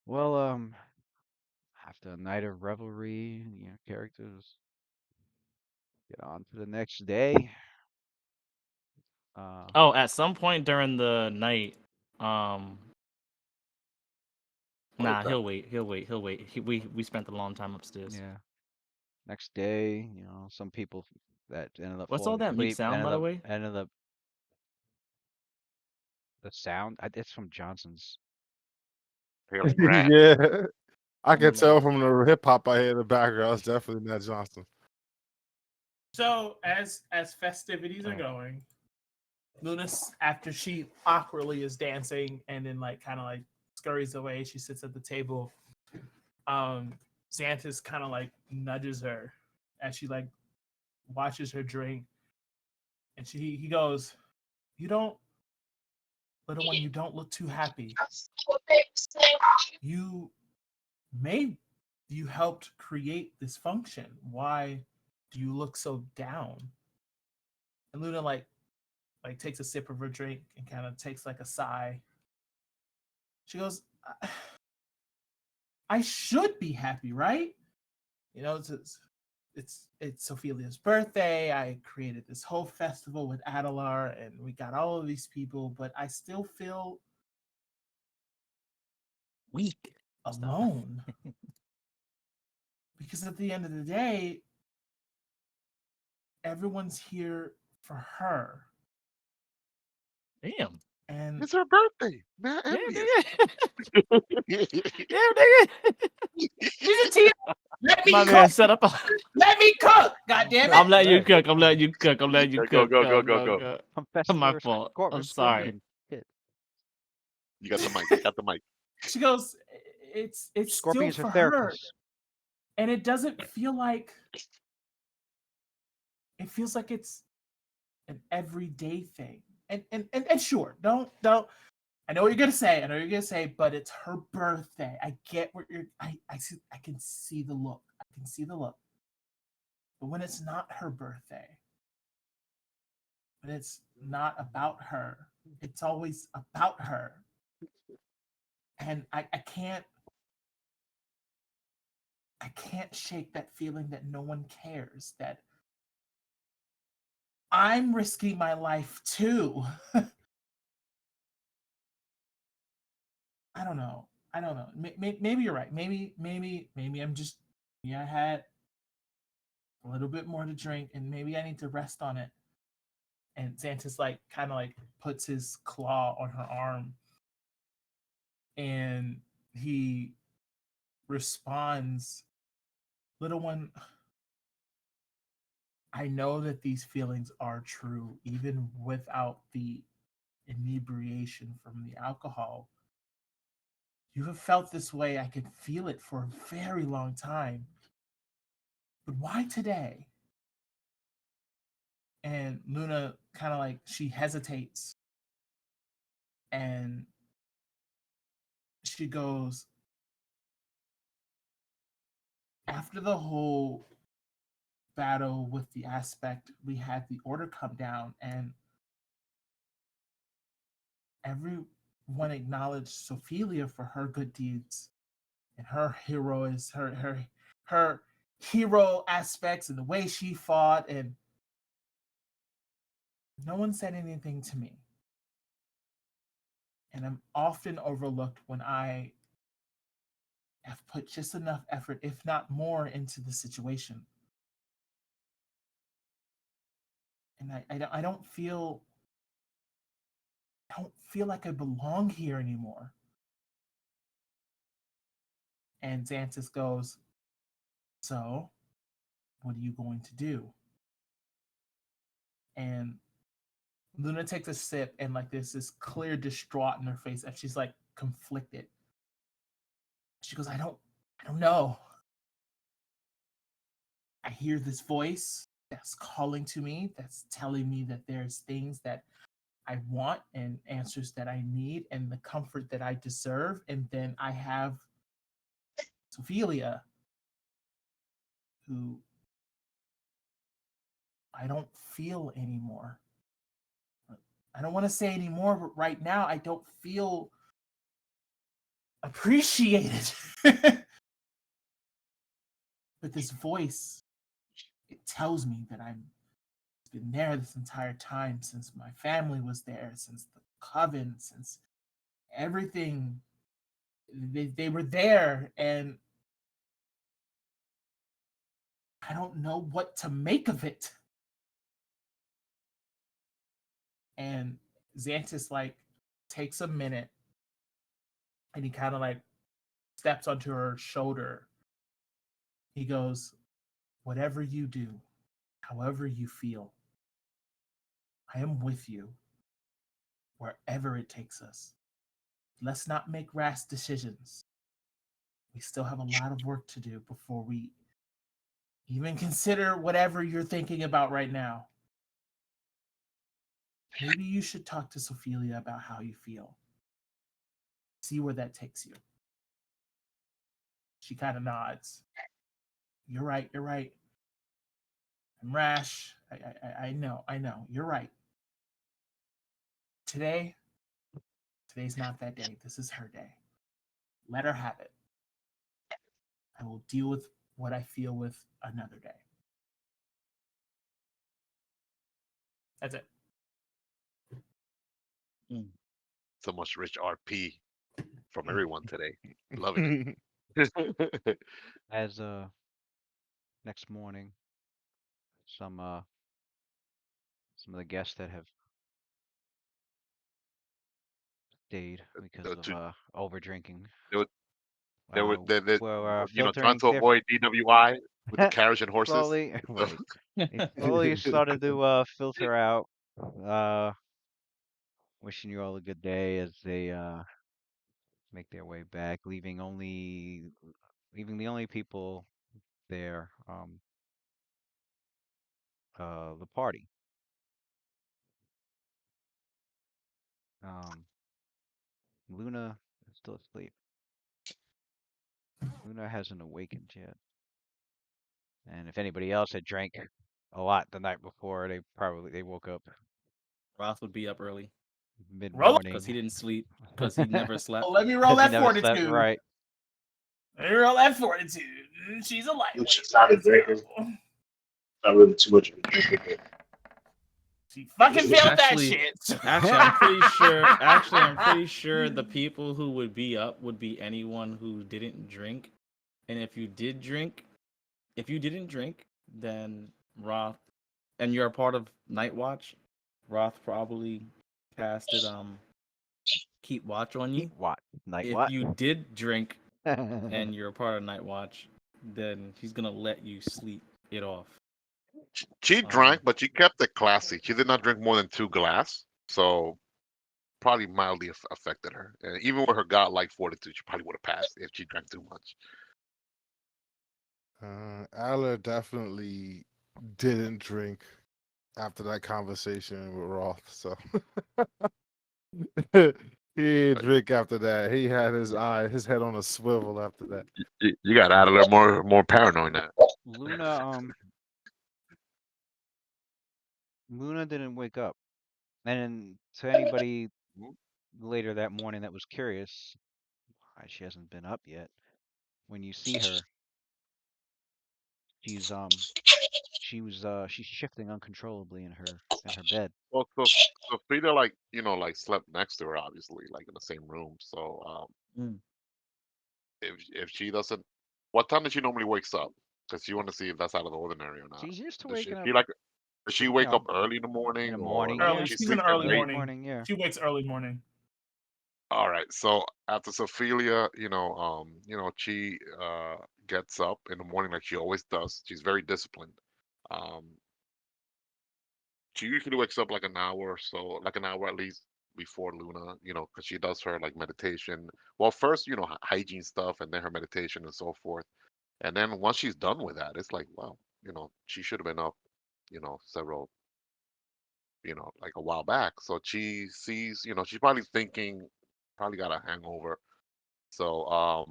Well, after a night of revelry, characters get on to the next day.
Oh, at some point during the night, um,
What is
nah,
that?
he'll wait. He'll wait. He'll wait. We spent a long time upstairs.
Yeah. Next day, some people that ended up
What's all
falling
that meek
asleep
sound, by the way?
ended up the sound. It's from Johnson's.
Hailing rat.
Yeah. I can
Mm.
tell from the hip hop I hear in the background. It's definitely Matt Johnson.
So as festivities are
Oh.
going, Lunas, after she awkwardly is dancing and then like kind of like scurries away, she sits at the table. Xanthus kind of like nudges her as she like watches her drink, and he goes, "You don't, little one, you don't look too happy. You you helped create this function. Why do you look so down?" And Luna like takes a sip of her drink and kind of takes like a sigh. She goes, "I should be happy, right? You know, it's Ophelia's birthday. I created this whole festival with Adelar, and we got all of these people, but I still feel
Weak. Stop.
alone because at the end of the day, everyone's here for her,
Damn.
and
It's her birthday. Man,
Yeah,
envious.
nigga. Damn, nigga.
she's a teen. Let me
My
cook.
man set up.
Let me cook. God damn
I'm
it!
letting you
Right.
cook. I'm letting you cook. I'm letting you
Go,
cook.
go, go, go, go.
From Festival
My fault.
Court
I'm sorry.
Scorpion. Shit.
You got the mic. You got the mic.
She goes, it's
Scorpion's
still
her
for her,
therapist.
and it doesn't feel like it feels like it's an everyday thing. And sure, don't. I know what you're gonna say. I know what you're gonna say, but it's her birthday. I get what you're. I see. I can see the look. I can see the look. But when it's not her birthday, when it's not about her, it's always about her. And I can't shake that feeling that no one cares, that I'm risking my life too. I don't know. I don't know. Maybe you're right. Maybe I'm just. Yeah, I had a little bit more to drink, and maybe I need to rest on it. And Xantis like kind of like puts his claw on her arm, and he responds, "Little one, I know that these feelings are true, even without the inebriation from the alcohol. You have felt this way. I could feel it for a very long time. But why today?" And Luna kind of like she hesitates and she goes, "After the whole battle with the aspect, we had the order come down, and everyone acknowledged Sophelia for her good deeds and her heroes, her hero aspects and the way she fought, and no one said anything to me. And I'm often overlooked when I have put just enough effort, if not more, into the situation. And I don't feel like I belong here anymore." And Xantis goes, "So, what are you going to do?" And Luna takes a sip, and like there's this clear distraught in her face, and she's like conflicted. She goes, I don't know. I hear this voice that's calling to me, that's telling me that there's things that I want and answers that I need and the comfort that I deserve. And then I have Sophelia, who I don't feel anymore. I don't want to say anymore, but right now I don't feel appreciated. But this voice, it tells me that I'm been there this entire time, since my family was there, since the coven, since everything. They were there, and I don't know what to make of it. And Xantis like takes a minute, and he kind of like steps onto her shoulder. He goes, "Whatever you do, however you feel, I am with you wherever it takes us. Let's not make rash decisions. We still have a lot of work to do before we even consider whatever you're thinking about right now. Maybe you should talk to Sophelia about how you feel. See where that takes you." She kind of nods. You're right. You're right. I'm rash. I know. I know. You're right. Today, today's not that day. This is her day. Let her have it. I will deal with what I feel with another day. That's it.
So much rich RP from everyone today. Loving it.
As next morning, some of the guests that have stayed because of
To,
over drinking
there, there were the
were
trying
filtering
to
their
avoid DWI with the carriage and horses.
slowly wait. They slowly started to filter out. Uh, Wishing you all a good day as they make their way back, leaving the only people there, the party. Um, Luna is still asleep. Luna hasn't awakened yet. And if anybody else had drank a lot the night before, they woke up
Roth would be up early
Roll up.
because
mid-morning
he didn't sleep because he never slept.
Oh, let me roll
because he
that
never slept
fortitude.
right.
Let me roll that fortitude. She's a lightweight.
She's not a
Let's
drinker.
go.
Not really too much of a drinker.
She fucking failed that
Actually-
shit.
Actually, I'm pretty sure. Actually, I'm pretty sure the people who would be up would be anyone who didn't drink. And if you didn't drink, then Roth, and you're a part of Night Watch, Roth probably casted keep watch on
Keep
you.
what? Night
If
what?
you did drink and you're a part of Night Watch, then he's gonna let you sleep it off.
She
Um,
drank, but she kept it classy. She did not drink more than 2 glass, so probably mildly affected her. And even with her godlike fortitude, she probably would have passed if she drank too much.
Aller definitely didn't drink after that conversation with Roth, so he didn't
Uh,
drink after that. He had his head on a swivel after that.
You got Adler more paranoid now.
Luna, Luna didn't wake up. And to anybody later that morning that was curious, why she hasn't been up yet. When you see her, she's she's shifting uncontrollably in her bed.
Well, so Frida like like slept next to her, obviously, like in the same room. So
mm.
if she doesn't, what time does she normally wakes up? Because you want to see if that's out of the ordinary or not.
She's used to
Does she,
waking up,
she like does she
you
wake
know,
up early in the
in
morning,
the
or
morning.
like
Yeah,
Early.
she
She's an
sleep in
early
early
late?
morning.
morning. Yeah.
She wakes early morning.
All right. So after Sophia, she gets up in the morning like she always does. She's very disciplined. Um, she usually wakes up like an hour or so, like an hour at least before Luna, because she does her like meditation. Well, first, hygiene stuff, and then her meditation and so forth. And then once she's done with that, it's like, wow, she should have been up, several, like a while back. So she sees, she's probably thinking, probably got a hangover. So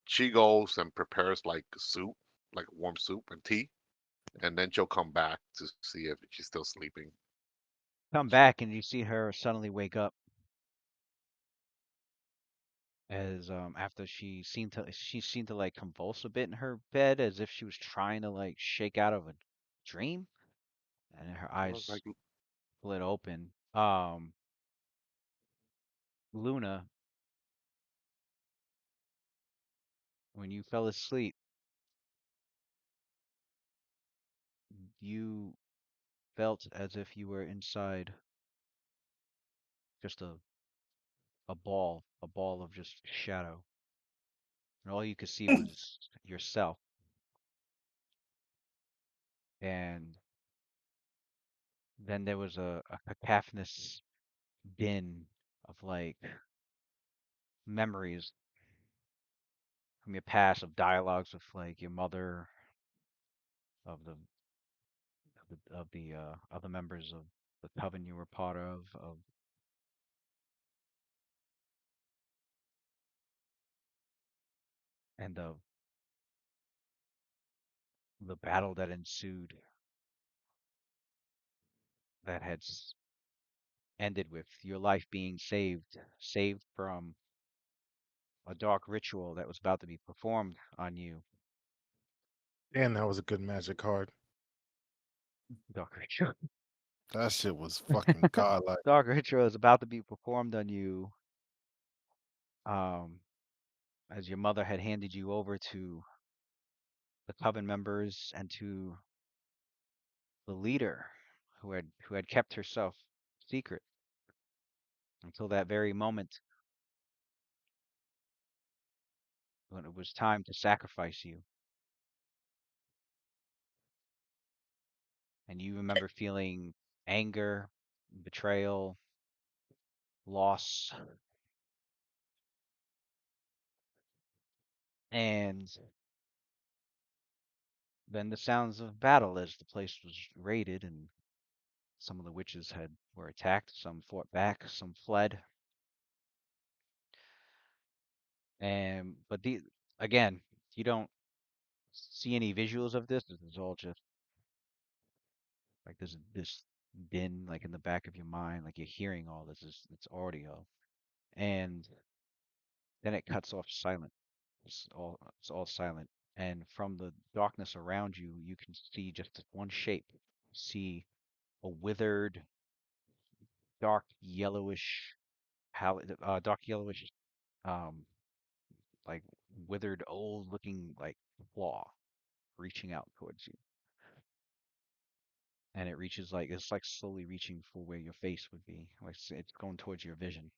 she goes and prepares like soup, like warm soup and tea, and then she'll come back to see if she's still sleeping.
Come back and you see her suddenly wake up as after she seemed to like convulse a bit in her bed as if she was trying to like shake out of a dream, and then her
I was
eyes
like,
split open. Luna, when you fell asleep, you felt as if you were inside just a ball of just shadow, and all you could see was yourself. And then there was a cacophonous din of like memories from your past, of dialogues of like your mother, of the of the other members of the coven you were part of, and of the battle that ensued, that had ended with your life being saved from a dark ritual that was about to be performed on you.
And that was a good magic card.
Dark ritual.
That shit was fucking godlike.
Dark ritual is about to be performed on you, um, as your mother had handed you over to the coven members and to the leader who had kept herself secret until that very moment when it was time to sacrifice you. And you remember feeling anger, betrayal, loss, and then the sounds of battle as the place was raided and some of the witches had were attacked, some fought back, some fled. And but the again, you don't see any visuals of this. This is all just like this din like in the back of your mind, like you're hearing all this. It's audio, and then it cuts off silent. It's all silent, and from the darkness around you, you can see just this one shape. See a withered, dark yellowish, dark yellowish, um, like withered, old-looking like claw reaching out towards you. and it reaches like it's like slowly reaching for where your face would be. Like it's going towards your vision,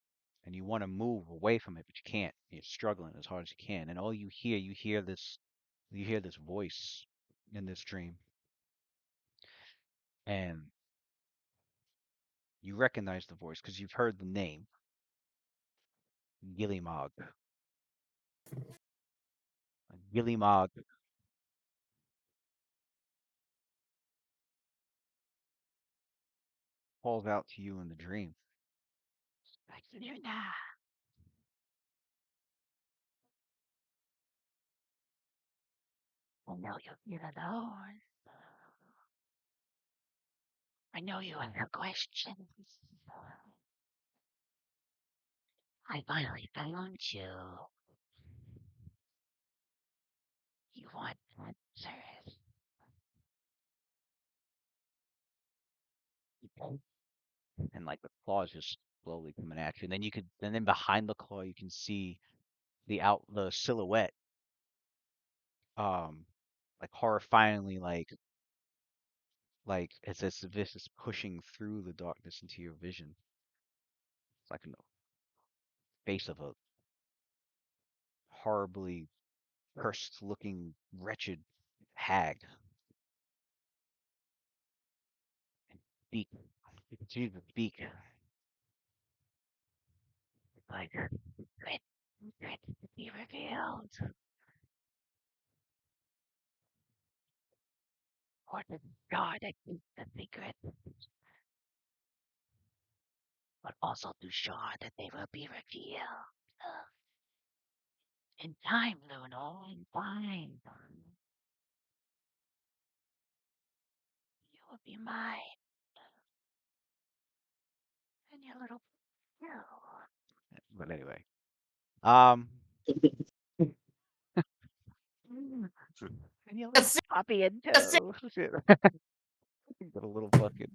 and you want to move away from it, but you can't. You're struggling as hard as you can, and all you hear this voice in this dream, and you recognize the voice because you've heard the name Gillimog. Gillimog calls out to you in the dream. Luna, I know you feel alone. I know you have questions. I finally found you. You want answers. And like the claws just slowly coming at you. And then and then behind the claw you can see the silhouette, um, like horrifyingly like it's as if this is pushing through the darkness into your vision. It's like the face of a horribly cursed looking wretched hag. And beak. You can see the beak. Like great, great to be revealed. Or the God that keeps the secret, but also to show that they will be revealed. In time, Luno, in time. You will be mine. And your little girl. But anyway. Um and your little
That's it.
puppy and
That's it.
toe. Got a little fucking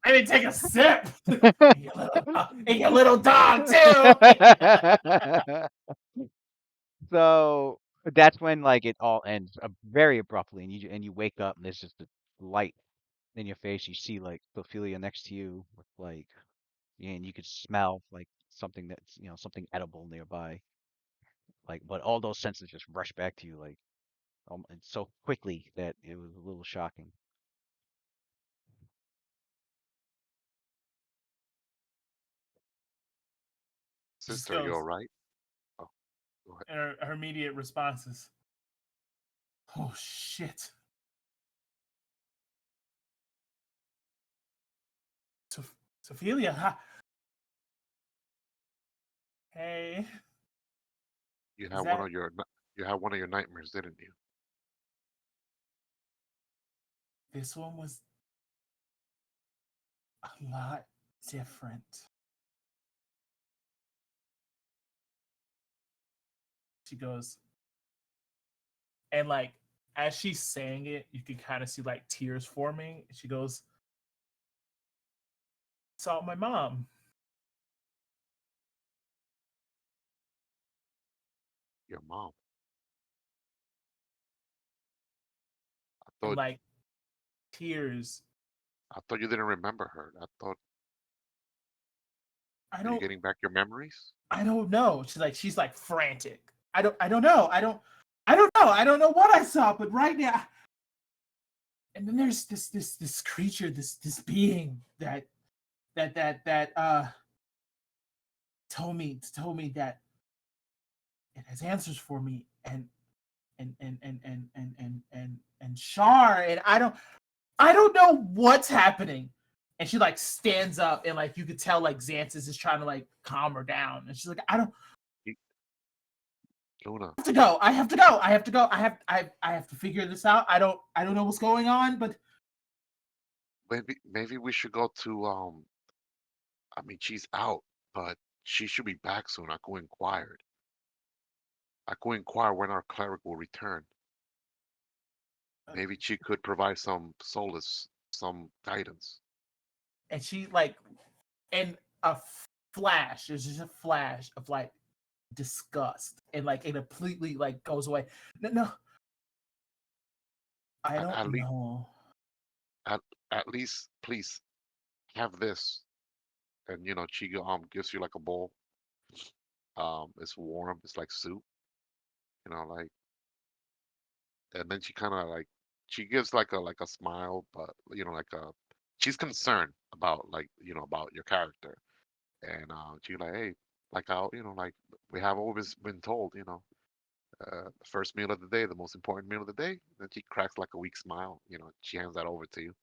I didn't take a sip. And your little dog too.
So that's when like it all ends very abruptly, and you wake up and there's just a light in your face. You see like Ophelia next to you with like, and you could smell like something that's something edible nearby. Like, but all those senses just rush back to you like and so quickly that it was a little shocking.
She just
Sister, are you
goes,
all right? Oh, go ahead.
and her immediate response is, "Oh shit, Sophia, huh? Hey,
You
is
had one
that
of your you had one of your nightmares, didn't you?
this one was a lot different?" She goes, and like as she's saying it, you can kind of see like tears forming. She goes, "Saw my mom."
Your mom. I
And
thought
like tears.
I thought you didn't remember her. I thought
I
are you
don't
getting back your memories?
I don't know. She's like frantic. I don't know. I don't know what I saw, but right now, and then there's this creature, this being that told me that it has answers for me, and Shar, and I don't know what's happening. And she like stands up, and like you could tell like Xanthus is trying to like calm her down, and she's like, I don't
Y- Luna,
have to go. I have to go. I have to go. I have to figure this out. I don't know what's going on, but
maybe we should go to I mean she's out, but she should be back soon. I go inquired. I go inquire when our cleric will return. Maybe she could provide some solace, some guidance.
and she like and a flash. There's just a flash of like disgust, and like it completely like goes away. No, I
At
don't
least
know.
at at least please have this. And she gives you like a bowl. It's warm. It's like soup. Like, and then she kind of like she gives like a smile, but like she's concerned about like about your character, and she's like, hey, like how like we have always been told, the first meal of the day, the most important meal of the day. Then she cracks like a weak smile. She hands that over to you,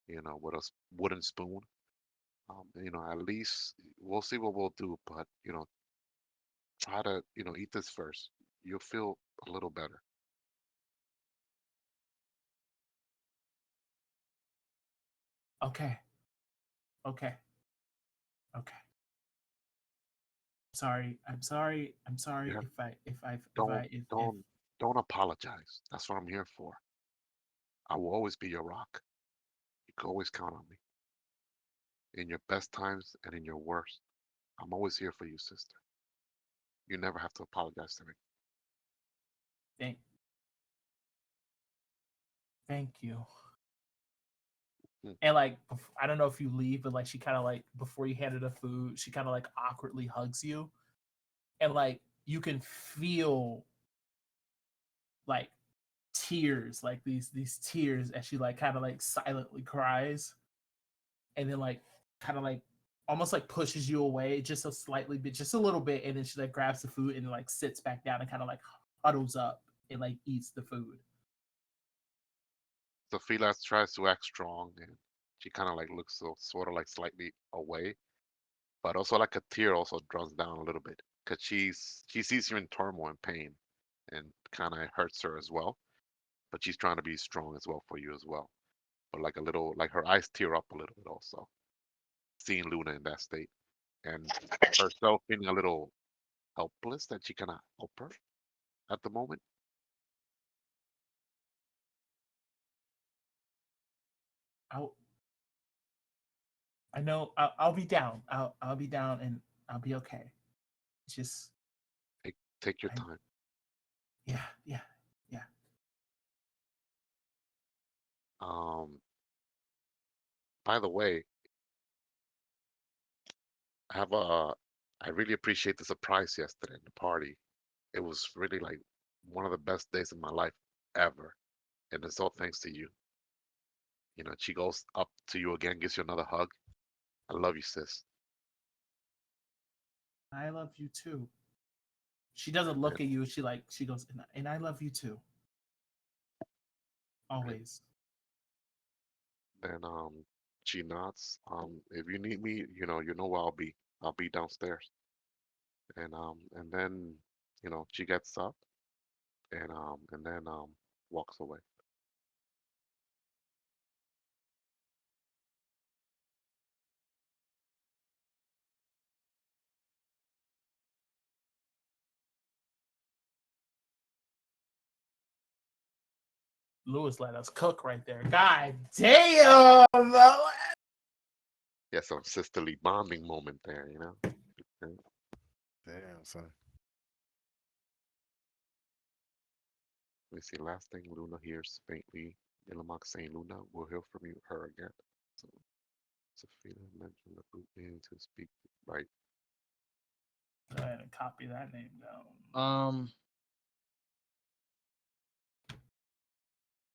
with a wooden spoon. At least we'll see what we'll do, but try to eat this first. You'll feel a little better.
Okay. Okay. Okay. Sorry. I'm sorry. I'm
You
sorry
have
if I
don't
if
don't apologize. That's what I'm here for. I will always be your rock. You can always count on me in your best times and in your worst. I'm always here for you, sister. You never have to apologize to me.
thank thank you.
Hmm.
And like I don't know if you leave, but like she kind of like before you hand her the food, she kind of like awkwardly hugs you, and like you can feel like tears, like these tears, as she like kind of like silently cries, and then like kind of like almost like pushes you away just a slightly bit, just a little bit, and then she like grabs the food and like sits back down and kind of like huddles up and like eats the food.
Sophia tries to act strong, and she kind of like looks so sort of like slightly away, but also like a tear also draws down a little bit because she sees you in turmoil and pain, and kind of hurts her as well. But she's trying to be strong as well for you as well. But like a little, like her eyes tear up a little bit also, seeing Luna in that state, and herself feeling a little helpless that she cannot help her at the moment.
I'll, I know I'll be down. I'll be down and I'll be okay. It's just
Take your
I
time.
yeah yeah yeah.
Um, by the way, I have a. I really appreciate the surprise yesterday in the party. It was really like one of the best days of my life ever, and it's all thanks to you. She goes up to you again, gives you another hug. I love you, sis.
I love you too. She doesn't
And
look at you. She goes and I love you too.
then,
Always.
then she nods. If you need me, you know where I'll be. I'll be downstairs. And then, she gets up and then walks away.
Lewis let us cook right there. God damn.
Yeah, some sisterly bonding moment there. And
Damn, son.
let me see. Last thing Luna hears faintly, Ilamak saying, "Luna, we'll hear from her again." So Sophia mentioned the group name to speak. Right.
Go ahead and copy that name down.
Um,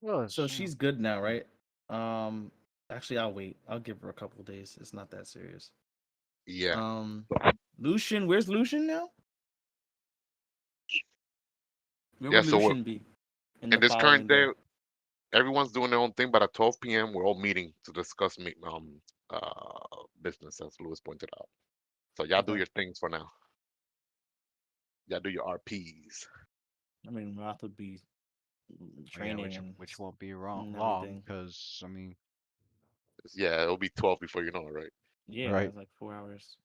Well,
so she's good now, right? Um, actually, I'll wait. I'll give her a couple days. It's not that serious.
Yeah.
Um, Lucian, where's Lucian now? Where
Yeah.
would
So
Lucian be in
in
the
this current
following
day,
day?
everyone's doing their own thing, but at 12 p.m. we're all meeting to discuss business, as Lewis pointed out. So y'all do
Okay.
your things for now. Y'all do your RPs.
I mean, Roth would be
yeah,
training and
which won't be wrong
and
long
everything.
because I mean,
Yeah, it'll be 12 before you know it, right?
Yeah,
right?
it's like 4 hours.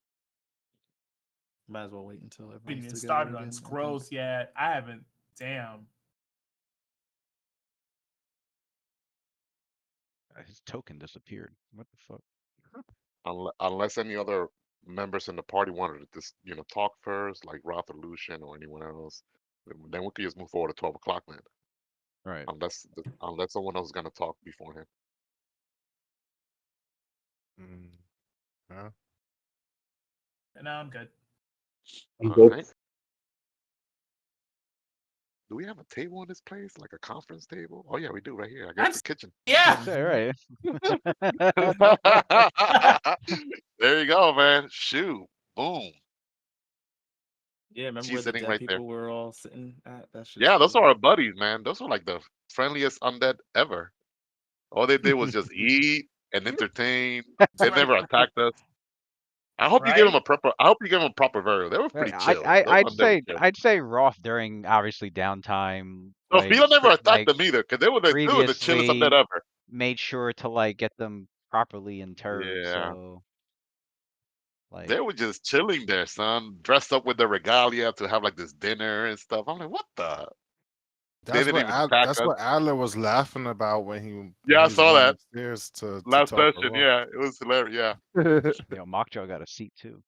Might as well wait until
Didn't
everyone's
even
together
started on
again, I think.
scrolls yet. I haven't. Damn.
His token disappeared. What the fuck?
Unless any other members in the party wanted to just, talk first, like Roth or Lucian or anyone else, then we could just move forward to 12 o'clock, man.
Right.
Unless someone else is gonna talk beforehand.
Mm, yeah.
And now I'm good.
I'm
All
good.
right. Do we have a table in this place, like a conference table? Oh yeah, we do right here. I guess the
That's
kitchen.
I
yeah.
say, right.
There you go, man. Shoot, boom.
Yeah, remember where
She's
the
sitting
dead
right there.
people were all sitting at? That shit's
Yeah, those are
cool.
our buddies, man. Those are like the friendliest undead ever. All they did was just eat and entertain. They never attacked us. I hope you give them
Right?
a proper. I hope you give them a proper burial. They were
Right,
pretty chill. Those undead were chill.
I'd say Roth during obviously downtime,
So
like
Philo never attacked
like
them either, because they were the chillest undead
previously
ever.
made sure to like get them properly interred.
Yeah,
So like
they were just chilling there, son. Dressed up with their regalia to have like this dinner and stuff. I'm like, what the? They didn't even attack
That's
us.
what Adler was laughing about when
Yeah, I
he was
saw
going
that
upstairs to
last
talk to
session.
Roth.
Yeah, it was hilarious.
Mockjaw got a seat too.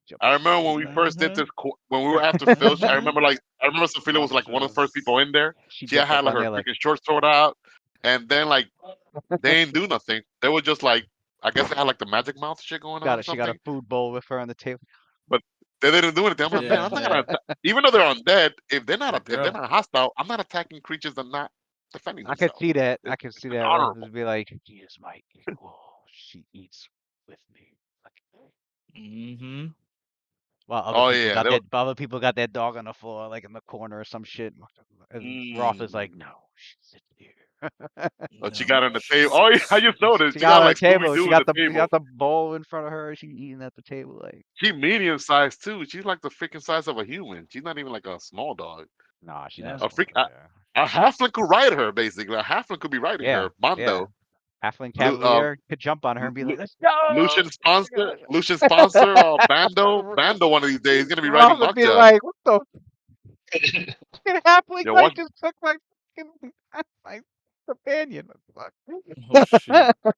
Jump
I
up
remember
there,
when we
man.
first did
Mm-hmm.
this, when we were after Filch.
Mm-hmm.
I remember Sophia was like one of the first
Mockjaws.
people in there.
She
She
jumped
had
up
like
on
her
there like,
freaking short sword out, and then like they ain't do nothing. They were just like, I guess they had like the magic mouth shit going on or
she got a
something,
food bowl with her on the table.
but they didn't do anything. I'm like, man,
Yeah,
I'm not
yeah.
gonna attack. Even though they're undead,
The
if they're
girl.
not hostile, I'm not attacking creatures that are not defending
I could
themselves.
see that. I
It's,
could see
it's
that. Roth
honorable.
would be like, "He is my equal. She eats with me."
Mm-hmm.
While
Oh yeah, they were.
other people got their dog on the floor, like in the corner or some shit. And Roth is like,
Mm,
"No, she sits here."
but she got
No,
on the
she
table. Oh yeah, I
sits.
just noticed
She
she
got
got
on the
like Scooby
table.
Doo in the
She
table.
got the bowl in front of her. She eating at the table. Like,
She medium sized too. She's like the freaking size of a human. She's not even like a small dog.
nah, she's not a
Yeah.
A
small
freak,
dog. Yeah,
a halfling could ride her basically. A halfling could be riding
yeah,
her.
yeah.
Mondo,
Halfling
Lu, uh,
Cavalier could jump on her
Lu,
and be
Lu-
like, "Let's go!"
Lucian sponsor, Bando. Bando one of these days he's gonna be riding
Roth would be
Makjan.
like, "What the fucking halfling
Yo,
guy
watch
just took my fucking my companion?" What
Oh
the
shit.
fuck?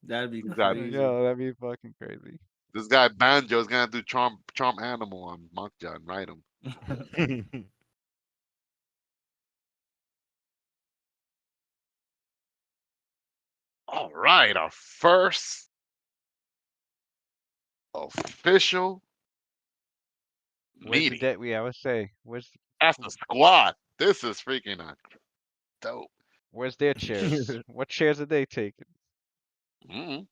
That'd be
this guy.
crazy.
Yo, that'd be fucking crazy.
This guy Banjo is gonna do charm animal on Makjan. Ride him. All right, our first official
Where's the
meeting
debt? I would say,
as a squad. This is freaking dope.
where's their chairs? What chairs are they taking?
Mm.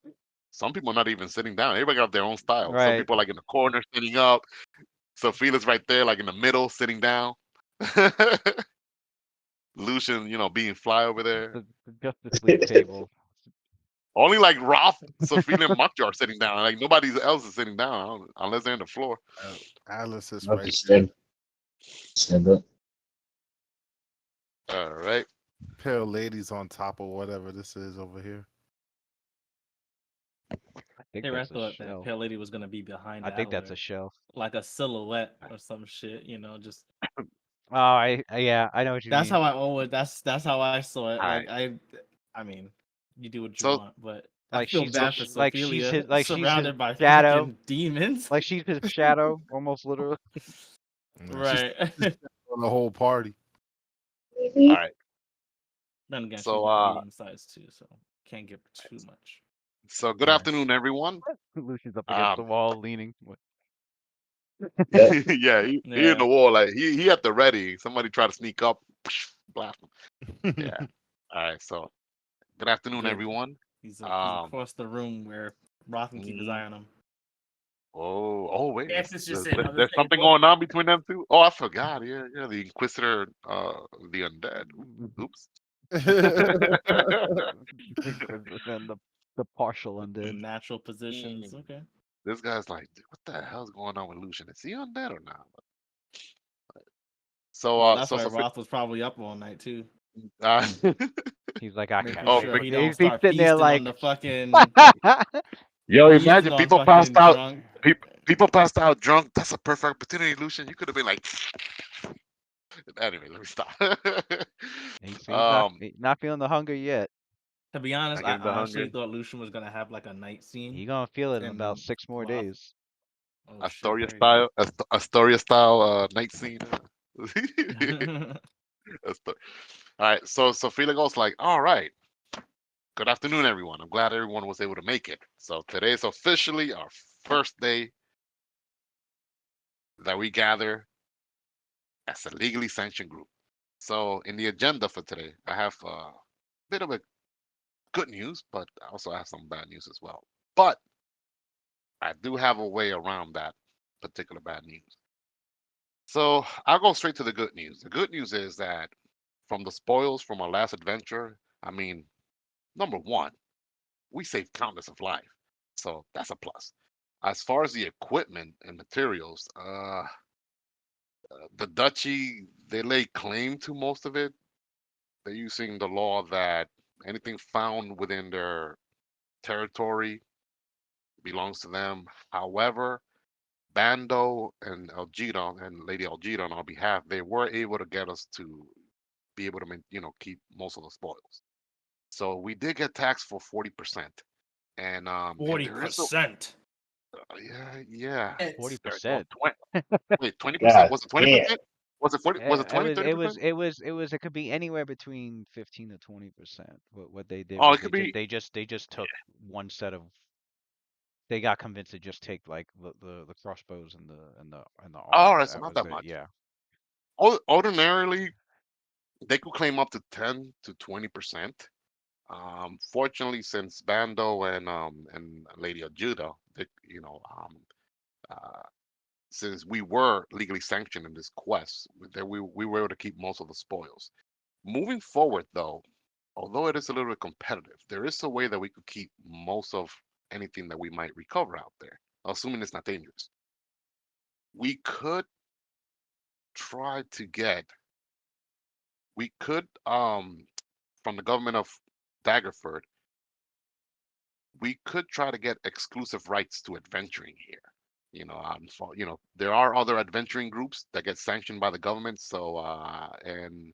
Some people are not even sitting down. Everybody got their own style. Some
Right.
people are like in the corner sitting up. Sophia's right there, like in the middle, sitting down. Lucian, being fly over there.
The Justice League table.
Only like Roth, Sophia, and Makjar are sitting down. Like nobody else is sitting down unless they're on the floor.
Alice is
I'll
right
just
there.
stand up.
All right.
Pale ladies on top of whatever this is over here.
I think
Hey, I
that's a
thought that
shelf.
pale lady was gonna be behind
I think that's
Adler,
a shelf.
like a silhouette or some shit. Just
Oh, yeah, I know what you
that's
mean.
how I always. That's how I saw it.
All
Like
right.
I mean, you do what you
So
want, but I
Like
feel
she's
so
bad
his,
for
like she's
Sophia
his, like she's his
surrounded by
shadow.
fucking demons.
Like she's his shadow, almost literally.
Yeah, she's
Right.
on the whole party.
all right.
Then again, she's
So
like medium sized too, so can't give her too much.
good
Nice.
afternoon, everyone.
Lucy's up against the
Um,
wall, leaning.
Yeah.
yeah, he in
Yeah,
the wall, like he at the ready. Somebody try to sneak up, blast him. Yeah. All right. So good afternoon,
good.
everyone.
He's
Um.
across the room where Roth can keep his eye
mm,
on him.
wait.
Anthony's just sitting on the
There's something
table.
going on between them two. Oh, I forgot. Yeah, yeah. The Inquisitor, the undead. Oops.
And the partial undead.
Natural positions.
Mm.
Okay.
This guy's like, "Dude, what the hell's going on with Lucian? Is he undead or not?" So,
Well, that's
so
why
Sophia.
Roth was probably up all night too,
Uh,
He's like, I
making
can't
oh,
wait.
sure
Vic,
he don't
He's
start
sitting there
feasting on
like,
the fucking
yo,
feasting
imagine
on
people passed
fucking
out.
drunk.
People passed out drunk. That's a perfect opportunity, Lucian. You could have been like, anyway, let me stop. um,
he's not feeling the hunger yet.
To be honest,
not
I
getting the
honestly
hunger.
thought Lucian was gonna have like a night scene,
He gonna feel it in about
and
6 more
Roth.
days.
Oh shit!
Astoria
Crazy.
style, Astoria style night scene. Asto- all right, so Sophia goes like, all right. Good afternoon, everyone. I'm glad everyone was able to make it. So today is officially our first day that we gather as a legally sanctioned group. So in the agenda for today, I have a bit of a good news, but I also have some bad news as well. But I do have a way around that particular bad news. So I'll go straight to the good news. The good news is that from the spoils from our last adventure, I mean, number one, we saved countless of life. So that's a plus. As far as the equipment and materials, the duchy, they lay claim to most of it. They're using the law that anything found within their territory belongs to them. However, Bando and Algida and Lady Algida on our behalf, they were able to get us to be able to, keep most of the spoils. So we did get taxed for 40%, and there is a
40%.
yeah.
It's
40%.
20, wait, 20%?
God
Was it
damn.
20%? Was it 40? Was it
It
20,
was, it
30%?
was, it was, it was, it could be anywhere between 15 to 20%. What they did
Oh,
was
it could be.
they just took one set of, they got convinced to just take like the crossbows and the
All
armor.
right, so
That
not
was
that
the,
much.
yeah.
Ordinarily, they could claim up to 10 to 20%. Fortunately, since Bando and Lady of Judah, they, uh, since we were legally sanctioned in this quest, that we were able to keep most of the spoils. Moving forward, though, although it is a little bit competitive, there is a way that we could keep most of anything that we might recover out there, assuming it's not dangerous. We could try to get, we could, from the government of Daggerford, we could try to get exclusive rights to adventuring here. There are other adventuring groups that get sanctioned by the government. So, and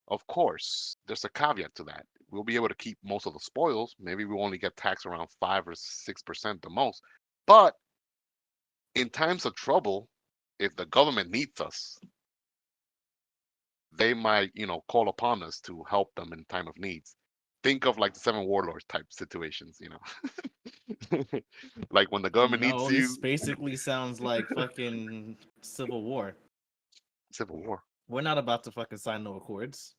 of course, there's a caveat to that. We'll be able to keep most of the spoils. Maybe we'll only get taxed around 5 or 6% the most. But in times of trouble, if the government needs us, they might, call upon us to help them in time of needs. Think of like the Seven Warlords type situations, like when the government needs
No, this
you,
basically sounds like fucking Civil War.
Civil War.
We're not about to fucking sign no accords.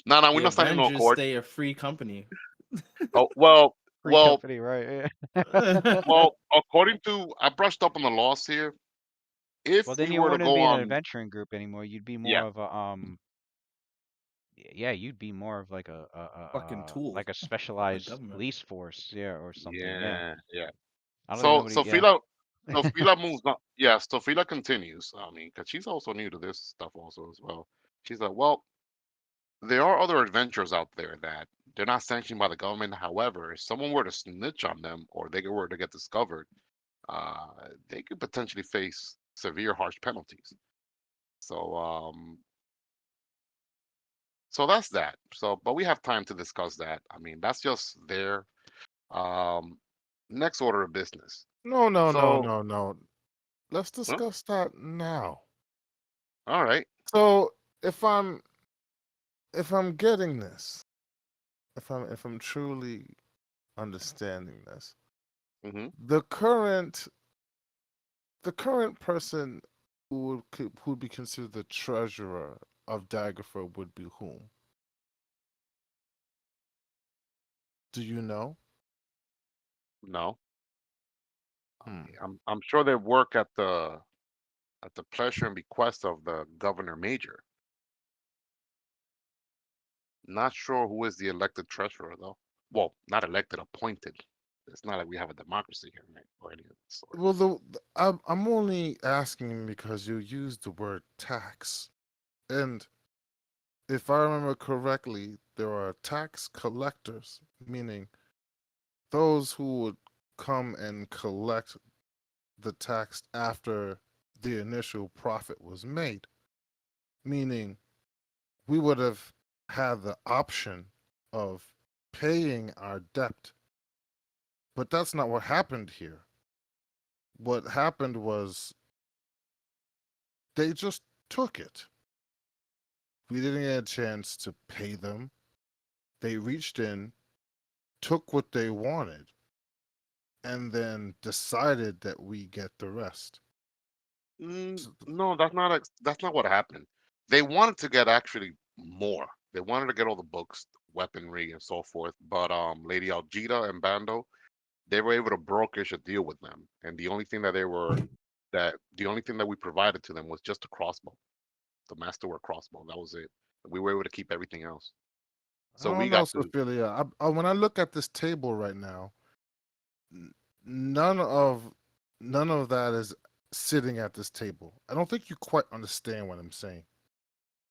No, no, we're
The
not signing no
Avengers
accord.
stay a free company.
Oh, well,
Free
well,
company, right?
well. According to, I brushed up on the laws here. If
Well, then
we
you
were to
wouldn't
go
be an
on,
adventuring group anymore. You'd be more
yeah,
of a yeah, you'd be more of like
Fucking tool
like a
of the
specialized
government.
police force, yeah, or something. Yeah,
yeah.
I don't think
So,
nobody.
so
Yeah,
Fila, so Fila moves on. Yeah, so Fila continues. I mean, because she's also new to this stuff also as well. She's like, well, there are other adventurers out there that they're not sanctioned by the government. However, if someone were to snitch on them or they were to get discovered, uh, they could potentially face severe, harsh penalties. So, so that's that. So, but we have time to discuss that. I mean, that's just there. Um, Next order of business.
No, no, no,
So,
no, no. Let's
huh?
discuss that now.
All right.
So if I'm getting this, if I'm truly understanding this,
Mm-hmm.
the current the current person who would be considered the treasurer of Daggerford would be whom? Do you know?
No,
Hmm.
I'm sure they work at the pleasure and bequest of the governor major. Not sure who is the elected treasurer though. Well, not elected, appointed. It's not like we have a democracy here, right? Or any of the sort.
Well, I'm only asking because you used the word tax, and if I remember correctly, there are tax collectors, meaning those who would come and collect the tax after the initial profit was made, meaning we would have had the option of paying our debt. But that's not what happened here. What happened was they just took it. We didn't get a chance to pay them. They reached in took what they wanted, and then decided that we get the rest.
No, that's not what happened. They wanted to get actually more. They wanted to get all the books, weaponry, and so forth. But Lady Algida and Bando, they were able to brokerage a deal with them, and the only thing that we provided to them was just a crossbow, the masterwork crossbow. That was it. We were able to keep everything else.
I
So we
don't know,
got to.
Sophia. When I look at this table right now, n- none of none of that is sitting at this table. I don't think you quite understand what I'm saying.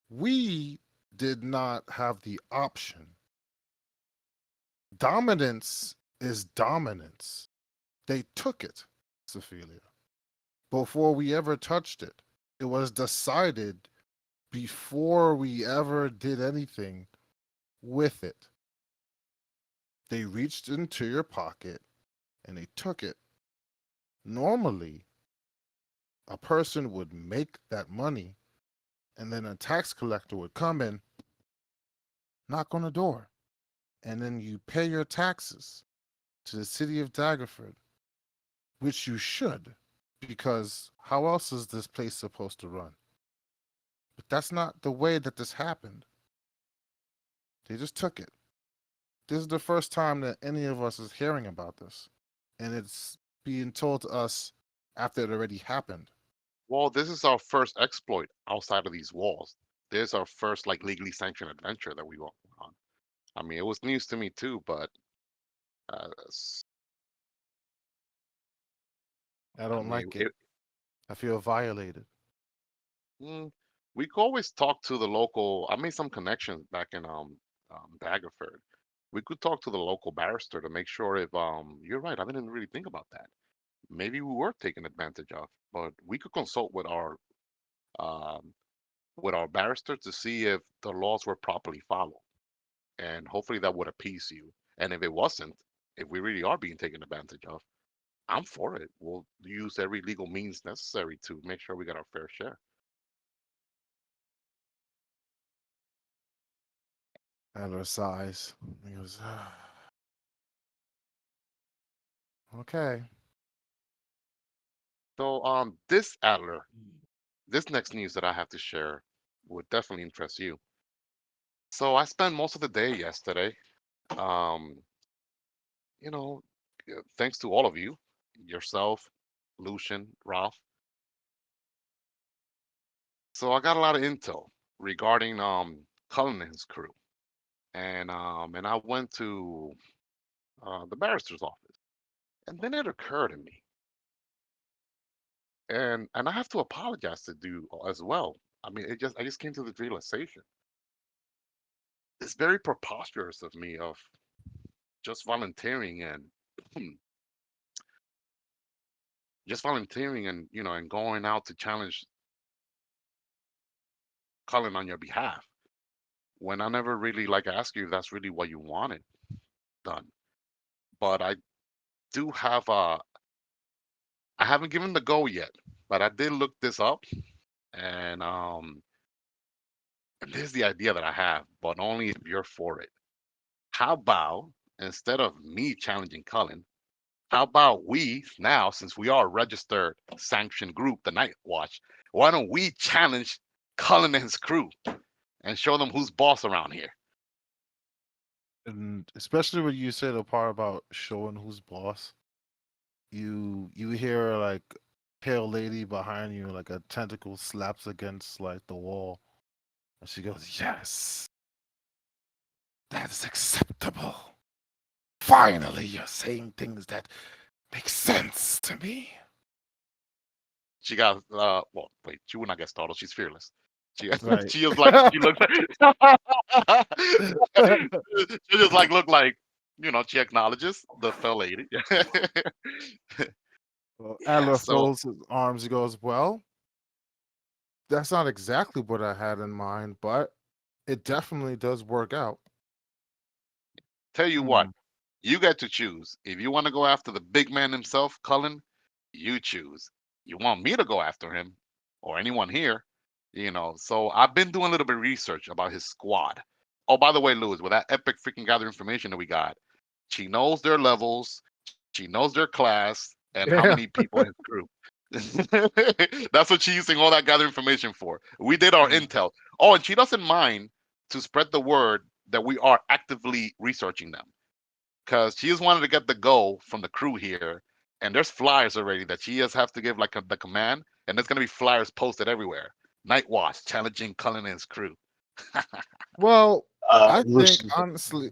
We did not have the option. Dominance is dominance. They took it, Sophia, before we ever touched it. It was decided before we ever did anything with it. They reached into your pocket and they took it. Normally, a person would make that money and then a tax collector would come in, knock on the door, and then you pay your taxes to the city of Daggerford, which you should, because how else is this place supposed to run? But that's not the way that this happened. They just took it. This is the first time that any of us is hearing about this, and it's being told to us after it already happened.
Well, this is our first exploit outside of these walls. This is our first like legally sanctioned adventure that we went on. I mean, it was news to me too, but s-
I
I
don't
mean,
like it. I feel violated.
mm, we could always talk to the local. I made some connections back in Daggerford. We could talk to the local barrister to make sure if you're right. I didn't really think about that. Maybe we were taken advantage of, but we could consult um, with our barrister to see if the laws were properly followed, and hopefully that would appease you. And if it wasn't, if we really are being taken advantage of, I'm for it. We'll use every legal means necessary to make sure we get our fair share.
Adler sighs. He goes, okay.
So, this Adler, this next news that I have to share would definitely interest you. So, I spent most of the day yesterday, um, you know, thanks to all of you, yourself, Lucian, Ralph. So, I got a lot of intel regarding Cullen and his crew, and I went to the barrister's office, and then it occurred to me, and I have to apologize to do as well. I mean, I just came to the realization. It's very preposterous of me of just volunteering and just volunteering and and going out to challenge Cullen on your behalf when I never really like asked you if that's really what you wanted done. But I do have I haven't given the go yet, but I did look this up and this is the idea that I have, but only if you're for it. How about instead of me challenging Cullen, how about we now, since we are a registered sanctioned group, the Night Watch, why don't we challenge Cullen and his crew and show them who's boss around here?
And especially when you say the part about showing who's boss, you hear like pale lady behind you, like a tentacle slaps against like the wall, and she goes, "Yes, that is acceptable. Finally, you're saying things that make sense to me."
She got well, wait, she would not get startled. She's fearless. She
Right.
she is like she looks like she just like look like she acknowledges the fell lady.
Well,
Yeah,
Adler
so
folds his arms. He goes, "Well, that's not exactly what I had in mind, but it definitely does work out."
tell you what,
Hmm.
you get to choose. If you want to go after the big man himself, Cullen, you choose. You want me to go after him or anyone here, So I've been doing a little bit of research about his squad. Oh, by the way, Lewis, with that epic freaking gather information that we got, She knows their levels. She knows their class and how many
Yeah.
people in his group. That's what she's using all that gathered information for. We did our
Hmm.
intel. Oh, and she doesn't mind to spread the word that we are actively researching them because she just wanted to get the go from the crew here. And there's flyers already that she just have to give like the command, and there's gonna be flyers posted everywhere. Night Watch challenging Cullen and his crew.
Well,
Listen,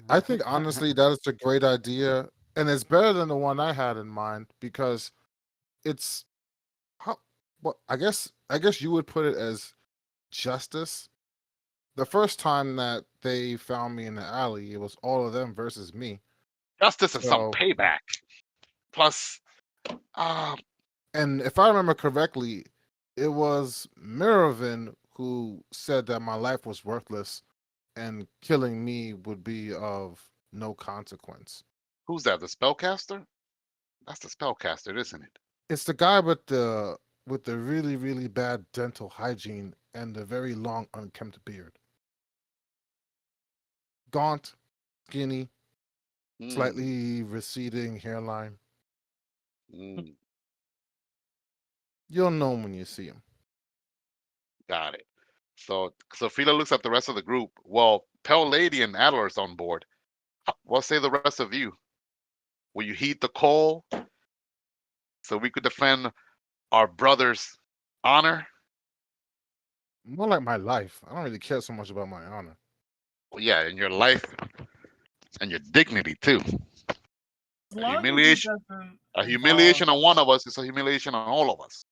I think honestly that is a great idea, and it's better than the one I had in mind because it's how. Well, I guess you would put it as justice. The first time that they found me in the alley, it was all of them versus me.
Justice and some
So,
payback. Plus, uh,
and if I remember correctly, it was Miravin who said that my life was worthless and killing me would be of no consequence.
who's that? The spellcaster? That's the spellcaster, isn't it?
It's the guy with the really really bad dental hygiene and the very long unkempt beard. Gaunt, skinny,
Hmm.
slightly receding hairline.
Mm,
You'll know him when you see him.
got it. So Fila looks at the rest of the group. Well, Pale Lady and Adler's on board. What say the rest of you? Will you heed the call so we could defend our brother's honor?
More like my life. I don't really care so much about my honor.
Well, yeah, and your life and your dignity too.
As
A
long as it
humiliation,
doesn't
a
involve
humiliation on one of us is a humiliation on all of us.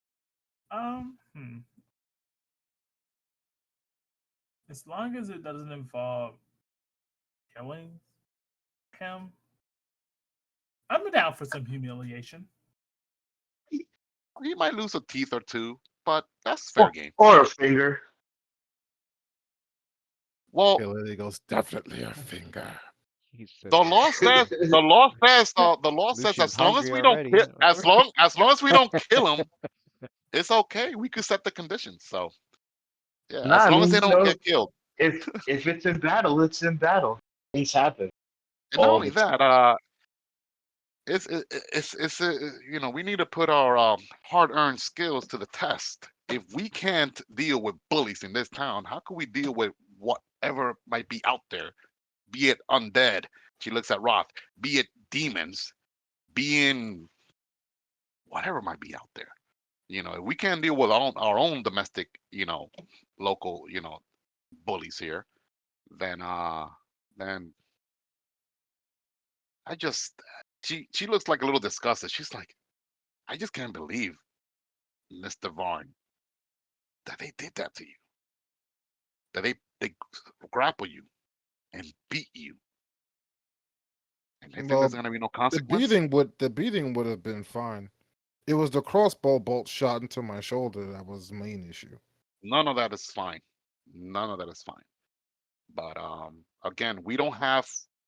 um hmm, as long as it doesn't involve killing him, I'm down for some humiliation.
He might lose a teeth or two, but that's fair
or,
game.
or a finger.
Well,
Okay, Lily goes, definitely a finger.
He said,
the law says
Lucian's
as long as
hungry
we don't
already.
kill, as long as we don't kill him, it's okay. We could set the conditions. So yeah,
Nah,
as
I
long as
mean,
they don't get killed.
if it's in battle, it's in battle. Things happen
And not
all
only
the time.
that, we need to put our hard-earned skills to the test. If we can't deal with bullies in this town, how can we deal with whatever might be out there? Be it undead. She looks at Roth. Be it demons. Being whatever might be out there. If we can't deal with our own domestic, local, bullies here, then then I just she looks like a little disgusted. She's like, I just can't believe, Mr. Vaughn, that they did that to you. That they grapple you and beat you, and they think there's
Well,
gonna be no consequence.
the beating would have been fine. It was the crossbow bolt shot into my shoulder that was the main issue.
None of that is fine. None of that is fine. But again, we don't have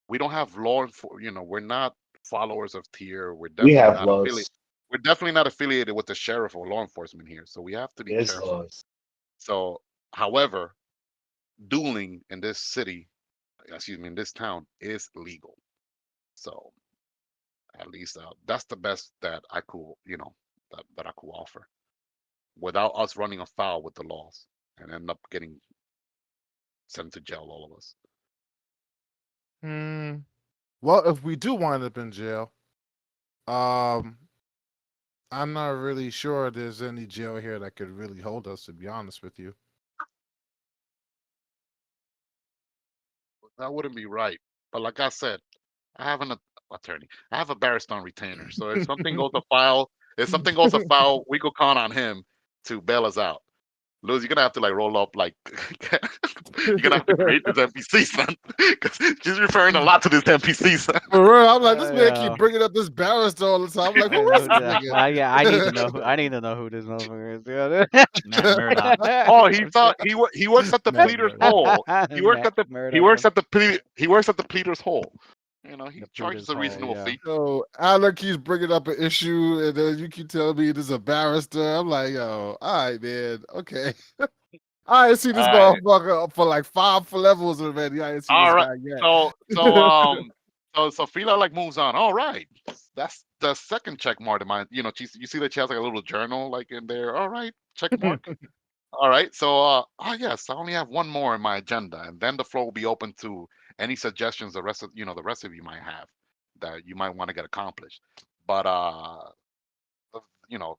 law we're not followers of tier. We're
We
definitely
have
not affiliated.
laws.
We're definitely not affiliated with the sheriff or law enforcement here, so we have to be
There's
careful.
laws.
So, however, dueling in this city, excuse me, in this town is legal. So at least that's the best that I could, that I could offer without us running afoul with the laws and end up getting sent to jail, all of us.
Hmm. Well, if we do wind up in jail, um, I'm not really sure there's any jail here that could really hold us. To be honest with you.
That wouldn't be right. But like I said, I have an attorney. I have a barrister on retainer. So if something goes afoul, we could count on him to bail us out. Luz, you're gonna have to like roll up like you're gonna have to create this NPC, son. Because she's referring a lot to this NPC, son.
For real, I'm like, this man keep
Yeah.
bringing up this barrister all the time. I'm like, who is this nigga?
Yeah, I need to know. I need to know who this motherfucker
Matt Murdock.
Oh, he
is.
thought he works at the
Matt
pleader's
Murdock.
hole. He works
Matt
at the he
Murdock.
works at the he works at the pleader's hole. He
The
charges
Peter's
a
Hall.
reasonable
Yeah.
fee.
Yo, Alan keeps bringing up an issue, and then you keep telling me this is a barrister. I'm like, yo, all right, man, okay. I ain't seen this
All right.
motherfucker for like 5 levels already. I ain't seen
All
this
right.
guy yet.
So so Fila like moves on. All right, that's the second check mark in my. You see that she has like a little journal like in there. All right, check mark. All right, so yes, I only have one more in my agenda, and then the floor will be open to any suggestions the rest of you might have that you might want to get accomplished. But you know,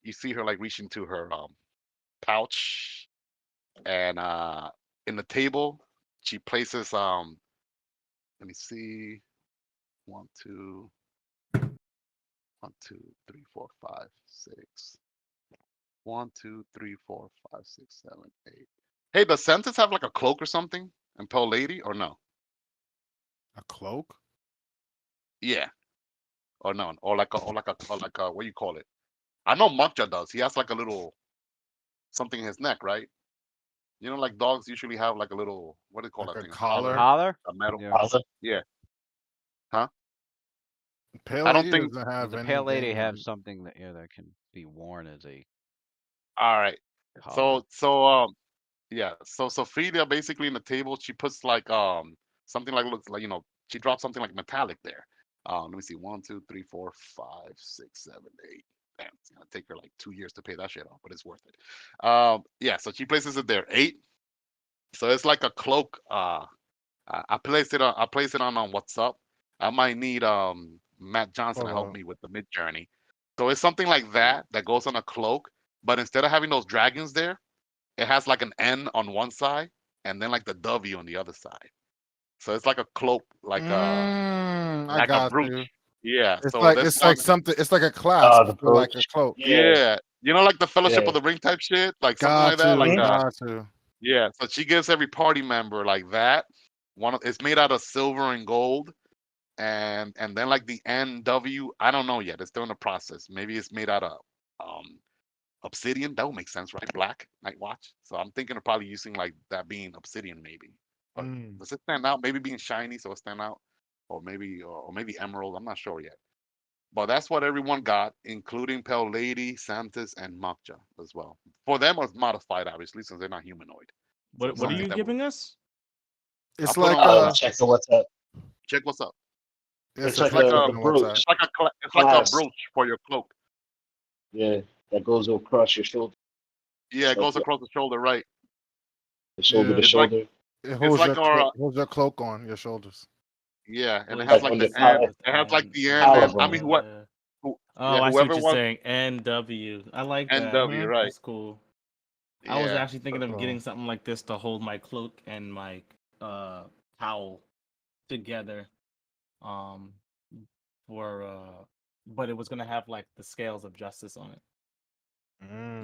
you see her like reaching to her pouch, and in the table she places let me see, one, two, one, two, three, four, five, six. One, two, three, four, five, six, seven, eight. Hey, does Sentis have like a cloak or something? And Pearl Lady or no?
A cloak?
Yeah. Or no. Or like a what do you call it? I know Makja does. He has like a little something in his neck, right? Like dogs usually have like a little what do you call
Like
that
a
thing? A collar,
collar?
Collar?
a metal.
Yeah.
Awesome.
Yeah. Huh?
Pale
I don't
Lady
think
doesn't
Does
have
the pale lady have
anything.
something that can be worn as a
all right.
collar?
So yeah, so Sophia basically in the table she puts like something like looks like she drops something like metallic there. Let me see, 1, 2, 3, 4, 5, 6, 7, 8. Damn, it's gonna take her like 2 years to pay that shit off, but it's worth it. Yeah, so she places it there. 8. So it's like a cloak. I place it on WhatsApp. I might need Matt Johnson to
Hold
help
on.
me with the mid journey. So it's something like that goes on a cloak, but instead of having those dragons there, it has like an N on one side and then like the W on the other side. So it's like a cloak,
I
like a
got
brooch.
you.
Yeah.
It's
So
like
this
it's like
one,
something. It's like a clasp
The
for like a
brooch.
cloak.
Yeah.
yeah, like the Fellowship
Yeah.
of the Ring type shit, like something like
Got
that. Like
to,
Mhm.
got to.
yeah. So she gives every party member like that. It's made out of silver and gold, and then like the NW, I don't know yet. It's still in the process. Maybe it's made out of um obsidian. That would make sense, right? Black night watch. So I'm thinking of probably using like that being obsidian, maybe. Or
Mm.
does it stand out? Maybe being shiny, so it stand out, or maybe emerald. I'm not sure yet. But that's what everyone got, including Pale Lady, Santis, and Makja as well. For them, it's modified, obviously, since they're not humanoid. So
What are
something
you
Right.
that would
giving us?
I
It's
put
like
on
I'm
a.
checking what's up.
check what's up.
It's
It's
a
like
It's like
picture
a
a
up on WhatsApp.
brooch,
it's like a
clasp.
brooch for your cloak.
Yeah, that goes across your shoulder.
Yeah,
It's
it
like
goes across the shoulder, right?
the shoulder
Yeah,
to
It's like
shoulder.
it
it's
holds
like
your cloak.
our
Holds your cloak on your shoulders.
yeah, and it has
Places
Like
like
on
the
the
end.
at
collar,
the
It has like
end
the end,
of
and I
collarbone.
mean,
the. Oh, I see what
whoever
you're
wants
saying. NW. I like that.
NW,
Hmm.
right?
That's cool. I was
Yeah.
actually thinking of
So
getting something like this to hold my cloak and my uh towel together. Um, for but it was gonna have like the scales of justice on it.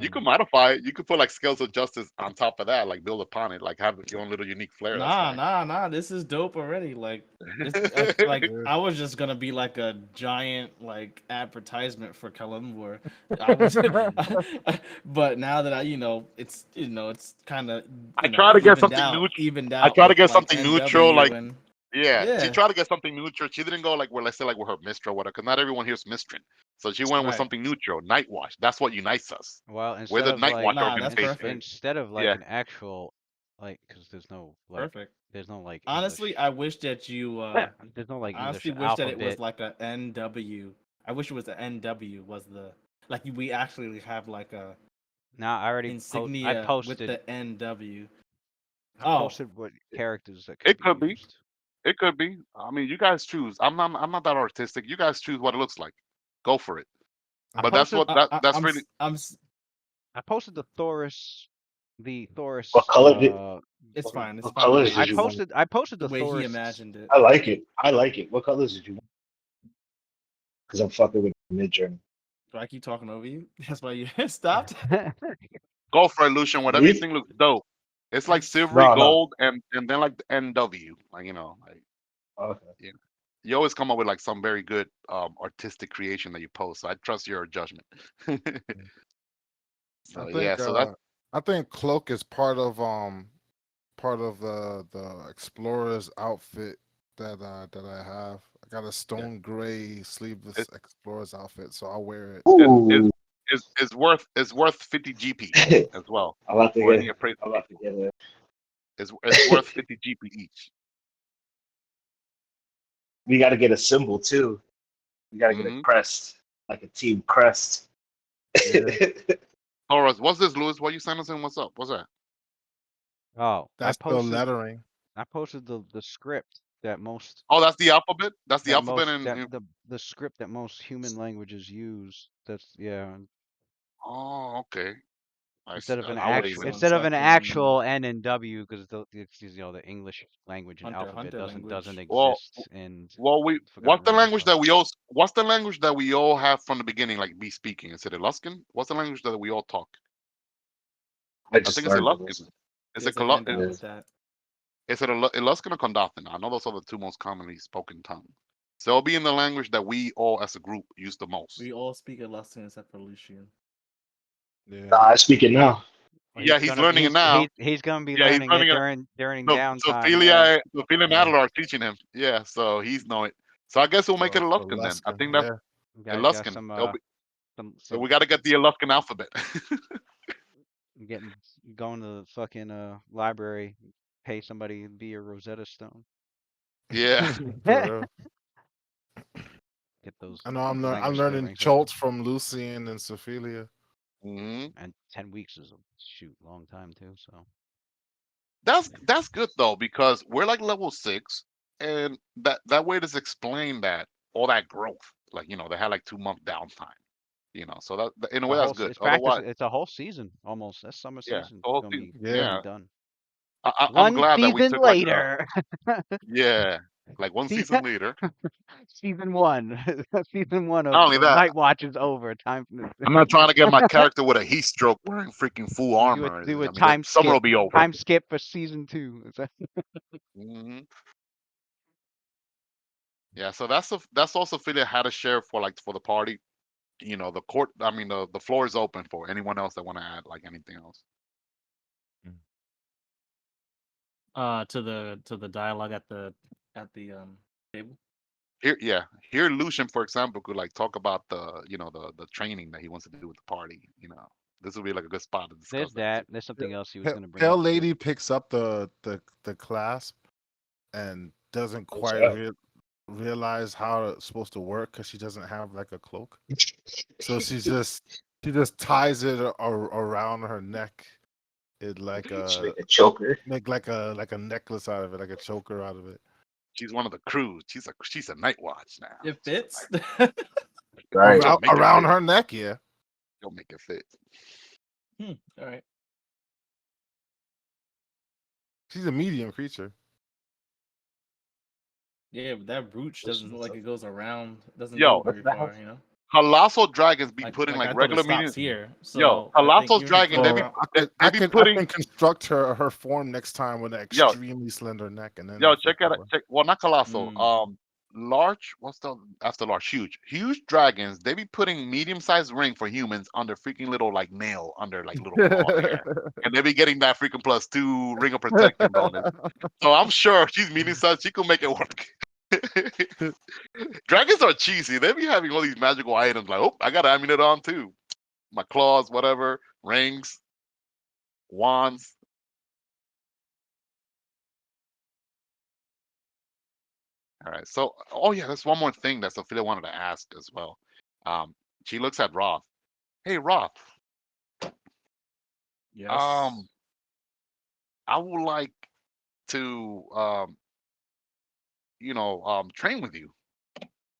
You
mm.
could modify it. You could put like scales of justice on top of that, like build upon it, like have your own little unique flair. That's
Nah,
fine.
nah, nah. This is dope already. Like this, like
Yeah.
I was just gonna be like a giant like advertisement for Kalimvor. I was, but now that it's kind of
I try to get something neutral.
evened
I
out
try to
with
get
like
something neutral,
NW
like
and
yeah. She
yeah,
tried to get something neutral. She didn't go like let's say like with her Mistra or whatever, because not everyone here's Mistrin. So she went with
right.
something neutral. Night Watch. That's what unites us.
Well,
We're
instead
the
of
Night
like
Watch
Nah, that's
organization.
perfect.
instead of like
Yeah.
an actual because
Perfect.
there's no like
Honestly,
English
I wish that you
there's no like English
honestly wish that it was
alphabet.
like a NW. I wish it was the NW was the like we actually have like a
Now I
insignia with
posted
the NW.
I
Oh,
posted what characters that could
It
be
could be.
used.
It could be. I mean, you guys choose. I'm not that artistic. You guys choose what it looks like. Go for it.
I
But that's
posted
what that's
I'm
really
I'm
I posted the
What
Thoris
color did?
it's fine. It's
What
fine the
colors
way it
I
did you
is.
want?
posted I posted
The
the
way he
Thoris.
imagined it.
I like it. I like it. What colors did you want? Because I'm fucking with mid journey.
Do I keep talking over you? That's why you stopped.
go for it, Lucian. Whatever you
Me?
think looks dope. It's like silvery
No, no.
gold and then like the NW. Like like
Okay.
you, you always come up with like some very good artistic creation that you post. So I trust your judgment.
I
So yeah,
think
so that's
I think cloak is part of the explorer's outfit that I have. I got a
yeah.
stone gray sleeveless
It's
explorer's outfit, so I'll wear it.
is is
Ooh.
is worth 50 GP
I'm
as well
about to
for any
get.
appraisal
I'm about to
people.
get it.
Is worth 50 GP each.
we got to get a symbol too. We got to get a
Mhm.
crest, like a team crest.
Yeah.
Taurus, what's this, Louis? Why you sending us in? What's up? What's that?
Oh,
That's the lettering.
I posted the script that most
Oh, that's the alphabet. That's the
that
alphabet
most
in.
that the script that most human languages use. That's yeah.
Oh, okay.
Instead of an
I wouldn't
actual
even.
Sounds like
N and W, because it's the English language and alphabet
Hunter
doesn't
language.
Well,
exist in
well,
Forgotten Realms. So
what's the language that we all have from the beginning, like be speaking? Is it Eluskin? What's the language that we all talk?
I
I
just
think it's
learned it.
Eluskin. Is it
Yes, I've ended
It
up
Is
with
is.
that.
it Eluskin or Kondathan? I know those are the two most commonly spoken tongues. So it'll be in the language that we all as a group use the most.
We all speak Elustin except for Lucian.
Yeah.
I speak it now.
well,
Yeah, he's learning it now.
he's gonna be
Yeah, he's
learning it
learning it.
during
So
downtime. Yeah,
Sophia and
yeah.
Adler are teaching him. Yeah, so he's know it. So I guess we'll make it
So
Eluskin then. I
Luskin,
think that's
yeah.
Got
Eluskin.
some
So we got to get the Eluskin alphabet.
getting going to the fucking library, pay somebody to be a Rosetta Stone.
Yeah.
For real.
Get those
I know I'm
language skill
learning
ranks up.
Cholts from Lucian and Sophelia.
hmm
And 10 weeks is a long time too. So
That's good though because we're like level 6, and that way to explain that all that growth, like they had like 2 month downtime, so in a
it's a
way
whole
that's good.
it's practice.
Otherwise,
It's a whole season almost. That summer
yeah,
season
the whole
gonna
thing,
be
Yeah.
done.
I'm
One
glad that we
season
took like a
later,
yeah, like one
See,
season later.
season one, season one
Not
of
only that,
Night Watch is over. Time for
I'm not trying to get my character with a heat stroke wearing freaking full
you
armor.
do a
I mean, that
time
summer
skip.
will be over.
Time skip for season two.
hmm Yeah, so that's also feel how to share for the party. The court. I mean, the floor is open for anyone else that want to add like anything else.
To the dialogue at the table.
Here Lucian, for example, could like talk about the training that he wants to do with the party. This would be like a good spot to discuss
There's
that too.
that. There's something else he was gonna bring
Pale
up too.
Lady picks up the clasp and doesn't
What's
quite
up?
realize how it's supposed to work because she doesn't have like a cloak. So she just ties it around her neck. It like
Just make a choker.
make like a necklace out of it, like a choker out of it.
She's one of the crew. She's a night watch now.
It fits.
Right.
She'll make it
Around
fit.
her neck, yeah.
She'll make it fit.
All right.
She's a medium creature.
Yeah, but that brooch doesn't look like it goes around. Doesn't
Yo,
go very far. You know.
Colossal dragons be
Like,
putting
like
like
I thought it
regular
stops
medium.
here.
Yo,
So I think
Colossal's
even if it
dragon,
goes
they be
around,
they be
I
putting
can construct her form next time with an
yo
extremely slender neck, and then
yo
I'll
check
flip
out
over.
check. Well, not colossal.
Mm.
Large. What's the after large? Huge dragons. They be putting medium sized ring for humans under freaking little like nail under like little claw hair, and they be getting that freaking +2 ring of protection bonus. So I'm sure she's medium sized. She could make it work. Dragons are cheesy. They be having all these magical items like, oh, I got to amulet on too. My claws, whatever, rings, wands. All right. So, oh yeah, there's one more thing that Sophia wanted to ask as well. Um, she looks at Roth. Hey, Roth.
yes.
Um, I would like to, train with you.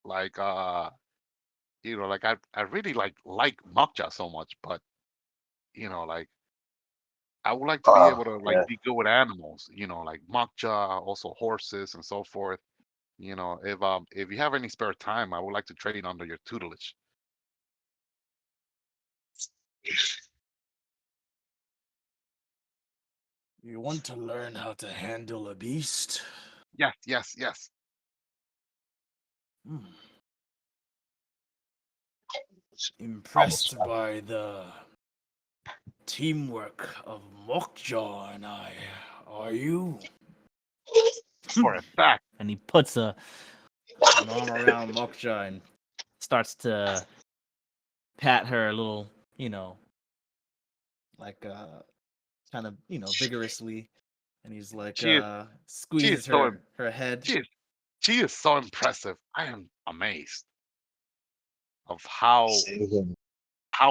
Like, like I really like Mokja so much, but like I would like to be able to like
Yeah.
be good with animals. Like Mokja, also horses and so forth. If you have any spare time, I would like to train under your tutelage.
You want to learn how to handle a beast?
Yes, yes, yes.
Hmm.
Almost.
Impressed by the teamwork of Mokja and I, are you?
For a fact.
And he puts an arm around Mokja and starts to pat her a little, like kind of, vigorously. And he's like
She is she is
squeezes
so
her head.
she is She is so impressive. I am amazed of how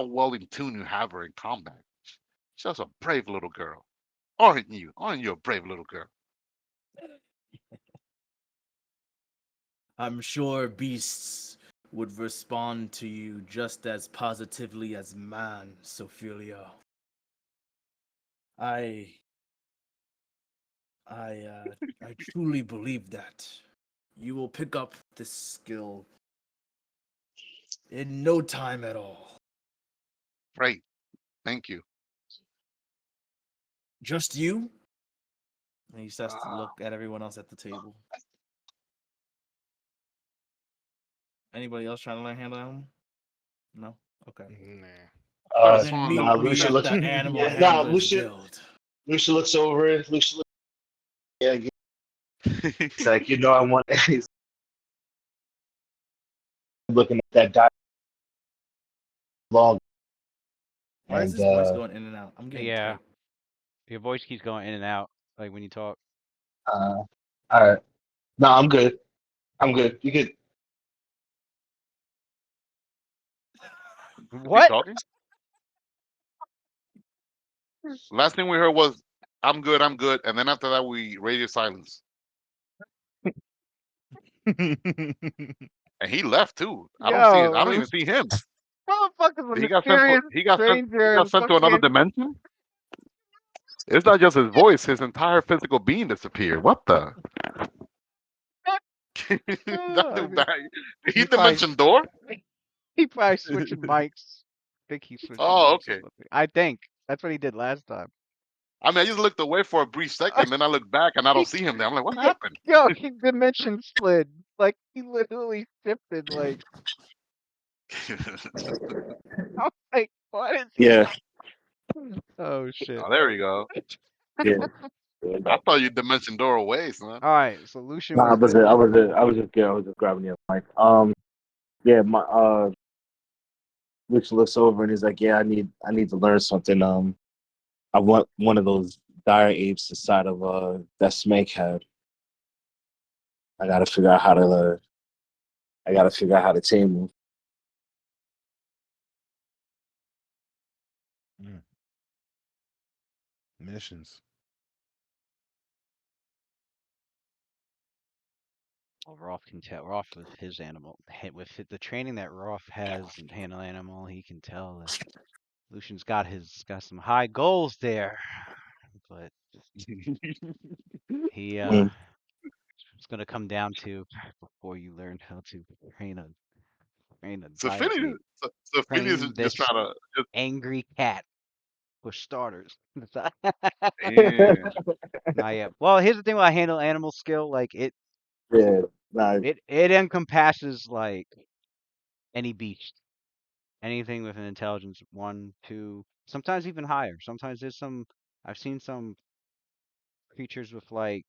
well in tune you have her in combat. She's a brave little girl, aren't you? Aren't you a brave little girl?
I'm sure beasts would respond to you just as positively as man, Sophelia. I I truly believe that you will pick up this skill in no time at all.
Great, thank you.
Just you? And he starts to
Ah,
look at everyone else at the table. Anybody else trying to learn handle animal? No? Okay.
Nah.
I just
Then
want to
meet
know.
me
Lucia
at
looks.
the Animal
Yeah.
Nah,
Handlers
Lucia.
Guild.
Lucia looks over it. Lucia looks. Yeah, it's like I want. He's looking at that guy long,
Why is
and
this voice going in and out? I'm getting
Yeah.
tight.
Your voice keeps going in and out, like when you talk.
all right. No, I'm good. I'm good. You could.
Is he
What?
talking? Last thing we heard was, I'm good," and then after that we radio silence, and he left too. I don't see it. I don't
Yo,
even see him.
this motherfucker's a
He got sent.
mysterious
He
stranger
got
and
sent to another
fucking.
dimension. It's not just his voice; his entire physical being disappeared. What the? That
I
dude
think
back. Did he
he probably
dimension door?
he probably switching mics. I think he's switching
Oh,
mics or
okay.
something. I think that's what he did last time.
I mean, I just looked away for a brief second, then I look back and I don't
He,
see him there. I'm like, what happened?
yo, he dimension slid. Like he literally shifted. Like I was like, what is he?
Yeah.
Oh shit.
Oh, there you go.
Yeah.
I thought you dimension door away, son.
All right, so Lucian
No, I
was
was
good.
it. I was it. I was just. Yeah, I was just grabbing the mic. Yeah. Lucia looks over and he's like, "Yeah, I need to learn something. I want one of those dire apes inside of that snake had. I gotta figure out how to. I gotta figure out how to tame him."
Missions.
Well, Roth can tell. Roth with his animal, with the training that Roth has in handle animal, he can tell that Lucian's got some high goals there. But he
Mm.
it's gonna come down to before you learn how to train a train a
So
dire
Phineas,
ape,
so Phineas is
train
just
this
trying to just
angry cat for starters.
damn.
Not yet. Well, here's the thing about handle animal skill, like
Yeah. Nah,
it encompasses like any beast, anything with an intelligence 1, 2, sometimes even higher. Sometimes there's some. I've seen some creatures with like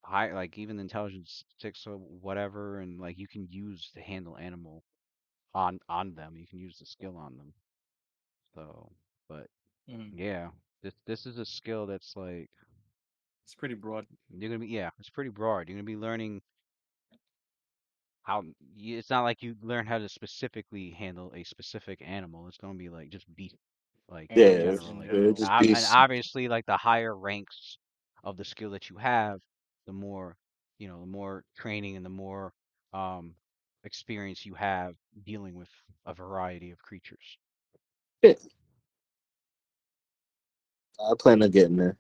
high, like even intelligence 6 or whatever, and like you can use the handle animal on them. You can use the skill on them. So, but
Mhm.
yeah, this is a skill that's like
It's pretty broad.
you're gonna be yeah, it's pretty broad. You're gonna be learning how. It's not like you learn how to specifically handle a specific animal. It's gonna be like just beast, like in
yeah.
Animals
general.
in
Like,
Yeah.
general.
Just be.
and obviously, like the higher ranks of the skill that you have, the more the more training and the more um experience you have dealing with a variety of creatures.
Yeah, I plan on getting there.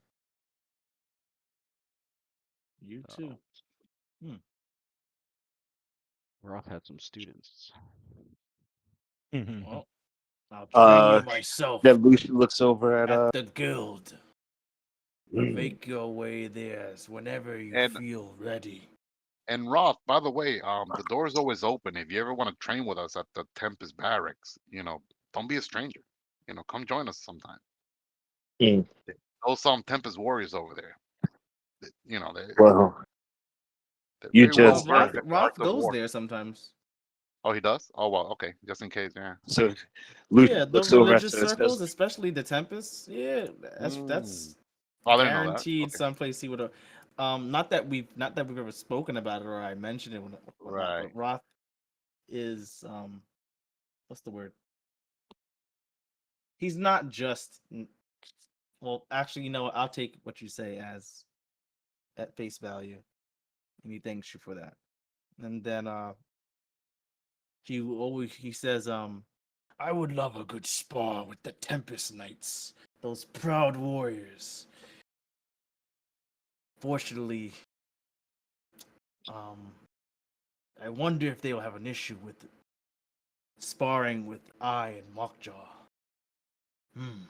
You
So
too. Hmm.
Roth had some students.
Well, I'll train you
Uh,
myself
then Lucia looks over at
at the guild.
mm,
Make your way there whenever you
And
feel ready.
Roth, by the way, the door's always open. If you ever want to train with us at the Tempest Barracks, don't be a stranger. Come join us sometime.
mm,
Know some Tempest warriors over there.
well,
They're
you
very well
Well,
just
versed in the
Roth
arts of
goes
war.
there sometimes.
Oh, he does. Oh well, okay, just in case. Yeah.
so Lucia
Yeah, the
looks over at
religious
her and says,
circles, especially the Tempest. Yeah,
Mm.
that's
Oh, I didn't know that.
guaranteed
Okay.
someplace he would have. Not that we've ever spoken about it or I mentioned it whatnot,
Right.
but Roth is what's the word? He's not just well, actually, you know what? I'll take what you say as at face value, and he thanks you for that. And then he says I would love a good spar with the Tempest Knights, those proud warriors. Fortunately, um, I wonder if they'll have an issue with sparring with I and Mockjaw. Hmm.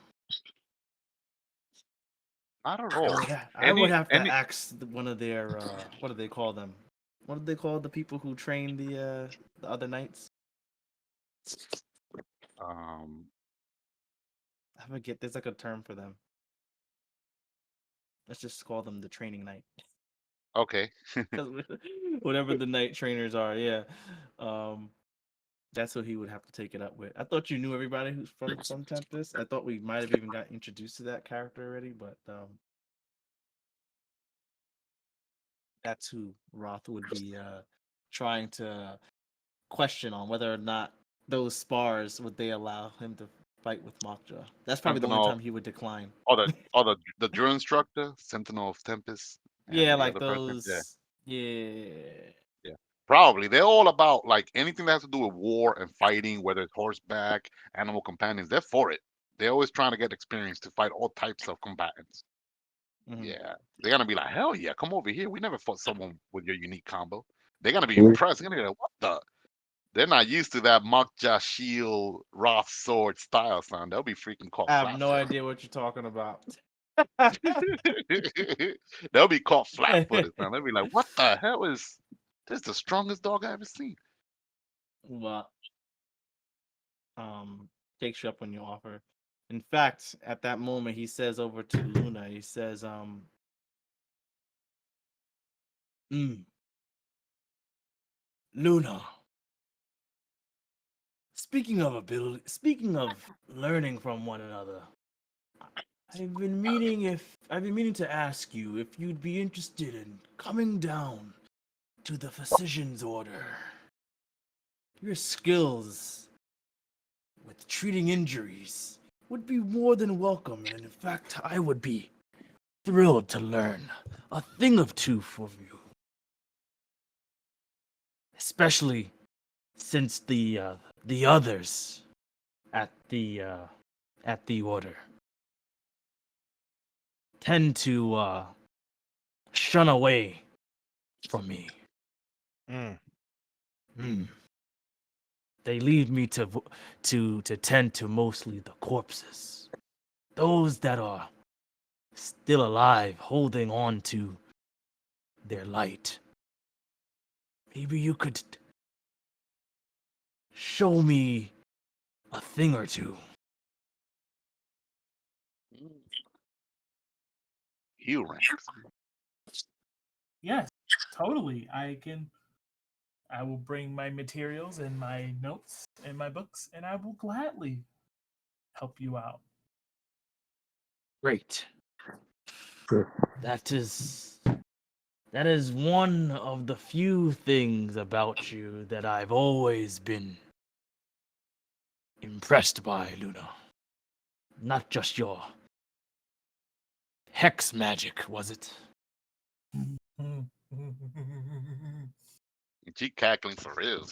Not at
I
all.
would, I would
Any
have to
any
ask one of their what do they call them? What do they call the people who train the other knights?
um
I forget. There's like a term for them. Let's just call them the training knight.
okay.
'Cause whatever the knight trainers are, yeah. Um, that's who he would have to take it up with. I thought you knew everybody who's from Tempest. I thought we might have even got introduced to that character already, but that's who Roth would be trying to question on whether or not those spars would they allow him to fight with Mockjaw. That's probably the only
Sentinel
time he would decline.
the drill instructor, Sentinel of Tempest,
Yeah,
and the
like
other person. Yeah,
those. Yeah.
yeah. Probably. They're all about like anything that has to do with war and fighting, whether it's horseback, animal companions, they're for it. They're always trying to get experience to fight all types of combatants.
Mhm.
Yeah. They're gonna be like, hell yeah, come over here. We never fought someone with your unique combo. They're gonna be
Yeah.
impressed. They're gonna be like, what the? They're not used to that Makja shield Roth sword style, son. They'll be freaking caught
I have no
flat-footed.
idea what you're talking about.
They'll be caught flat-footed, son. They'll be like, what the hell is this? The strongest dog I ever seen.
Well, takes you up on your offer. In fact, at that moment, he says over to Luna, he says, "Mm, Luna, speaking of learning from one another, I've been meaning to ask you if you'd be interested in coming down to the Physician's Order. Your skills with treating injuries would be more than welcome, and in fact, I would be thrilled to learn a thing or two from you, especially since the others at the order tend to shun away from me.
Mm.
Hmm. They leave me to tend to mostly the corpses, those that are still alive, holding on to their light. Maybe you could show me a thing or two.
Heel ranks.
Yes, totally. I will bring my materials and my notes and my books, and I will gladly help you out.
Great.
Sure.
That is one of the few things about you that I've always been impressed by, Luna. Not just your hex magic, was it?
She cackling for real.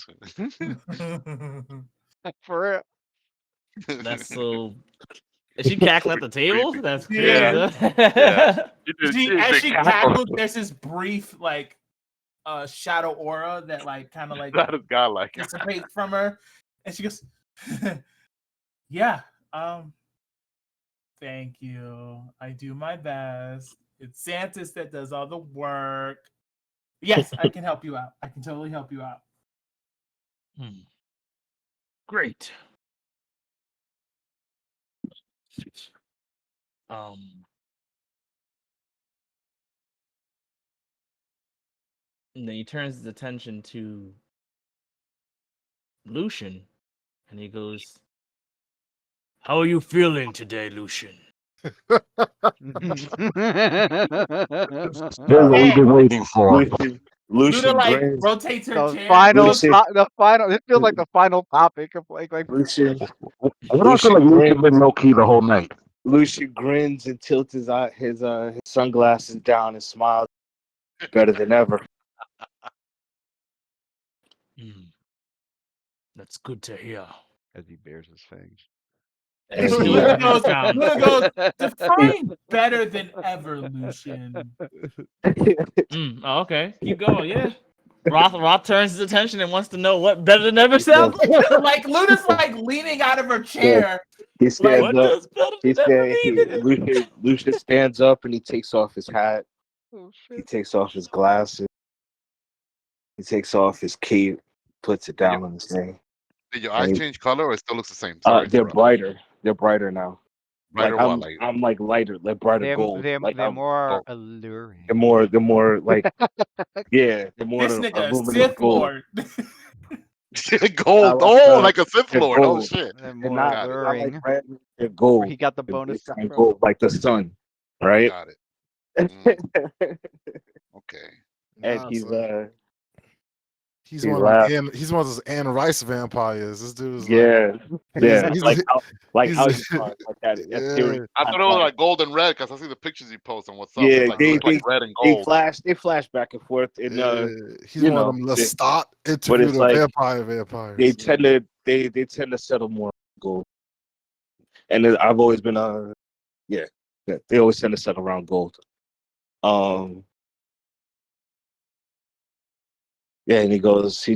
For
That's so. Is she cackling at the table?
Creepy.
That's
Yeah,
crazy.
yeah. She
she
did
as
the
she
cackle.
cackled, there's this brief like shadow aura that like kind of like
That is godlike.
dissipates from her, and she goes, "Yeah, thank you. I do my best. It's Santis that does all the work. Yes, I can help you out. I can totally help you out."
Hmm. Great. Um, and then he turns his attention to Lucian, and he goes, "How are you feeling today, Lucian?"
This is what we've been waiting for.
Lucian,
Luna
Lucian
like
grins.
rotates her
the
chair.
final,
looks-
Lucian,
the final. This feels like the final topic of like.
Lucian,
What I feel
Lucian
like Lucian
grins.
been low key the whole night.
Lucian grins and tilts his sunglasses down and smiles better than ever.
That's good to hear.
As he bares his fangs.
And
Still
he,
Luna
haven't
goes,
found.
Luna goes, define better than ever, Lucian.
Oh, okay, keep going. Yeah. Roth turns his attention and wants to know what better than ever sounds like.
Like Luna's like leaning out of her chair.
he stands
What
up.
does better
He
than ever
stand,
mean?
Lucian stands up and he takes off his hat.
Oh
He
shit!
takes off his glasses. He takes off his cape, puts it down on his thing.
Did your
And
eyes
he,
change color or it still looks the same? Sorry, to
they're
interrupt.
brighter. They're brighter now.
Brighter
Like
what? Like
I'm like lighter, like brighter gold. Like
They're
I'm,
more
oh,
alluring.
they're more like yeah, they're more
This nigga,
aluminum
Sith
gold.
Lord.
gold.
Like
Oh, like a Sith
they're
Lord. Oh
gold.
shit.
They're
They're
more
not
Got it.
they're not like
alluring.
red. They're
Where
gold.
he got the
They
bonus
shine
from.
gold like the sun, right?
Got it. Okay.
And
Nah,
he's
son.
he
One of
laughs.
he's one of those Anne Rice vampires. This dude is
Yeah, yeah,
he's
like
he's
Alcatraz, like that. That theory.
yeah.
I thought it was like gold and red because I see the pictures you post on what's up.
Yeah,
It's like it looks like red and gold.
they flash back and forth, and
He's
you
one
know,
of them Lestat
but
interview
it's
the
like
vampires.
they tend to they tend to settle more on gold, and I've always been yeah, they always tend to settle around gold. Yeah, and he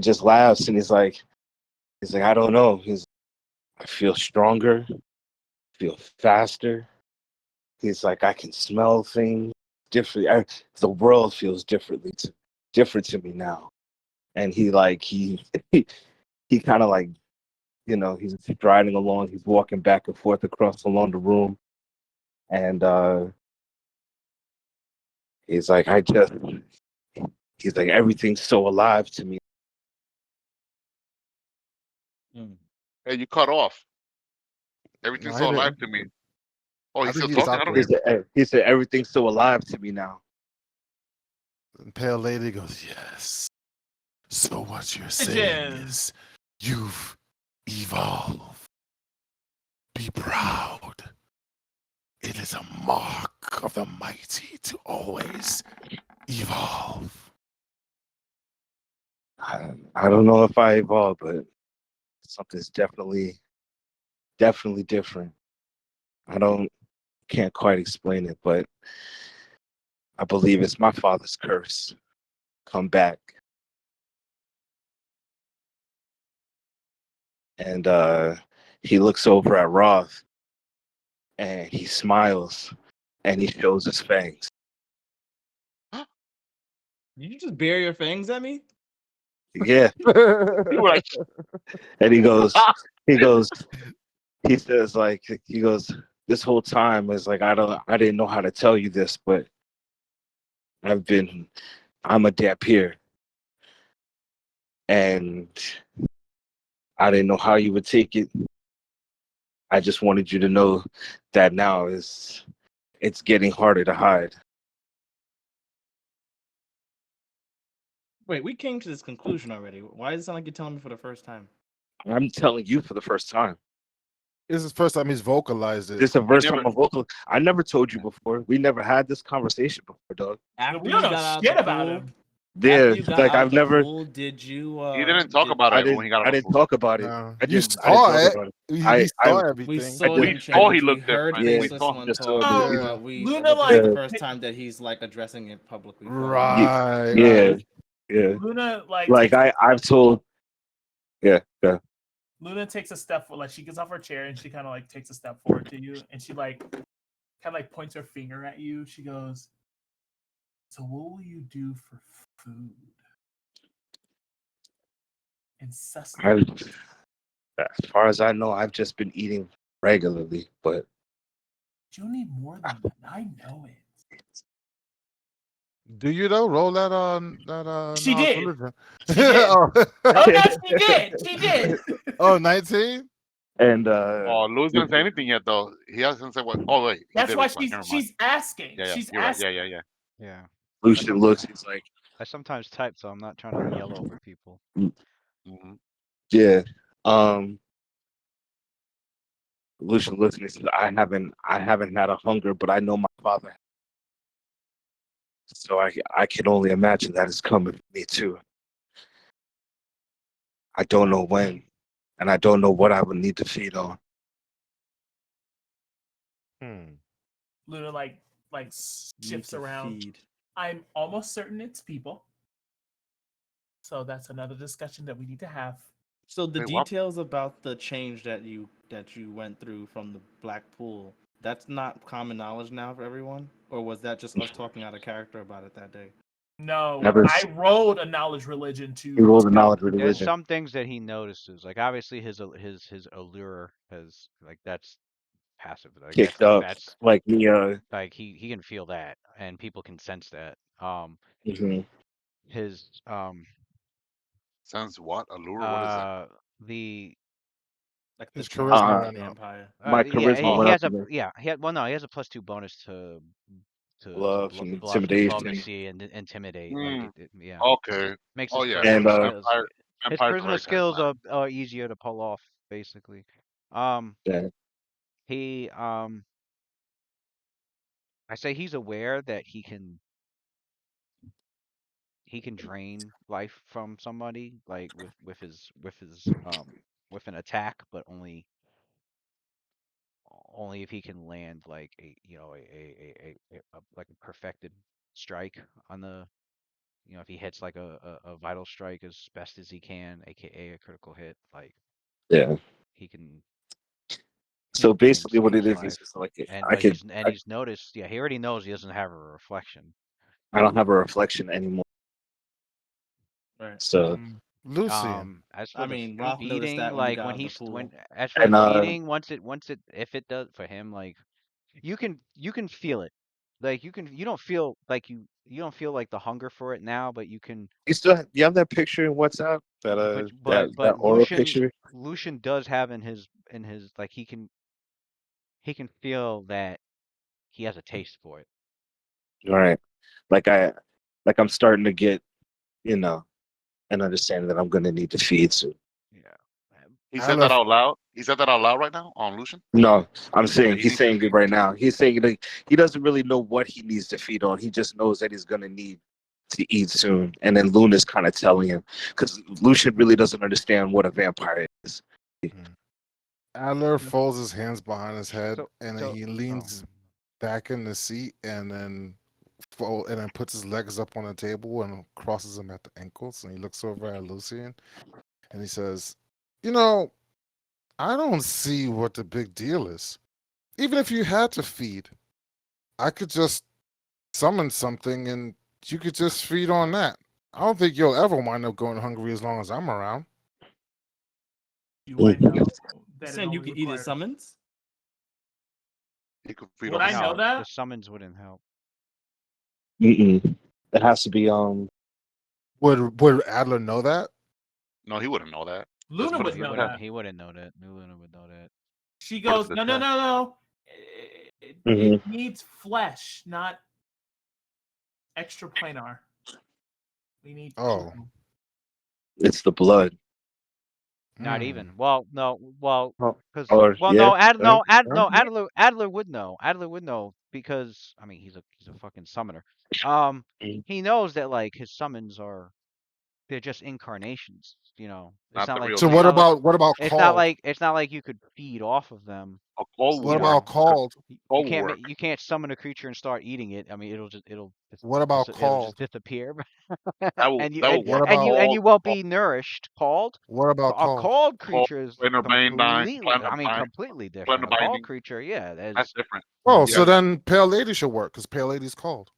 just laughs, and he's like, I don't know. I feel stronger, feel faster. He's like, I can smell things different. The world feels different to me now. And he kind of like, he's striding along. He's walking back and forth along the room, and he's like, he's like, everything's so alive to me.
Hey, you cut off.
No,
Everything's
I
so alive
didn't.
to me. Oh,
I
he's still
think he
talking? I
stopped
don't
there.
hear him.
He said, everything's so alive to me now.
And Pale Lady goes, yes. So what you're saying
Yes.
is you've evolved. Be proud. It is a mark of the mighty to always evolve.
I don't know if I evolved, but something's definitely different. Can't quite explain it, but I believe it's my father's curse. Come back. And he looks over at Roth and he smiles and he shows his fangs.
Did you just bare your fangs at me?
Yeah.
You were like,
And he says like, this whole time is like, I didn't know how to tell you this, but I'm a Dampier. And I didn't know how you would take it. I just wanted you to know that now it's getting harder to hide.
Wait, we came to this conclusion already. Why does it sound like you're telling me for the first time?
I'm telling you for the first time.
This is the first time he's vocalized it.
This is the first
never-
time I'm vocal. I never told you before. We never had this conversation before, dog.
After
We
you
don't
got
know
out
shit
the
about
pool,
him.
Yeah,
after you got
like
out
I've
the
never.
pool, did you?
he didn't talk about
I
it when he got out
I
of the
didn't
pool.
talk about it.
No.
I
You
didn't
saw
talk
it.
about it.
He
I
saw
We
everything.
saw
We
him
saw he
change. We
looked
heard
different.
Yeah.
Faceless
We saw
One
just
talk,
saw
it.
but we.
Luna,
This is
like-
the first time that he's like addressing it publicly.
Right.
Yeah, yeah.
Luna like
I've told. Yeah, yeah.
Luna takes a step like she gets off her chair and she kind of like takes a step forward to you and she like kind of like points her finger at you. She goes, "So what will you do for food?" And sustenance.
As far as I know, I've just been eating regularly, but
You need more than that. I know it.
Do you though? Roll that on that
She
knowledge
did.
religion.
She did.
oh.
Oh no, she did. She did.
Oh, 19?
And
Oh, Louis didn't say anything yet, though. He hasn't said what. Oh wait, he
That's
did
why
reply. Never mind.
she's asking.
Yeah, yeah,
She's
you're right. Yeah,
asking.
yeah, yeah.
Yeah.
Lucian looks. He's like,
I sometimes type, so I'm not trying to yell over people.
Hmm.
yeah. Um, Lucian looks and he says, I haven't had a hunger, but I know my father has. So I can only imagine that it's coming for me too. I don't know when, and I don't know what I would need to feed on.
Hmm.
Luna like
Need
shifts
to
around.
feed.
I'm almost certain it's people. So that's another discussion that we need to have.
So the
Wait, what?
details about the change that you went through from the black pool, that's not common knowledge now for everyone? Or was that just us talking out of character about it that day?
No,
Never.
I rolled a knowledge religion
He
to
rolls a
tell
knowledge
them.
There's
religion.
some things that he notices, like obviously his allure has like that's passive. Like
Kicked up
that's
like me.
like he can feel that, and people can sense that.
Mhm.
His
Sense what? Allure? What is that?
uh the
Like the
His
charm
charisma
of
Uh,
the
went up.
vampire.
my
yeah,
charisma
he,
Oh,
he
went up
has
to
a
the
yeah he had well no he has a +2 bonus to
bluff and
bluff,
intimidation,
diplomacy, and intimidate. Like
mm,
yeah,
okay.
makes
Oh
his
yeah,
and
charisma skills.
vampire,
His
vampire
charisma
cleric has
skills
that.
are easier to pull off, basically. Um,
yeah,
he I say he's aware that he can drain life from somebody like with an attack, but only if he can land like a you know a like a perfected strike on the if he hits like a vital strike as best as he can, aka a critical hit, like
yeah.
he can
So
drain
basically, what it
someone's
is
life.
just like
And
I
but
could
he's noticed, yeah, he already knows he doesn't have a reflection.
I don't have a reflection anymore.
Right.
So
Lucian.
As for
I mean,
the
Ralph noticed
feeding,
that when you
like
got out
when
of the
he's when
pool.
as for the
and
feeding, once it if it does for him, like you can feel it. Like you don't feel like you don't feel like the hunger for it now, but you can
you still you have that picture in WhatsApp that that
but
oral picture.
Lucian does have in his like he can feel that he has a taste for it.
All right, like I'm starting to get you know an understanding that I'm gonna need to feed soon.
Yeah.
He said that
Aleph.
out loud. He said that out loud right now on Lucian.
No, I'm
That
saying
he
he's
needs to
saying it
feed.
right now. He's saying like he doesn't really know what he needs to feed on. He just knows that he's gonna need to eat soon. And then Luna's kind of telling him because Lucian really doesn't understand what a vampire is.
Mm. Adler folds his hands behind his head
So
and then
so
he
oh.
leans back in the seat and then puts his legs up on the table and crosses them at the ankles and he looks over at Lucian and he says, "You know, I don't see what the big deal is. Even if you had to feed, I could just summon something and you could just feed on that. I don't think you'll ever wind up going hungry as long as I'm around."
Do I
Mhm.
know that it
Saying you
only
could eat his
requires
summons?
He could feed
would
off
I
his
know
No,
summons.
the
that?
summons wouldn't help.
Mm-mm. It has to be
Would Adler know that?
No, he wouldn't know that. Just
Luna
put
No,
it
would
in the
know
test.
that.
he wouldn't know that. Luna would know that.
She
Put it
goes,
to the
no, no,
test.
no, no.
Mhm.
It needs flesh, not extra planar. We need
Oh.
it's the blood.
Not
Hmm.
even. Well, no. Well,
Oh,
because
or yeah, right, right.
Adler would know. Adler would know because I mean he's a fucking summoner.
Mm.
He knows that like his summons are they're just incarnations. It's
Not
not
the
like
real
So
it's
deal.
not like
what about called?
it's not like you could feed off of them.
A cold
What
You
work.
about
know,
called?
Cold work.
you can't summon a creature and start eating it. I mean,
What about
it'll just
called?
disappear,
That would
What
work.
about
and you
Cold.
won't
Cold.
be nourished. Called
what about
a
called?
called
Cold.
creature is
Planar bane dying.
completely.
Planar
I mean,
bind.
completely
Planar
different. A called
binding.
creature, yeah,
That's
there's
different.
Oh,
Yeah.
so then Pale Lady should work because Pale Lady's called.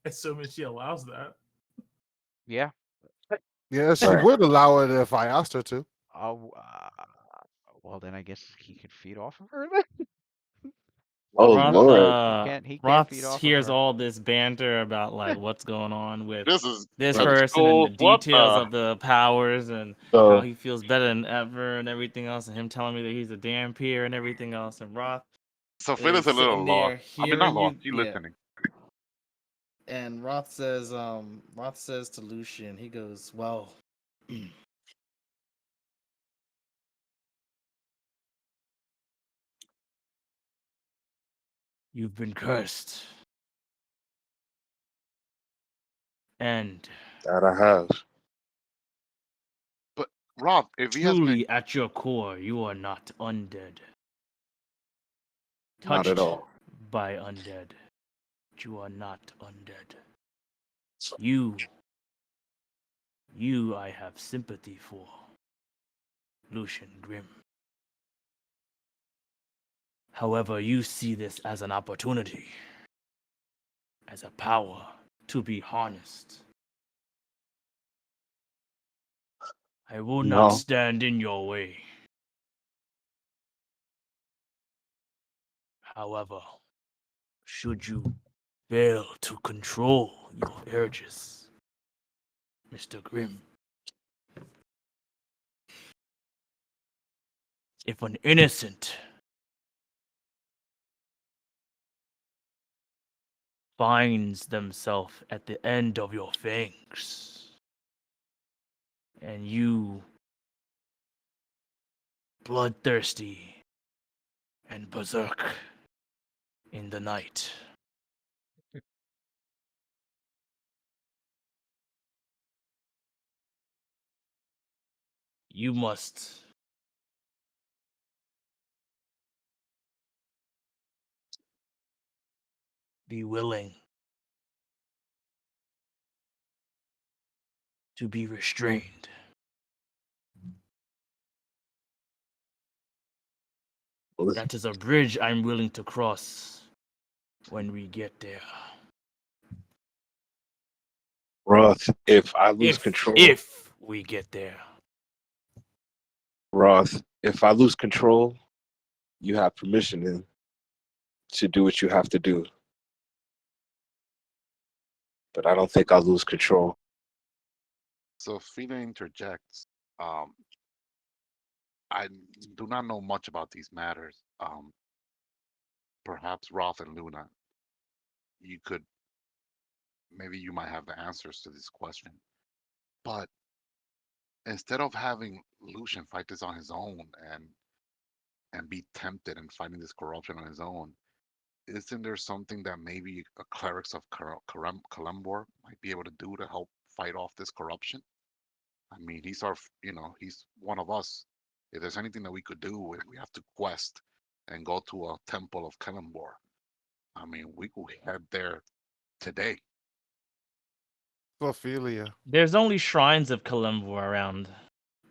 assuming she allows that.
yeah.
Yeah, she
Right.
would allow it if I asked her to.
Uh, well, then I guess he could feed off of her.
Oh
Roth
Lord.
He can't feed
Roth
off of
hears
her.
all this banter about like what's going on with
This is
this
middle
person and the
school. What
details
the?
of the powers and how
So
he feels better than ever and everything else, and him telling me that he's a damn peer and everything else. And Roth
Sophia's
is
a little
sitting
lost.
there
I mean, not
hearing
lost.
you.
She
Yeah.
listening.
And Roth says to Lucian, he goes, "Well,
You've been cursed. And
that I have.
But Rob, if he has been
truly at your core, you are not undead.
Not at
Touched
all.
by undead. But you are not undead. You, you I have sympathy for. Lucian Grimm. However, you see this as an opportunity, as a power to be harnessed. I will not
No.
stand in your way. However, should you fail to control your urges, Mr. Grimm, if an innocent finds themselves at the end of your fangs, and you, bloodthirsty and berserk in the night, you must be willing to be restrained. That is a bridge I'm willing to cross when we get there.
Roth, if I lose
If
control,
if we get there.
Roth, if I lose control, you have permission to do what you have to do. But I don't think I'll lose control.
Sophia interjects. Um, I do not know much about these matters. Perhaps Roth and Luna, you could maybe you might have the answers to this question. But instead of having Lucian fight this on his own and be tempted and fighting this corruption on his own, isn't there something that maybe a clerics of Kalembor might be able to do to help fight off this corruption? I mean, he's he's one of us. If there's anything that we could do, we have to quest and go to a temple of Kalembor. I mean, we could head there today.
Ophelia.
There's only shrines of Kalimvor around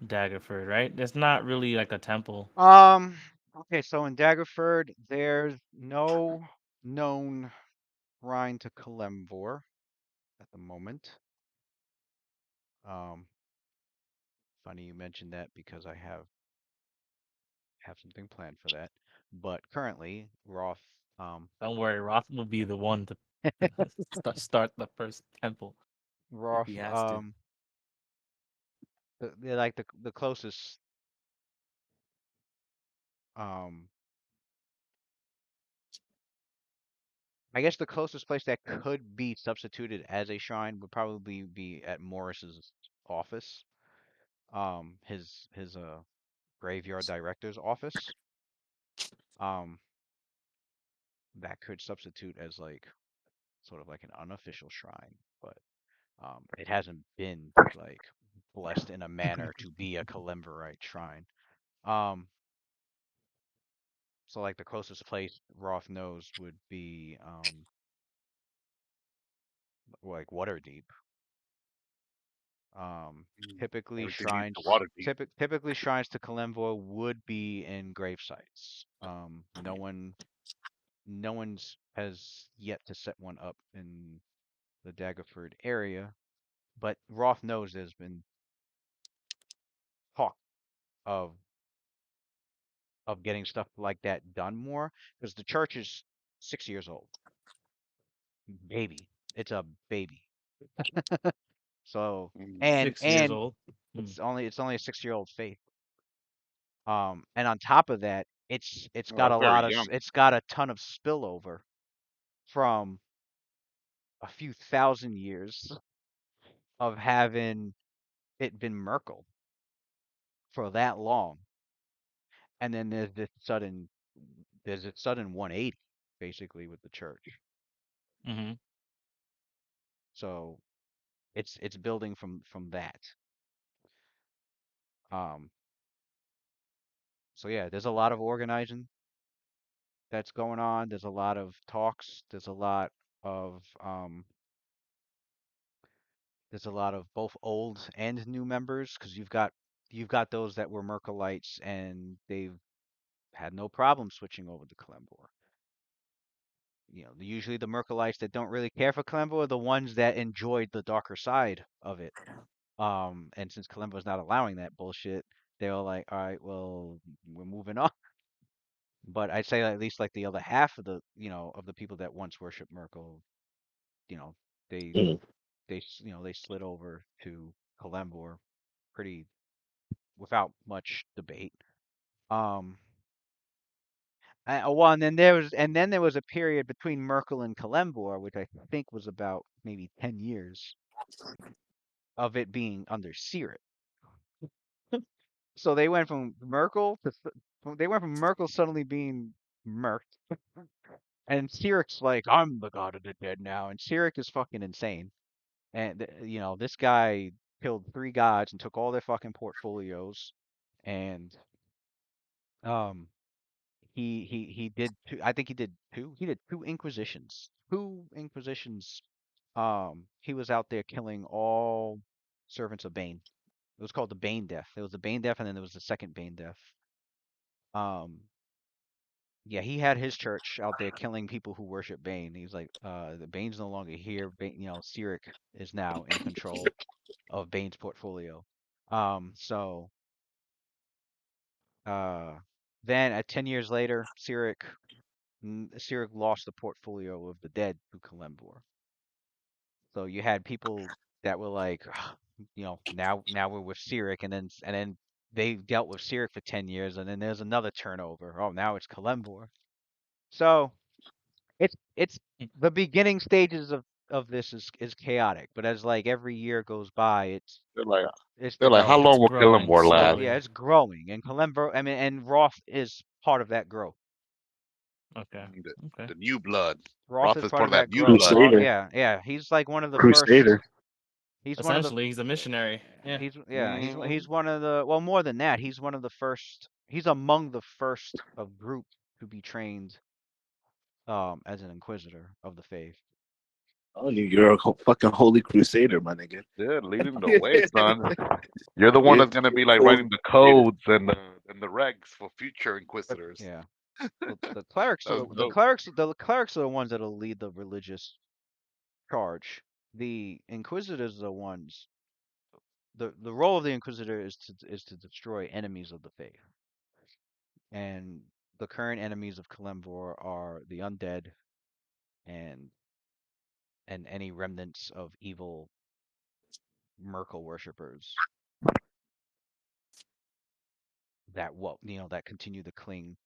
Daggerford, right? There's not really like a temple.
Um. Okay, so in Daggerford, there's no known shrine to Kalemvor at the moment. Um. Funny you mentioned that because I have something planned for that. But currently, Roth,
Don't worry, Roth will be the one to start the first temple if he
Roth,
has to.
like the closest, um, I guess the closest place that could be substituted as a shrine would probably be at Morris's office, his graveyard director's office. Um, that could substitute as like sort of like an unofficial shrine, but it hasn't been like blessed in a manner to be a Kalimverite shrine. Um, so like the closest place Roth knows would be like Waterdeep. Um,
Mm.
typically
Everything leads to
shrines
Waterdeep.
typically shrines to Kalimvor would be in grave sites. No one's has yet to set one up in the Daggerford area, but Roth knows there's been talk of getting stuff like that done more because the church is 6 years old. Baby. It's a baby. So
Mm.
Six years
and
old.
it's only a 6-year-old faith. And on top of that, it's
Oh,
got
that's
a
very
lot of
young.
it's got a ton of spillover from a few thousand years of having it been Merkel for that long, and then there's a sudden 180 basically with the church.
Mm-hmm.
So it's building from that. Um, so yeah, there's a lot of organizing that's going on. There's a lot of talks. Of um, there's a lot of both old and new members because you've got those that were Merkelites and they've had no problem switching over to Kalembor. Usually the Merkelites that don't really care for Kalemba are the ones that enjoyed the darker side of it. And since Kalemba's not allowing that bullshit, they were like, all right, well, we're moving on. But I'd say at least like the other half of the people that once worshipped Merkel, you know, they
Mm.
they slid over to Kalembor pretty without much debate. Um, well, and then there was a period between Merkel and Kalembor, which I think was about maybe 10 years of it being under Sirik. So they went from Merkel suddenly being murked, and Sirik's like, I'm the god of the dead now, and Sirik is fucking insane. And this guy killed three gods and took all their fucking portfolios, and um, he did two. I think he did two. He did two inquisitions. Two inquisitions. He was out there killing all servants of Bane. It was called the Bane Death. There was the Bane Death, and then there was the second Bane Death. Um, yeah, he had his church out there killing people who worship Bane. He's like, the Bane's no longer here. Sirik is now in control of Bane's portfolio. So uh, then at 10 years later, Sirik lost the portfolio of the dead to Kalembor. So you had people that were like, now we're with Sirik, and then they dealt with Sirik for 10 years, and then there's another turnover. Oh, now it's Kalembor. So it's the beginning stages of this is chaotic, but as like every year goes by,
They're like,
it's
how
It's
long
developing.
will
growing
Killamore last?
Yeah,
slowly.
it's growing, and Kalembor, I mean, and Roth is part of that growth.
Okay.
The,
Okay.
the new blood.
Roth
Roth
is
is
part
part
of
of that
that
new
growth.
blood.
Crusader.
Yeah, he's like one of the first.
Crusader.
He's one of the
Essentially, he's a missionary. Yeah.
Hmm.
he's one of the, well, more than that, he's one of the first. He's among the first of group to be trained as an inquisitor of the faith.
Oh, you're a fucking holy crusader, my nigga.
Yeah, leading the way, son. You're the one
You're
that's gonna be like
holy
writing the
crusader.
codes and the regs for future
But
inquisitors.
yeah, the clerics are
That's
the
dope.
clerics the clerics are the ones that'll lead the religious charge. The inquisitors are the ones. The role of the inquisitor is to destroy enemies of the faith, and the current enemies of Kalimvor are the undead and any remnants of evil Merkel worshippers that continue to cling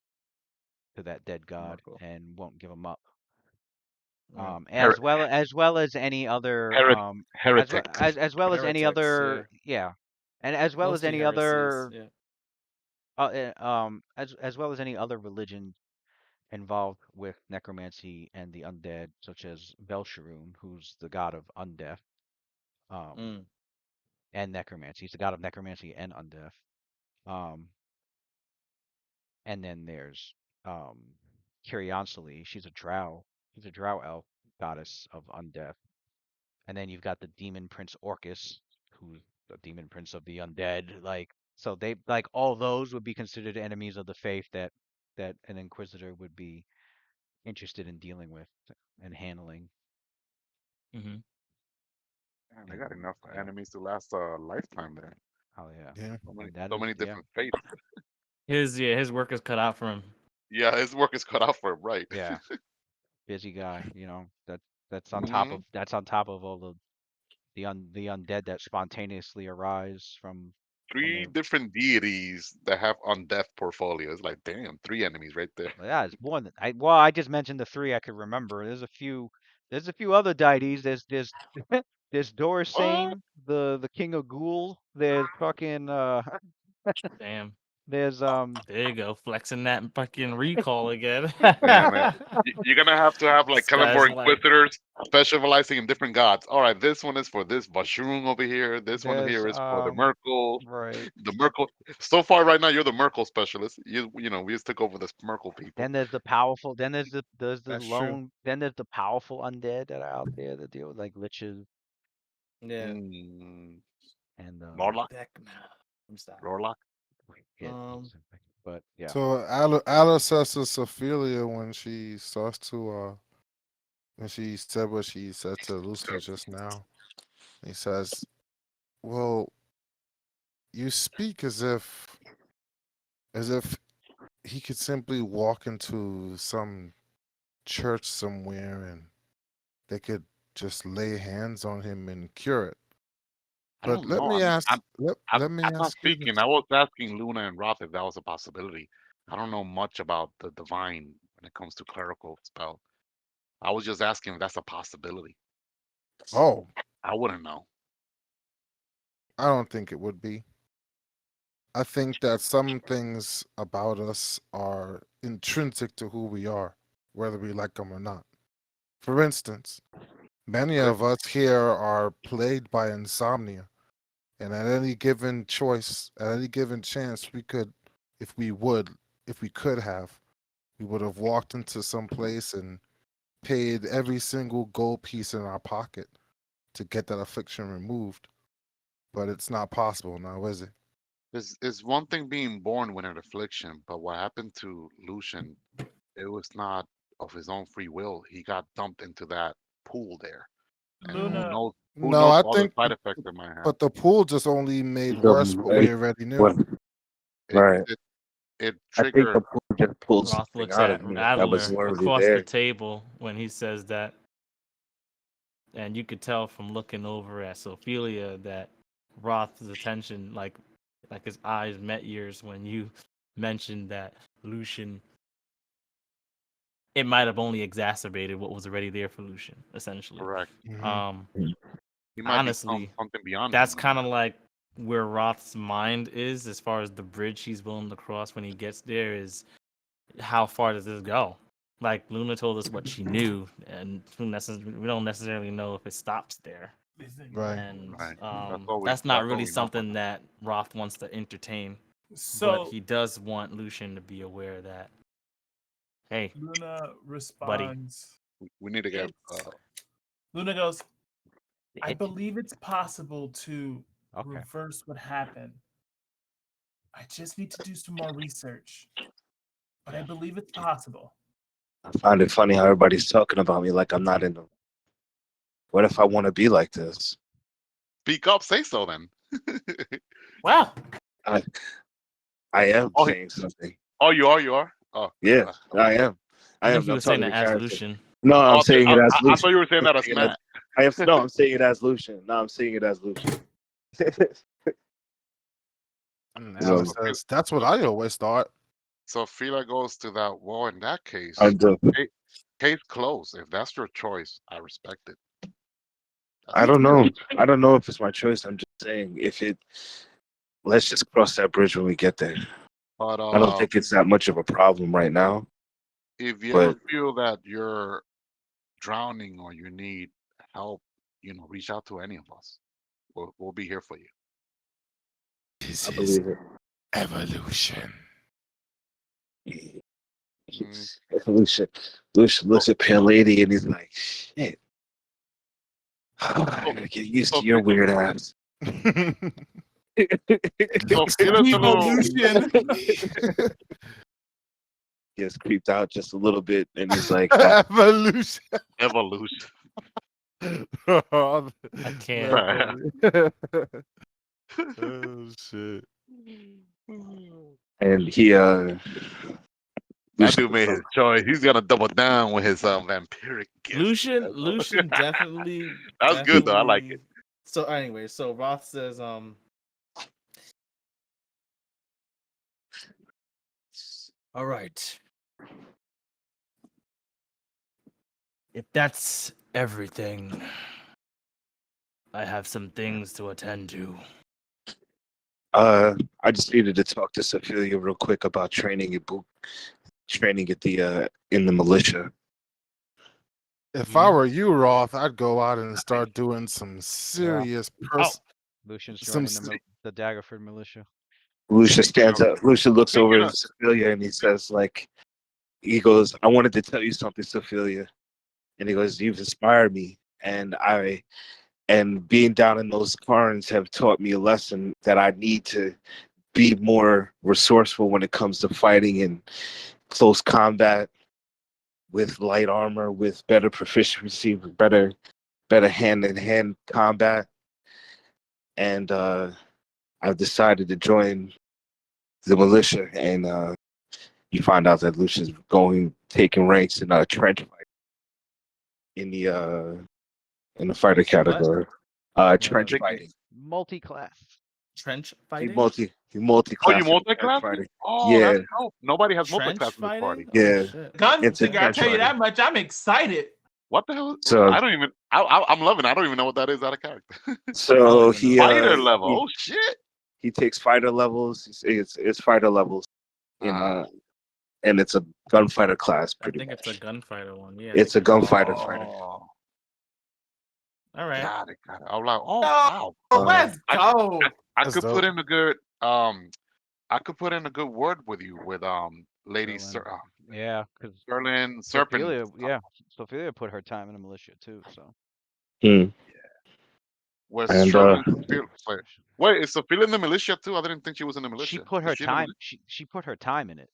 to that dead god
Wonderful.
and won't give him up.
Right.
Her-
As well as any other
heret- heretics.
as well as any
Heretics. Yeah.
other, yeah, and as well as
Mostly
any
heresies.
other
Yeah.
as well as any other religion involved with necromancy and the undead, such as Belsharoon, who's the god of undeath, um,
Mm.
and necromancy. He's the god of necromancy and undeath. Um, and then there's um, Kyriansali. She's a drow. She's a drow elf goddess of undeath. And then you've got the demon prince Orcus, who's the demon prince of the undead. So they like all those would be considered enemies of the faith that an inquisitor would be interested in dealing with and handling.
Mm-hmm.
Man, they got
And
enough
yeah,
enemies to last a lifetime there.
oh yeah,
Yeah.
and that
So
is,
many
yeah,
different faiths.
His work is cut out for him.
Yeah, his work is cut out for him, right?
yeah. busy guy. That's on top
Hmm.
of all the undead that spontaneously arise from
Three
their.
different deities that have undeath portfolios. Like, damn, three enemies right there.
Well, yeah, it's more than I just mentioned the three I could remember. There's a few other deities. There's
What?
Dorsane, the king of ghoul. There's fucking
Damn.
there's
There you go, flexing that fucking recall again.
Damn it. You're gonna have to have like
This guy's
Celeborn
like,
Inquisitors specializing in different gods. All right, this one is for this Bashung over here. This one
there's
here is for the Merkel.
right.
The Merkel. So far, right now, you're the Merkel specialist. We just took over the Merkel people.
Then there's the powerful. Then there's the
That's true.
lone. Then there's the powerful undead that are out there that deal with like liches
Yeah.
Mm,
and
Norlock,
Vecna. I'm sorry.
Lorlock.
yeah,
Um,
but yeah.
So Alice assesses Ophelia when she starts to when she said what she said to Lucian just now. He says, "Well, you speak as if he could simply walk into some church somewhere and they could just lay hands on him and cure it.
I
But
don't
let
know.
me ask let me
I'm not
ask you
speaking.
this.
I was asking Luna and Roth if that was a possibility. I don't know much about the divine when it comes to clerical spell. I was just asking if that's a possibility.
Oh,
I wouldn't know.
I don't think it would be. I think that some things about us are intrinsic to who we are, whether we like them or not. For instance, many
Good.
of us here are plagued by insomnia, and at any given choice, at any given chance, we could, if we would, if we could have, we would have walked into some place and paid every single gold piece in our pocket to get that affliction removed. But it's not possible now, is it?
It's one thing being born with an affliction, but what happened to Lucian, it was not of his own free will. He got dumped into that pool there, and who
Luna,
knows? Who
No,
knows
I
all the
think,
side effects it might have?
but the pool just only made worse what
The
we already knew.
what?
It
Right.
it, it
I think the
triggered.
pool just pulled
Roth
something
looks
out of
at
me that was
Adler
already
across the
there.
table when he says that, and you could tell from looking over at Ophelia that Roth's attention, like his eyes met yours when you mentioned that Lucian. It might have only exacerbated what was already there for Lucian, essentially.
Correct.
Mhm.
Um,
He might become
honestly,
something beyond
that's
him.
kind of like where Roth's mind is as far as the bridge he's willing to cross when he gets there is how far does this go? Like Luna told us what she knew, and we don't necessarily know if it stops there.
Right.
And
Right. That's
that's not
all
really
we know for
something
now.
that Roth wants to entertain. But
so
he does want Lucian to be aware that, hey,
Luna
buddy,
responds.
We need to get.
It's Luna goes, I
It,
believe it's possible to
okay.
reverse what happened. I just need to do some more research, but I
Yeah.
believe it's possible.
I find it funny how everybody's talking about me like I'm not in them. What if I want to be like this?
Speak up. Say so then.
Wow.
I I am
Oh,
saying something.
oh, you are. You are. Oh,
Yeah, I
okay.
am.
I
I
think
am.
he
I'm
was saying
talking
that
to
as
character.
Lucian.
No, I'm
Oh,
saying it as
I thought
Lucian.
you were saying
I'm
that as
saying it
Matt.
I am. No, I'm saying it as Lucian. No, I'm saying it as Lucian.
And
So,
Alice
So,
says, "That's what I always thought."
so Fila goes to that. Well, in that case,
I'm just,
case closed. If that's your choice, I respect it.
I
That's
don't know. I don't know if it's my choice. I'm just saying if it. Let's just cross that bridge when we get there.
But
I don't think it's that much of a problem right now.
if you ever
But
feel that you're drowning or you need help, reach out to any of us. We'll be here for you.
This
I
is
believe it.
evolution.
Mm.
Lucian looks at Pale Lady and he's like, "Shit, I
So,
gotta get used
so,
to your weird ass."
so Fila's a little
Evolution.
Gets creeped out just a little bit, and he's like,
Evolution.
evolution.
Oh,
I can't.
that's funny. Oh shit.
and he
That dude made his choice. He's gonna double down with his vampiric gift.
Lucian definitely.
That's good though. I like it.
definitely- So anyway, so Roth says,
All right. If that's everything, I have some things to attend to.
I just needed to talk to Sophia real quick about training at the in the militia.
If I were you, Roth, I'd go out and start doing some serious
Lucian's
some
joining the Daggerford militia.
Lucia stands up. Lucia looks
Speaking
over
of-
at Sophia and he says, like, he goes, "I wanted to tell you something, Sophia." And he goes, "You've inspired me, and being down in those cairns have taught me a lesson that I need to be more resourceful when it comes to fighting in close combat with light armor, with better proficiency, with better hand in hand combat. And I've decided to join the militia." And you find out that Lucian's taking ranks in trench fight in the fighter
Wait, what?
category. Trench
Taking-
fighting.
Multi-class.
trench
He
fighting.
Oh, you
multi-class
multi-class?
fighting.
Oh,
Yeah,
that's dope. Nobody has
Trench
multi-class in this
fighting.
party.
Oh,
Yeah.
shit.
It's a
Gunslinger, I
trench
tell you
fighting.
that much. I'm excited.
What the hell?
So-
I don't even. I'm loving. I don't even know what that is out of character.
So
even
he
Fighter level.
he,
Oh shit.
he takes fighter levels. It's fighter levels in
Ah.
and it's a gunfighter class
I
pretty
think
much.
it's a gunfighter one. Yeah.
It's a gunfighter
Oh,
fighter.
All right.
got it. I'm like, oh
Oh,
wow.
let's
I-
go.
I
That's
could put
dope.
in a good I could put in a good word with you with Lady
Sterling. Yeah, because
Sterling Serpent.
Sophia, Sophia put her time in the militia too. So
Hmm.
Was
And,
Sterling wait, is Sophia in the militia too? I didn't think she was in the militia.
she put her
Is she in the
time.
militia?
She put her time in it.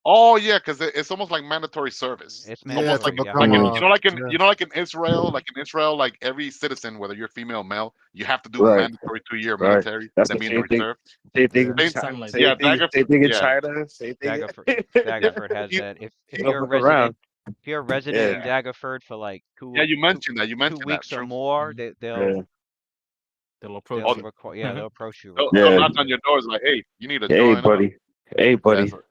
Oh yeah, because it's almost like mandatory service.
It's
Yeah,
Almost
to
mandatory.
like
You have
become
to
like
do
in,
it.
a
you know like in Israel, like every citizen, whether you're female or male, you have to do a
Right.
mandatory 2-year
Right.
military.
That's
That
the
means
same thing.
reserve.
Same thing
Yeah.
in
Same-
China.
Something like
Same
yeah,
thing. Same thing in
yeah.
China. Same thing.
Daggerford has
You-
that. If
You
you're a
don't fuck around.
resident, if you're a resident in
Yeah.
Daggerford for like
Yeah, you mentioned that. You
2
mentioned that.
weeks or
True.
more,
Mhm.
Yeah.
They'll approach
Oh,
you.
they'll approach you.
They'll
Yeah.
knock on your doors like, hey, you need to
Hey,
join up.
buddy. Hey,
Yeah,
buddy.
so,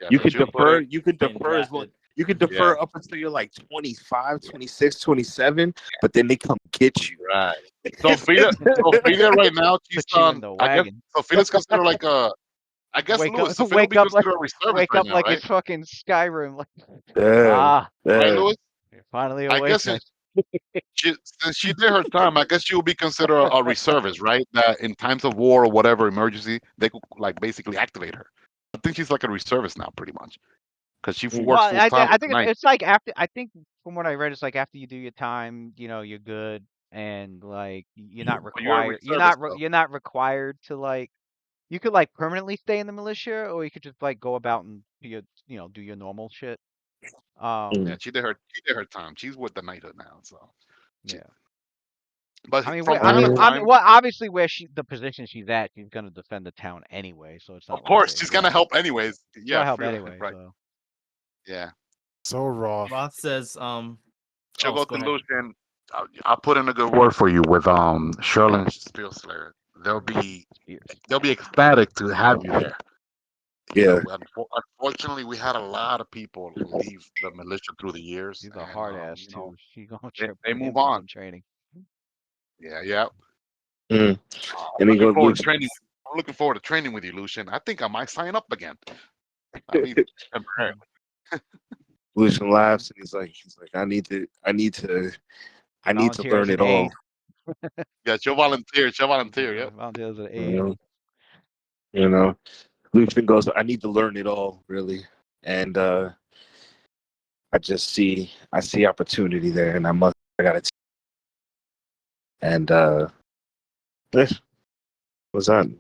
yeah,
You
so
can
she'll put
defer.
it.
You can
Being
defer as well.
drafted.
You can defer up until you're like 25, 26, 27, but then they come get you.
Right. Sophia right now, she's
Put you in
on.
the
I guess
wagon.
Sophia's considered like a. I guess
Wake
Louis.
up,
Sophia will be considered a reservist
wake
right
up
now,
like
right?
it's fucking Skyrim. Like,
Yeah.
Right,
Yeah.
Louis.
you're finally
I
awake.
guess since she did her time, I guess she will be considered a reservist, right? That in times of war or whatever emergency, they could like basically activate her. I think she's like a reservist now, pretty much, because she
Well,
works full time
I
with the
think
night.
it's like after. I think from what I read, it's like after you do your time, you're good, and like you're not
But you're a
required.
reservist, though.
You're not required to like. You could like permanently stay in the militia, or you could just like go about and do do your normal shit.
Yeah, she did her time. She's with the knighthood now, so. She,
Yeah.
but
I mean,
from time to time,
well, obviously, the position she's at, she's gonna defend the town anyway, so it's
of
not like
course, she's gonna help anyways.
she's
Yeah,
gonna help
free,
anyway.
right.
So
Yeah.
So Roth.
Roth says,
She'll
oh,
go
go
to
ahead.
Lucian. I'll put in a good word for you with Sherlin Spielslayer. They'll be ecstatic to have you there.
Yeah.
Unfortunately, we had a lot of people leave the militia through the years,
she's a
and
hard ass too. She gonna
they
put
move
him through
on.
some training.
Yeah.
Mm.
I'm
And he
looking
goes,
forward
Luke,
to training. I'm looking forward to training with you, Lucian. I think I might sign up again. I mean, temporarily.
Lucian laughs and he's like, I need to
Volunteer
learn
as an
it all.
Yeah, she'll volunteer. Yep.
Volunteer as an
You
aide.
know, you know. Lucian goes, I need to learn it all, really. And I see opportunity there and I gotta and what's that?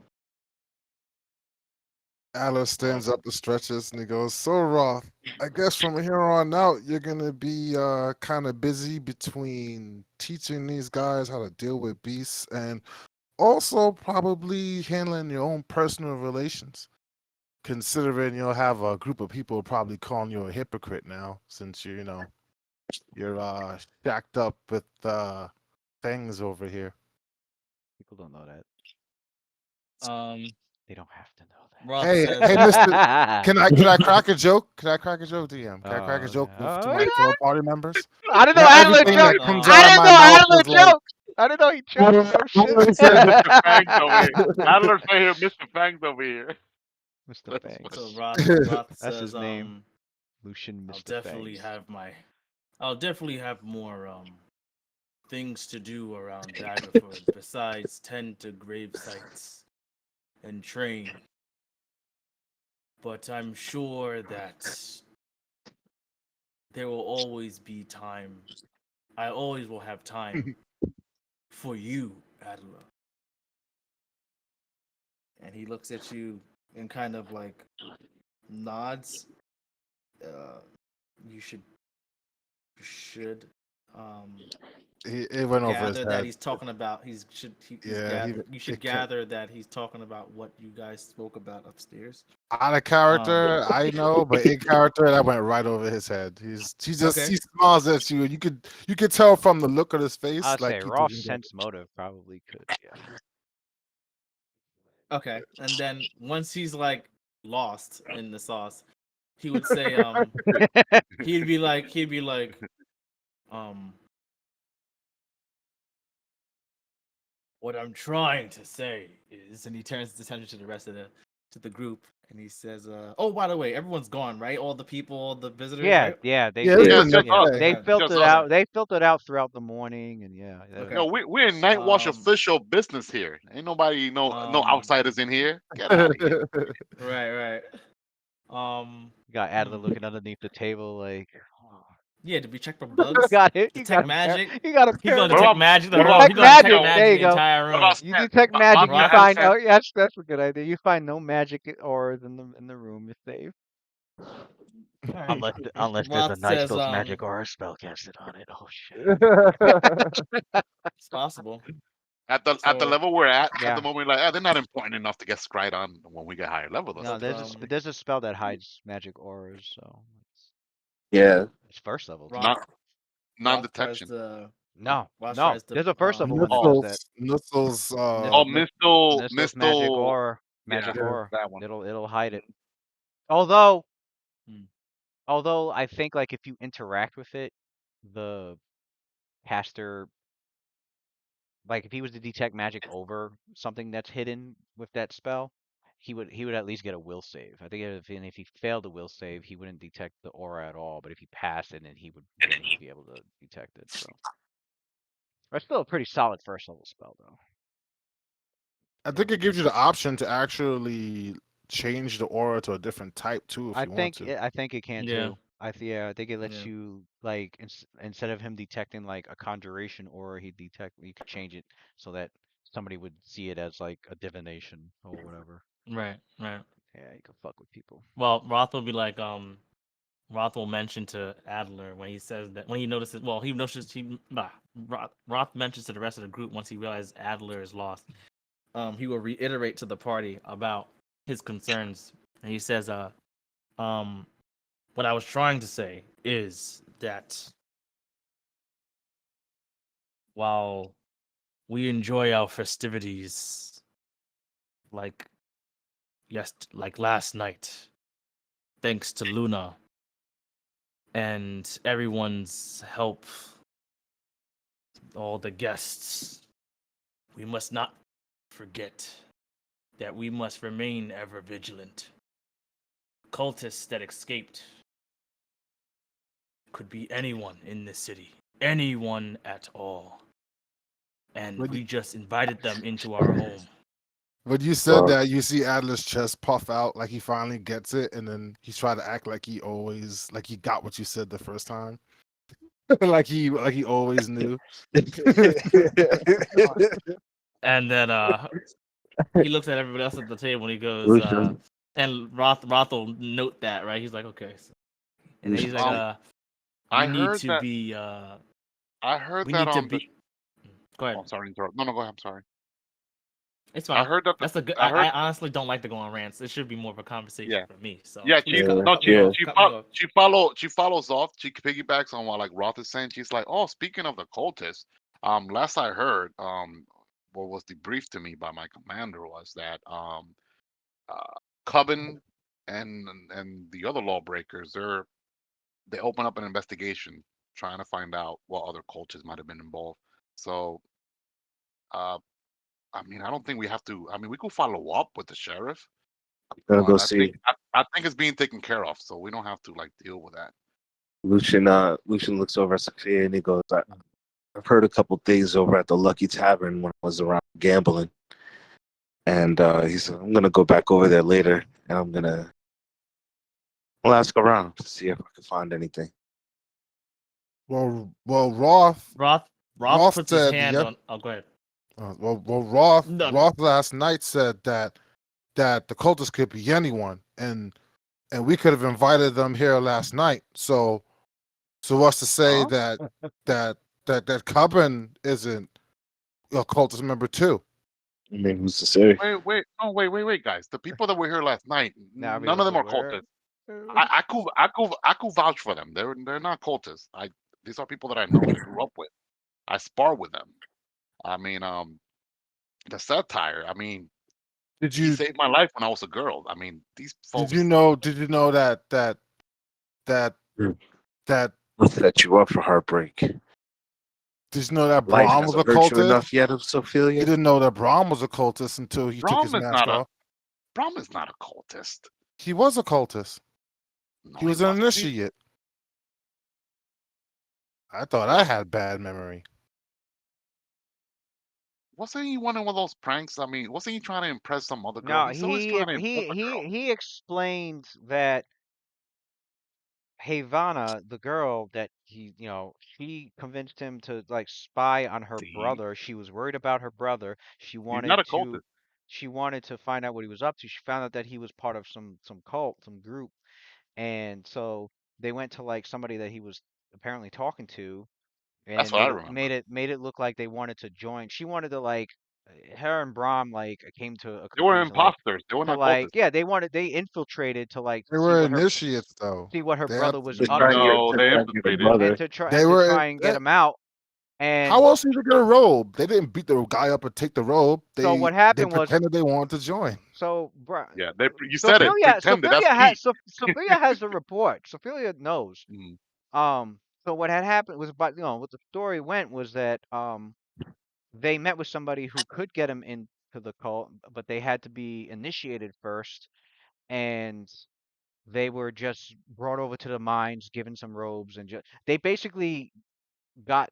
Alice stands up the stretches and he goes, "So Roth, I guess from here on out you're gonna be kind of busy between teaching these guys how to deal with beasts and also probably handling your own personal relations. considering you'll have a group of people probably calling you a hypocrite now, since you're shacked up with things over here.
People don't know that.
Um,
They don't have to know
Roth
Hey,
says,
hey, Mister,
that.
can I crack a joke? Can I crack a joke, DM? Can I crack a
Oh,
joke to
oh,
my fellow party members?
I didn't know
Now
Adler
everything
joked.
that comes
I
out of
didn't
my
know
mouth
Adler
is like.
joked. I didn't know he joked. Oh shit.
Mr. Fangs over here. Adler's right here, Mr. Fangs over here.
Mr.
That's
Fangs.
so
funny.
Roth
That's
says,
his name. Lucian Mr. Fangs.
I'll definitely have more things to do around Daggerford besides tend to grave sites and train. But I'm sure that there will always be time. I always will have time for you, Adler. And he looks at you and kind of like nods. Uh, you should um
It went over his
gather that
head.
he's talking about he's
Yeah,
gather you should
it kept
gather that he's talking about what you guys spoke about upstairs.
out of
Um
character. I know, but in character, that went right over his head.
okay.
He smiles at you. You could tell from the look of his face,
I'd say
like he
raw
doesn't get
sense motive probably could,
Okay. And then once he's like lost in the sauce, he would say
yeah.
he'd be like um what I'm trying to say is, and he turns his attention to the rest of the group, and he says, "Oh, by the way, everyone's gone, right? All the people, the visitors,
Yeah,
right?"
yeah,
Yeah, it's
Yeah.
the next
yeah,
Us.
day.
they
Okay.
Just
filtered
us.
out. They filtered out throughout the morning, and yeah,
Okay.
Yo, we're in Nightwash
Um,
official business here. Ain't nobody no
um,
outsiders in here. Get out of here.
right. Um,
you got Adler
hmm.
looking underneath the table like, oh.
Yeah, did we check for
You
bugs?
got it.
Detect magic.
You got a
He's gonna
parent.
What
detect
about
magic.
what
Hold on,
about
he's
Detect
gonna detect
magic.
yo?
There
magic
you
the
go.
entire
What
room.
about
You
Stan?
detect magic. You
Master
Roth,
and
find.
Stan?
Oh, yes, that's a good idea. You find no magic auras in the room. You're safe.
all right.
Unless there's a
Roth
nice
says,
ghost magic aura spell casted on it. Oh shit.
it's possible.
At the
So,
level we're at the
Yeah.
moment, like they're not important enough to get scryed on when we get higher level. Though.
No,
but
there's a spell that hides magic auras, so
Yeah.
it's first level too.
Roth
Not
Roth tries
non-detection.
to
No,
Roth tries to
there's a first level one that does that.
Nustle's
Oh,
Nist-
Nystos magic aura,
Yeah,
magic aura.
that one.
It'll hide it. Although,
Hmm.
although I think like if you interact with it, the caster, like if he was to detect magic over something that's hidden with that spell, he would at least get a will save. I think if he failed a will save, he wouldn't detect the aura at all. But if he passed it, then he would be able to detect it. So that's still a pretty solid first level spell, though.
I think it gives you the option to actually change the aura to a different type too, if you want to.
I think it can
Yeah.
too. Yeah, I think it lets
Yeah.
you like instead of him detecting like a conjuration aura, you could change it so that somebody would see it as like a divination or whatever.
Right.
Yeah, you can fuck with people.
Well, Roth will be like, Roth will mention to Adler when he says that when he notices. Well, he notices Roth mentions to the rest of the group once he realizes Adler is lost. He will reiterate to the party about his concerns, and he says, what I was trying to say is that while we enjoy our festivities like like last night, thanks to Luna and everyone's help, all the guests, we must not forget that we must remain ever vigilant. Cultists that escaped could be anyone in this city, anyone at all. And
When you,
we just invited them into our home.
when you said that, you see Adler's chest puff out like he finally gets it, and then he's trying to act like like he got what you said the first time, like he always knew.
And then he looks at everybody else at the table and he goes,
Lucian.
and Roth will note that, right? He's like, okay. And then he's like,
I
we need
heard
to
that.
be
I heard
we
that
need to
on the.
be go ahead.
Oh, sorry, interrupt. No, go ahead. I'm sorry.
It's
I
fine.
heard that.
That's a good.
I heard.
I honestly don't like to go on rants. It should be more of a conversation
Yeah.
for me. So
Yeah,
please
she
Yeah,
no,
cut me
yeah.
off. Cut me off.
she follows off. She piggybacks on what like Roth is saying. She's like, oh, speaking of the cultists, last I heard, what was debriefed to me by my commander was that Coven and the other lawbreakers, they open up an investigation trying to find out what other cultists might have been involved. So, uh, I mean, I don't think we have to. I mean, we could follow up with the sheriff,
Gonna
but
go see
I think it's being taken care of, so we don't have to like deal with that.
Lucian. Lucian looks over at Sophia and he goes, "I've heard a couple things over at the Lucky Tavern when I was around gambling." And he said, "I'm gonna go back over there later, and I'll ask around to see if I can find anything."
Well, Roth
Roth
Roth
puts his
said
hand
yep.
on. Oh, go ahead.
Roth
No,
Roth last night said that the cultists could be anyone, and we could have invited them here last night. So what's to say
Huh?
that Cubbin isn't a cultist member too?
I mean, who's to say?
Wait, guys. The people that were here last night,
Navi
none of
was
them are
aware.
cultists. I could vouch for them. They're not cultists. These are people that I know. I grew up with. I spar with them. I mean, the satire. I mean,
Did
he
you
saved my life when I was a girl. I mean, these
did you
folks.
know did you know that
Hmm.
that
We'll set you up for heartbreak.
did you know that
Life
Brahm was a
hasn't hurt you
cultist?
enough yet,
You
Sophia.
didn't know that Brahm was a cultist until he took his
Brahm is
mask
not a
off.
Brahm is not a cultist.
He was a cultist.
No,
He
he
was an
wasn't.
initiate. I thought I had bad memory.
Wasn't he one of those pranks? I mean, wasn't he trying to impress some other girl?
No,
He's always trying to impress a girl.
he explained that Havana, the girl that she convinced him to like spy on her
See,
brother. She was worried about her brother.
he's not a cultist.
She wanted to find out what he was up to. She found out that he was part of some cult, some group, and so they went to like somebody that he was apparently talking to,
That's
and
what I remember.
made it look like they wanted to join. She wanted to like her and Brahm like came to a
They were
conclusion like
imposters. They were
to
not
like
cultists.
yeah they infiltrated to like
They were initiates though.
see what her
They had
brother was
to
To
be.
up
try and get
to
No,
to
they
try and get a
infiltrated.
and
mother.
to try
They were.
and get him out.
How
And
else did they get a robe? They didn't beat the guy up and take the robe.
so what
They
happened was
pretended they wanted to join.
so
Yeah, they. You said it. Pretended. That's key.
Sophia has the report. Sophia knows.
Mm,
So what had happened was about what the story went was that they met with somebody who could get him into the cult, but they had to be initiated first, and they were just brought over to the mines, given some robes, and just they basically got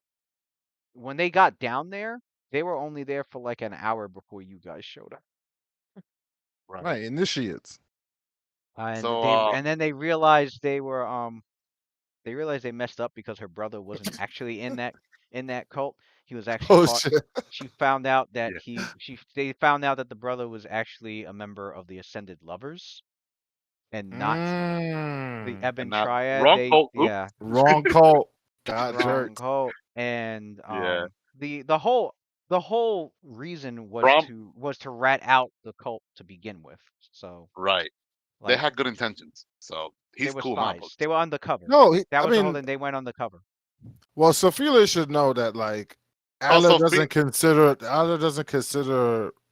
when they got down there, they were only there for like an hour before you guys showed up.
right.
Right, initiates.
And
So,
then they realized they messed up because her brother wasn't actually in that cult. He was actually
Oh
part.
shit.
She found out that
yeah.
they found out that the brother was actually a member of the Ascended Lovers and not the
Mm.
Ebon
And not
Triad.
wrong
They
cult. Oops.
yeah,
Wrong cult. Got
wrong
jerked.
cult. And
Yeah.
the whole reason
Brom.
was to rat out the cult to begin with. So
Right. They
like
had good intentions. So
they
he's
were
cool in my
spies.
books.
They were undercover.
No,
That
I
was the whole
mean,
thing. They went undercover.
well, Sophia should know that like
So
Adler
Sophia.
doesn't consider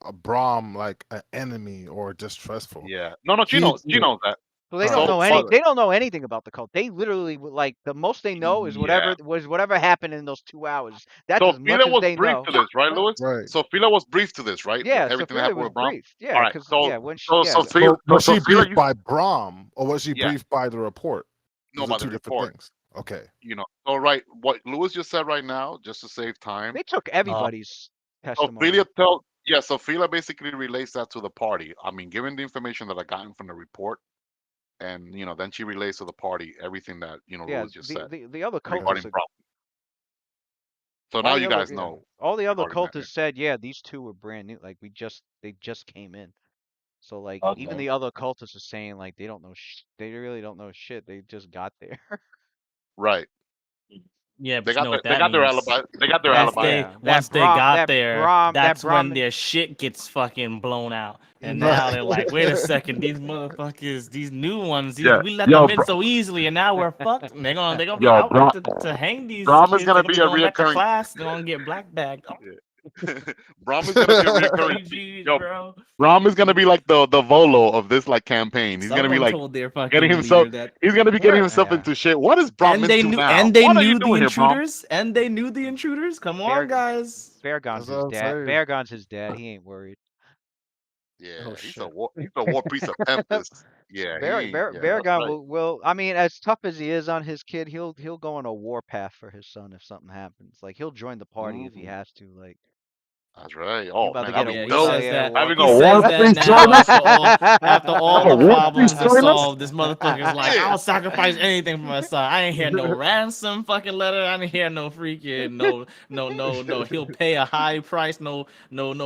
a Brahm like an enemy or distrustful.
Yeah. No. She
He
knows. She knows that.
So they
all
don't
right.
know
So
they don't know anything about the cult. They literally like the most they know is
yeah.
whatever happened in those 2 hours. That's
So
as much
Phila
as
was
they
briefed
know.
to this, right, Lewis?
Right.
So Phila was briefed to this, right? With
Yeah,
everything that
Sophia
happened
was
with Brom.
briefed. Yeah,
All right.
because
So
yeah, when she
so
yeah,
Sophia. So
Was she
Sophia.
briefed by Brahm or was she
Yeah.
briefed by the report?
No,
Those are
by the
two different
report.
things. Okay.
So right, what Lewis just said right now, just to save time.
they took
Uh,
everybody's
so Philia
testimony.
so Phila basically relates that to the party. I mean, given the information that I gotten from the report, and then she relays to the party everything that
Yeah,
Lewis just said
the other
Yeah.
cultists
regarding Brom. So
all
now
the
you
other
guys know
all the other
regarding that.
cultists said, yeah, these two were brand new. Like they just came in. So like even
Okay.
the other cultists are saying like they don't know they really don't know shit. They just got there.
Right.
Yeah,
They
but you
got
know
their,
what
they
that
got their
means.
alibi. They got their
Once
alibi.
they
Yeah,
once they got there,
that
that's when
Brahmin.
their shit gets fucking blown out. And
Right.
now they're like, wait a second, these motherfuckers, these new ones,
Yeah,
we let
yo,
them in so easily, and now we're fucked. And they're gonna be
yo,
out to hang these
Brom is
kids. They're
gonna
gonna
be
be
a
going back to
reoccurring.
class. They're gonna get black bagged. Oh,
Brom is gonna be a reoccurring.
GG's,
Yo,
bro.
Brom is gonna be like the Volo of this like campaign. He's gonna be
Someone
like
told their
getting
fucking
himself.
leader that.
He's gonna be getting himself
Yeah.
into shit. What is Brom
And they
into
knew,
now? What are you
the
doing here, Brom?
intruders, and they knew the intruders. Come on, guys.
Farragon's
That's
his
what I'm
dad.
saying.
Farragon's his dad. He ain't worried.
Yeah,
Oh
he's
shit.
a war priest of Tempest. Yeah, that's
Farragon
right.
will. I mean, as tough as he is on his kid, he'll go on a war path for his son if something happens. Like he'll join the party if he
Mm,
has to. Like
that's right.
you
Oh
about to
man,
get
that'd
a
be
Yeah,
you
he
about to
dope.
says
get a
that.
war.
Having
He
a
says
war
that
priest
now
join us.
after all
Have a
the
war priest
problems are
join us.
solved. This motherfucker's like,
Yeah.
I'll sacrifice anything for my son. I ain't hear no ransom fucking letter. I didn't hear no freaking no. He'll pay a high price. No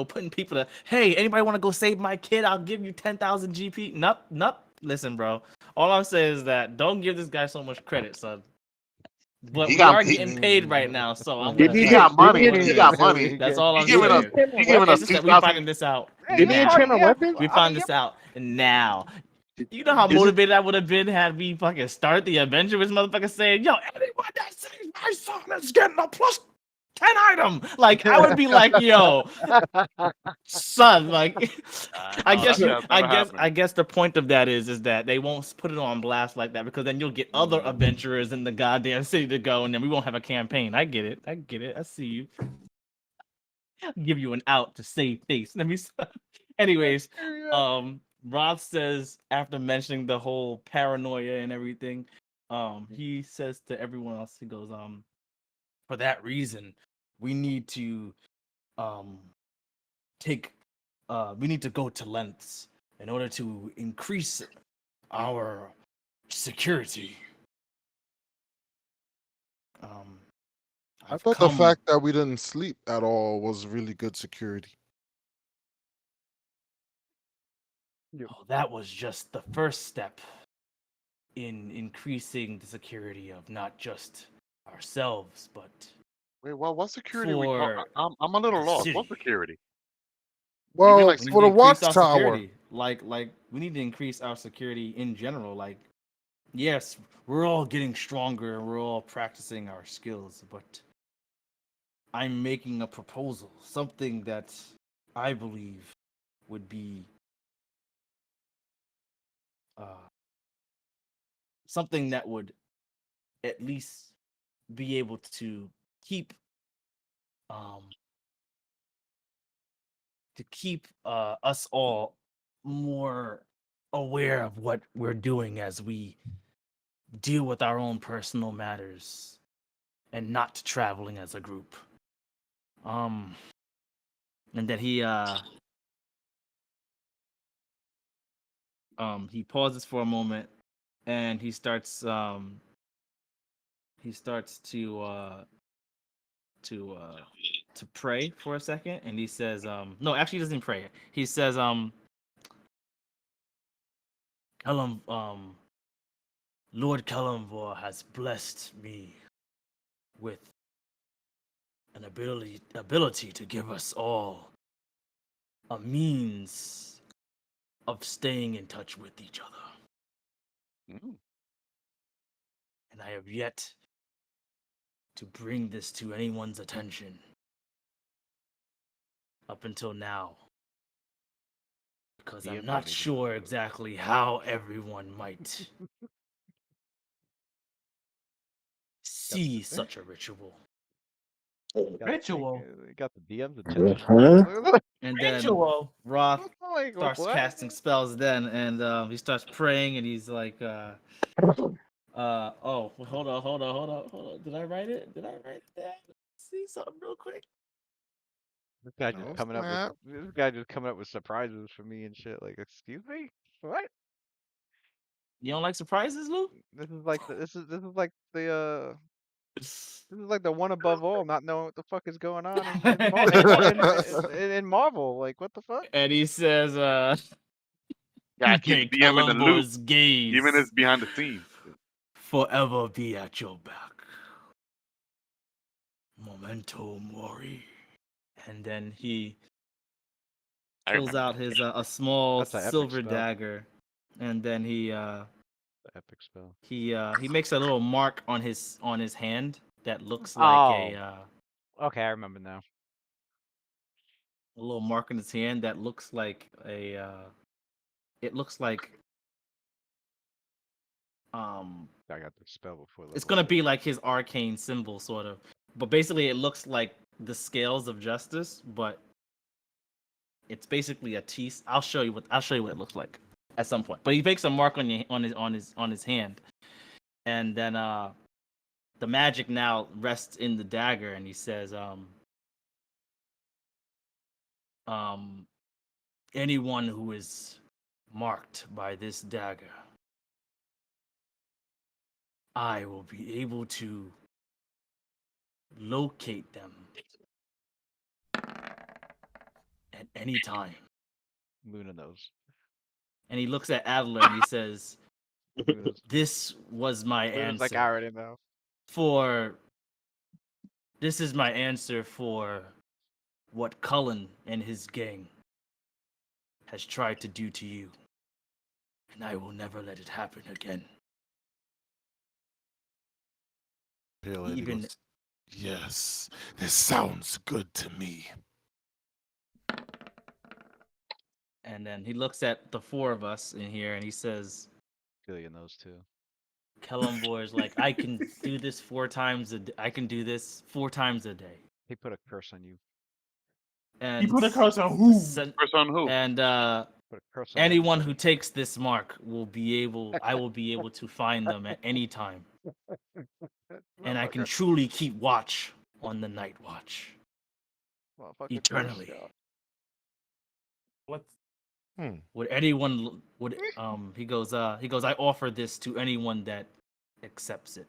putting people to. Hey, anybody want to go save my kid? I'll give you 10,000 GP. Nope. Listen, bro. All I'm saying is that don't give this guy so much credit, son. But
He
we
got
are
he,
getting paid right now, so I'm
he,
gonna
he
tell you
got money.
what it
He got
is.
money.
That's all
He
I'm
giving us
saying.
he giving us
It's just that we
2,000.
finding this out
Hey,
Didn't he
now.
turn a
yeah,
weapon?
We
I mean,
find this out now. You know how
Is it?
motivated I would have been had we fucking start the adventure with this motherfucker saying, yo, anyone that saves my son is getting a plus 10 item. Like, I would be like, yo, son, like I
No,
guess
that's never happening.
I guess the point of that is that they won't put it on blast like that because then you'll get other adventurers in the goddamn city to go and then we won't have a campaign. I get it. I see you. Give you an out to save face. Let me anyways, Rob says after mentioning the whole paranoia and everything, he says to everyone else, he goes, for that reason, we need to take we need to go to lengths in order to increase our security.
I
I've
thought the
come
fact that we didn't sleep at all was really good security.
that was just the first step in increasing the security of not just ourselves, but
Wait, what security
for
I'm a little
the
lost.
city.
What security? You mean
Well,
like
We need
for
to
the
increase our
watchtower,
security. Like we need to increase our security in general. Like, yes, we're all getting stronger and we're all practicing our skills, but I'm making a proposal, something that I believe would be something that would at least be able to keep um us all more aware of what we're doing as we deal with our own personal matters and not traveling as a group. And then he pauses for a moment and he starts to pray for a second and he says no, actually he doesn't pray. He says Kellum, Lord Kellamvor has blessed me with an ability to give us all a means of staying in touch with each other.
Mm.
And I have yet to bring this to anyone's attention up until now. Because I'm not sure exactly how everyone might see such a ritual.
Ritual.
Got the DM's attention.
Uh-huh.
And then
Ritual.
Roth
Like,
starts
what?
casting spells then and he starts praying and he's like oh hold on. Did I write it down? See something real quick.
This guy just
no
coming up
snap.
with this guy just coming up with surprises for me and shit. Like, excuse me, what?
You don't like surprises, Lou?
This is like this is like the one above all, not knowing what the fuck is going on in Marvel. Like, what the fuck?
And he says
Yeah, keep
may
the DM in the loop,
Kellambor's
even if
gaze
it's behind the scenes.
forever be at your back.
Memento Mori.
And then he
I
pulls
remember
out
that.
his a small
That's an epic
silver
spell.
dagger, and then
The epic spell.
he makes a little mark on his hand that looks like
Oh, okay, I remember now.
a little mark on his hand that looks like it looks like
I got the spell before
it's
level
gonna
6.
be like his arcane symbol sort of, but basically it looks like the scales of justice, but it's basically a T. I'll show you what it looks like at some point. But he makes a mark on his hand, and then the magic now rests in the dagger, and he says anyone who is marked by this dagger, I will be able to locate them at any time.
Luna knows.
And he looks at Adler and he says,
Luna's,
"This was my
Luna's like, I
answer
already know.
for. This is my answer for what Cullen and his gang has tried to do to you, and I will never let it happen again."
Pale lady
Even
goes, yes, this sounds good to me.
and then he looks at the four of us in here and he says,
Celia knows too.
Kellenvor is like, I can do this 4 times I can do this 4 times a day.
He put a curse on you.
And
You put a curse on who?
First on who?
And
Put a curse on
anyone
everybody.
who takes this mark I will be able to find them at any time. And I can
Motherfucker.
truly keep watch on the night watch.
Motherfucker
Eternally.
cursed, y'all.
What's
Would anyone would he goes I offer this to anyone that accepts it.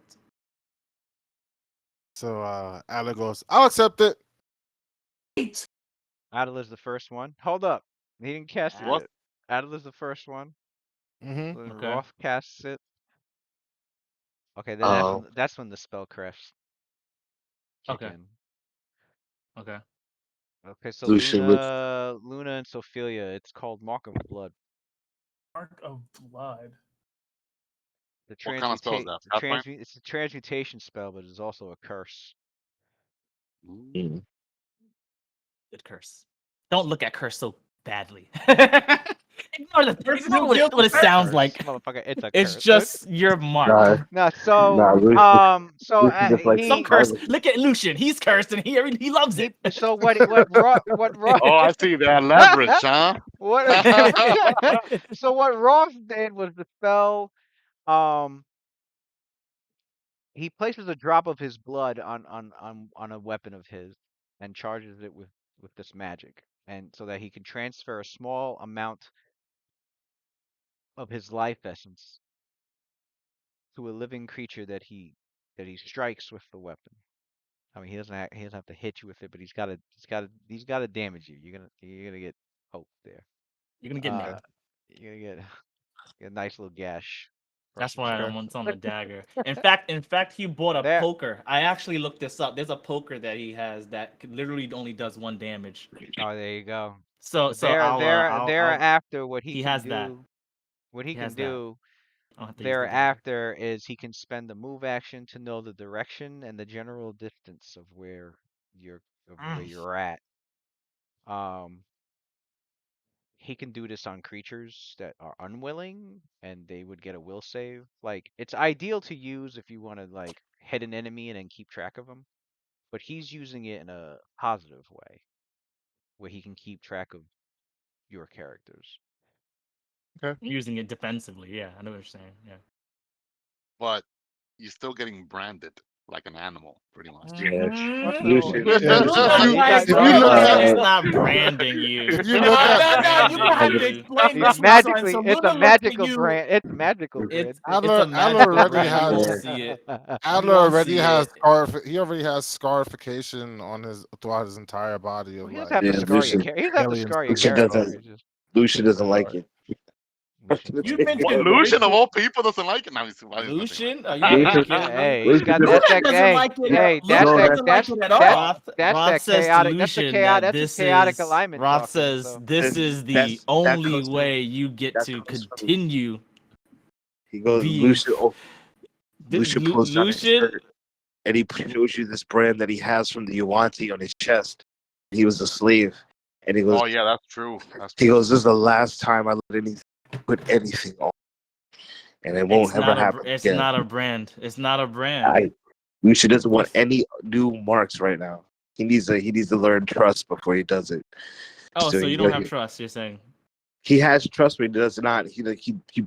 So Ala goes, I'll accept it.
Adela's the first one. Hold up. He didn't cast it
What?
yet. Adela's the first one.
Mm-hmm.
Then
Okay.
Roth casts it. Okay, then
Oh.
that's when the spell crafts kick
Okay.
in.
Okay.
Okay, so
Lucian looks.
Luna and Sophia, it's called Mark of Blood.
Mark of Blood?
The
What kind of spell is that? Pathfinder?
It's a transmutation spell, but it's also a curse.
Mm.
Good curse. Don't look at curse so badly. Ignore the curse. Ignore what it sounds
Curse,
like.
motherfucker, it's a
It's
curse.
just your mark.
Nah,
No, so
nah, Lucian,
so
Lucian just like
Some
he
curse.
survival.
Look at Lucian. He's cursed and he loves it.
so what Roth
Oh, I see that leverage, huh?
what so what Roth did was the spell he places a drop of his blood on a weapon of his and charges it with this magic, and so that he can transfer a small amount of his life essence to a living creature that he strikes with the weapon. I mean, he doesn't have to hit you with it, but he's gotta damage you. You're gonna get hope there.
You're gonna get
Uh,
nailed.
you're gonna get a nice little gash.
That's
across your
why I
chest.
don't want on the dagger. In fact, he bought a
There.
poker. I actually looked this up. There's a poker that he has that literally only does 1 damage.
Oh, there you go.
So
But
I'll
thereafter, what he
he
can
has that.
do, what he
He
can
has that.
do
I don't have to use the dagger.
thereafter is he can spend a move action to know the direction and the general distance of where you're at. Um, he can do this on creatures that are unwilling and they would get a will save. Like, it's ideal to use if you want to like hit an enemy and then keep track of them. But he's using it in a positive way where he can keep track of your characters.
Using it defensively. Yeah, I know what you're saying. Yeah.
But you're still getting branded like an animal, pretty much.
Yeah,
What's the
Lucian.
Yeah,
No,
he got
if you look
Luna
at
is
it,
not branding you.
if you look at
You have to
Branding you.
explain
He's
this, my son.
magically
So
it's a
Luna looked at
magical
you.
brand. It's magical brand.
It's a
Adler
magical
already
brand. You won't
has
see it.
Adler
won't
already
see
has
it.
he already has scarification on his throughout his entire body
Well,
of
he doesn't
like
have to
Yeah,
scar your
Lucian.
character. He doesn't have to
alien
scar your
Lucian
character.
doesn't.
It's just
Lucian doesn't like it.
You've been
What,
to
Lucian of
Bridget.
all people doesn't like it. Now he's messing with
Lucian? Are
me.
you
Lucian-
kidding me?
Hey, he's
Lucian
got
doesn't-
that's
Lucian
that.
doesn't
Hey,
like it.
hey,
Lucian
No,
doesn't like it at all.
that's
Roth
that
says to
chaotic. That's the
Lucian
chaotic.
that
That's the
this
chaotic
is
alignment
Roth
talking.
says
So.
this is the
that
only
comes from-
way you get
that
to
comes from-
continue
He goes,
being
Lucian. Oh,
Th-
Lucian
Lu-
pulls down his
Lucian.
shirt and he shows you this brand that he has from the Yuanti on his chest. He was a slave, and he goes,
Oh yeah, that's true. That's
he
true.
goes, "This is the last time I put anything on, and it won't
It's
ever
not a.
happen
It's
again."
not a brand. It's not a brand.
Lucian doesn't want
If-
any new marks right now. He needs to learn trust before he does it.
Oh, so you
he-
don't have trust? You're saying?
He has trust, but he does not. He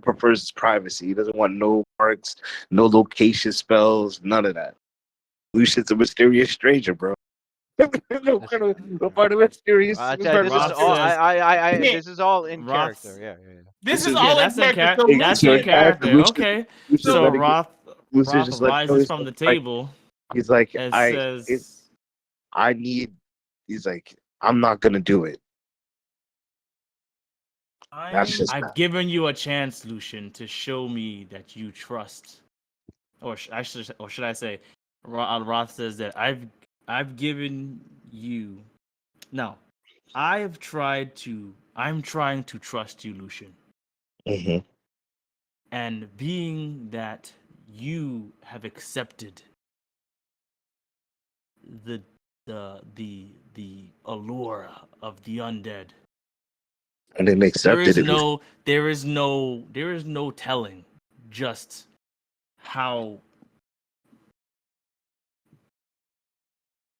prefers his privacy. He doesn't want no marks, no location spells, none of that. Lucian's a mysterious stranger, bro. no part of mysterious.
I
no
tell
part
you,
of
this is
Roth
all.
says-
This is all in
Roth-
character. Yeah.
This is
This is-
all
that's in
character.
character.
So
That's
Lucian-
in character.
Lucian-
Okay.
Lucian's
So
letting-
Roth
Lucian's just like,
rises from the table
He's like,
and
I
says,
need. He's like, I'm not gonna do it. That's just
"I've given you a chance, Lucian, to show me that you trust." Or should I say, Roth says that I've given you. No, I'm trying to trust you, Lucian.
Mhm.
And being that you have accepted the allure of the undead,
And then
there
accepted
is
it.
no telling just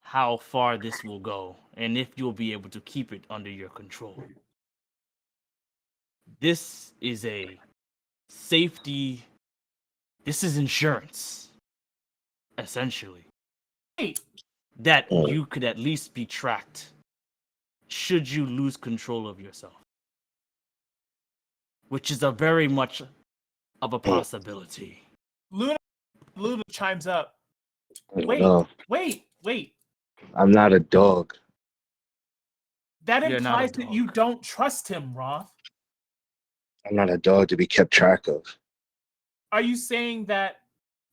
how far this will go and if you'll be able to keep it under your control. This is a safety. This is insurance, essentially.
Wait,
That you could at least be tracked should you lose control of yourself. Which is a very much of a possibility.
Luna chimes up. Wait,
No,
wait.
I'm not a dog.
That
You're not a
implies that you
dog.
don't trust him, Roth.
I'm not a dog to be kept track of.
Are you saying that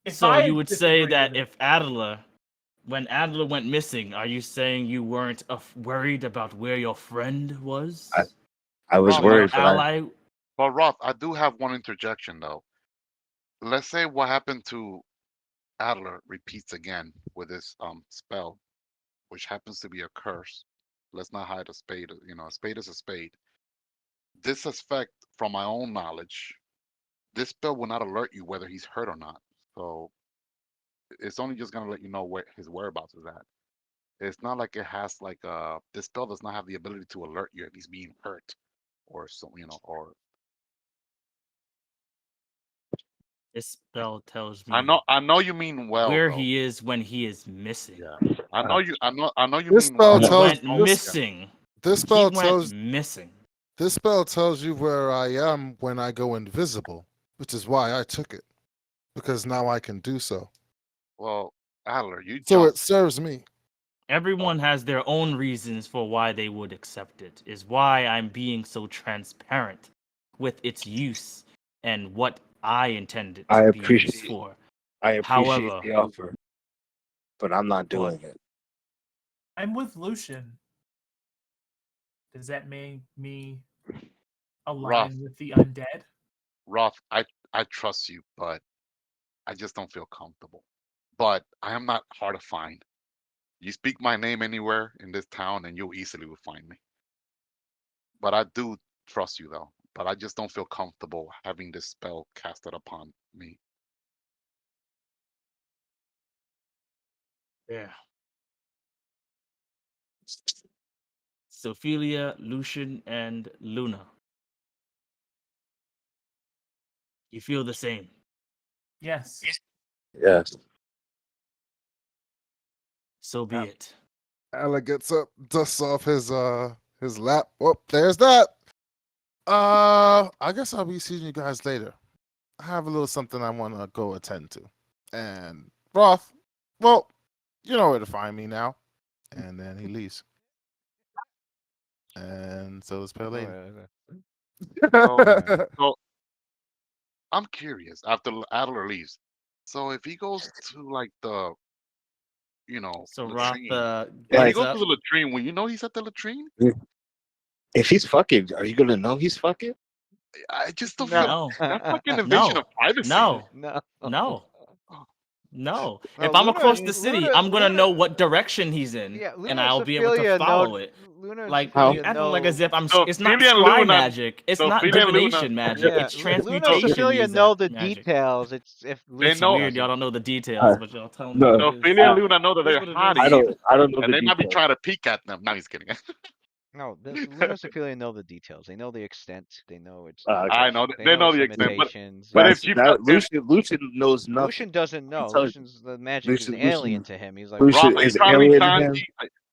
if
So
I
you would say
disagree
that
with it-
if Adler, when Adler went missing, are you saying you weren't worried about where your friend was?
I was
Roth,
worried,
Your
but
ally?
But Roth, I do have one interjection though. Let's say what happened to Adler repeats again with this spell, which happens to be a curse. Let's not hide a spade. You know, a spade is a spade. This effect, from my own knowledge, this spell will not alert you whether he's hurt or not. So it's only just gonna let you know where his whereabouts is at. It's not like it has like this spell does not have the ability to alert you if he's being hurt or so or
This spell tells me
I know you mean well
where
though.
he is when he is missing.
Yeah. I know you
This
mean
spell
well.
He
tells-
went
Yeah.
missing.
This
He
spell
went
tells
missing.
this spell tells you where I am when I go invisible, which is why I took it, because now I can do so.
Well, Adler, you
So
jumped.
it serves me.
Everyone has their own reasons for why they would accept it. Is why I'm being so transparent with its use and what I intend it
I
to be used
appreciate-
for.
I appreciate
However-
the offer, but I'm not doing it.
I'm with Lucian, does that make me align with the undead?
Roth, I trust you, but I just don't feel comfortable. But I am not hard to find. You speak my name anywhere in this town, and you easily will find me. But I do trust you, though. But I just don't feel comfortable having this spell casted upon me.
Yeah. Sophelia, Lucian, and Luna. You feel the same.
Yes.
Yes.
So be
Yeah.
it.
Alec gets up, dusts off his lap. Oh, there's that. I guess I'll be seeing you guys later. I have a little something I want to go attend to. And Roth, well, you know where to find me now. And then he leaves. And so does Pale Lady.
So, I'm curious. After Adler leaves, so if he goes to like the
So Roth
latrine, if he
Like,
gets
goes to
up.
the latrine, will you know he's at the latrine?
if he's fucking, are you gonna know he's fucking?
I just don't feel
No.
No,
that's like an invasion of
no,
privacy.
no,
No.
no,
Oh,
no.
No,
If I'm
Luna,
across the city,
Luna,
I'm gonna know
Luna.
what direction he's in,
Yeah,
and
Luna and
I'll be able to
Sophia know.
follow it.
Luna and
Like
How?
you
Sophia
acting like as
know.
if I'm.
so
It's not
Ophelia and
scry
Luna,
magic. It's
so
not
Ophelia and Luna,
divination magic.
Yeah,
It's
Luna and
so
transmutation
Sophia know
music
the
magic.
details. It's if
they
Luna
It's
know.
weird. Y'all
doesn't.
don't know the details,
Uh,
but y'all telling me
no,
what
So
it is.
Ophelia
I,
and Luna know that
It is
they're
what it
I
is.
hotties,
don't. I don't know
and
the
they might be
details.
trying to peek at them. No, he's kidding.
No, Luna and Sophia know the details. They know the extent. They know its
I
Okay.
know
dangers. They
they
know
know
its
the extent,
limitations.
but
And
if
That's
she
that.
if
Lucian knows nothing.
Lucian doesn't
He
know.
tells you.
Lucian's the magic is alien
Lucian.
to him. He's like, what?
Lucian
Roth, are you
is
trying to be
alien to him.
Sanji?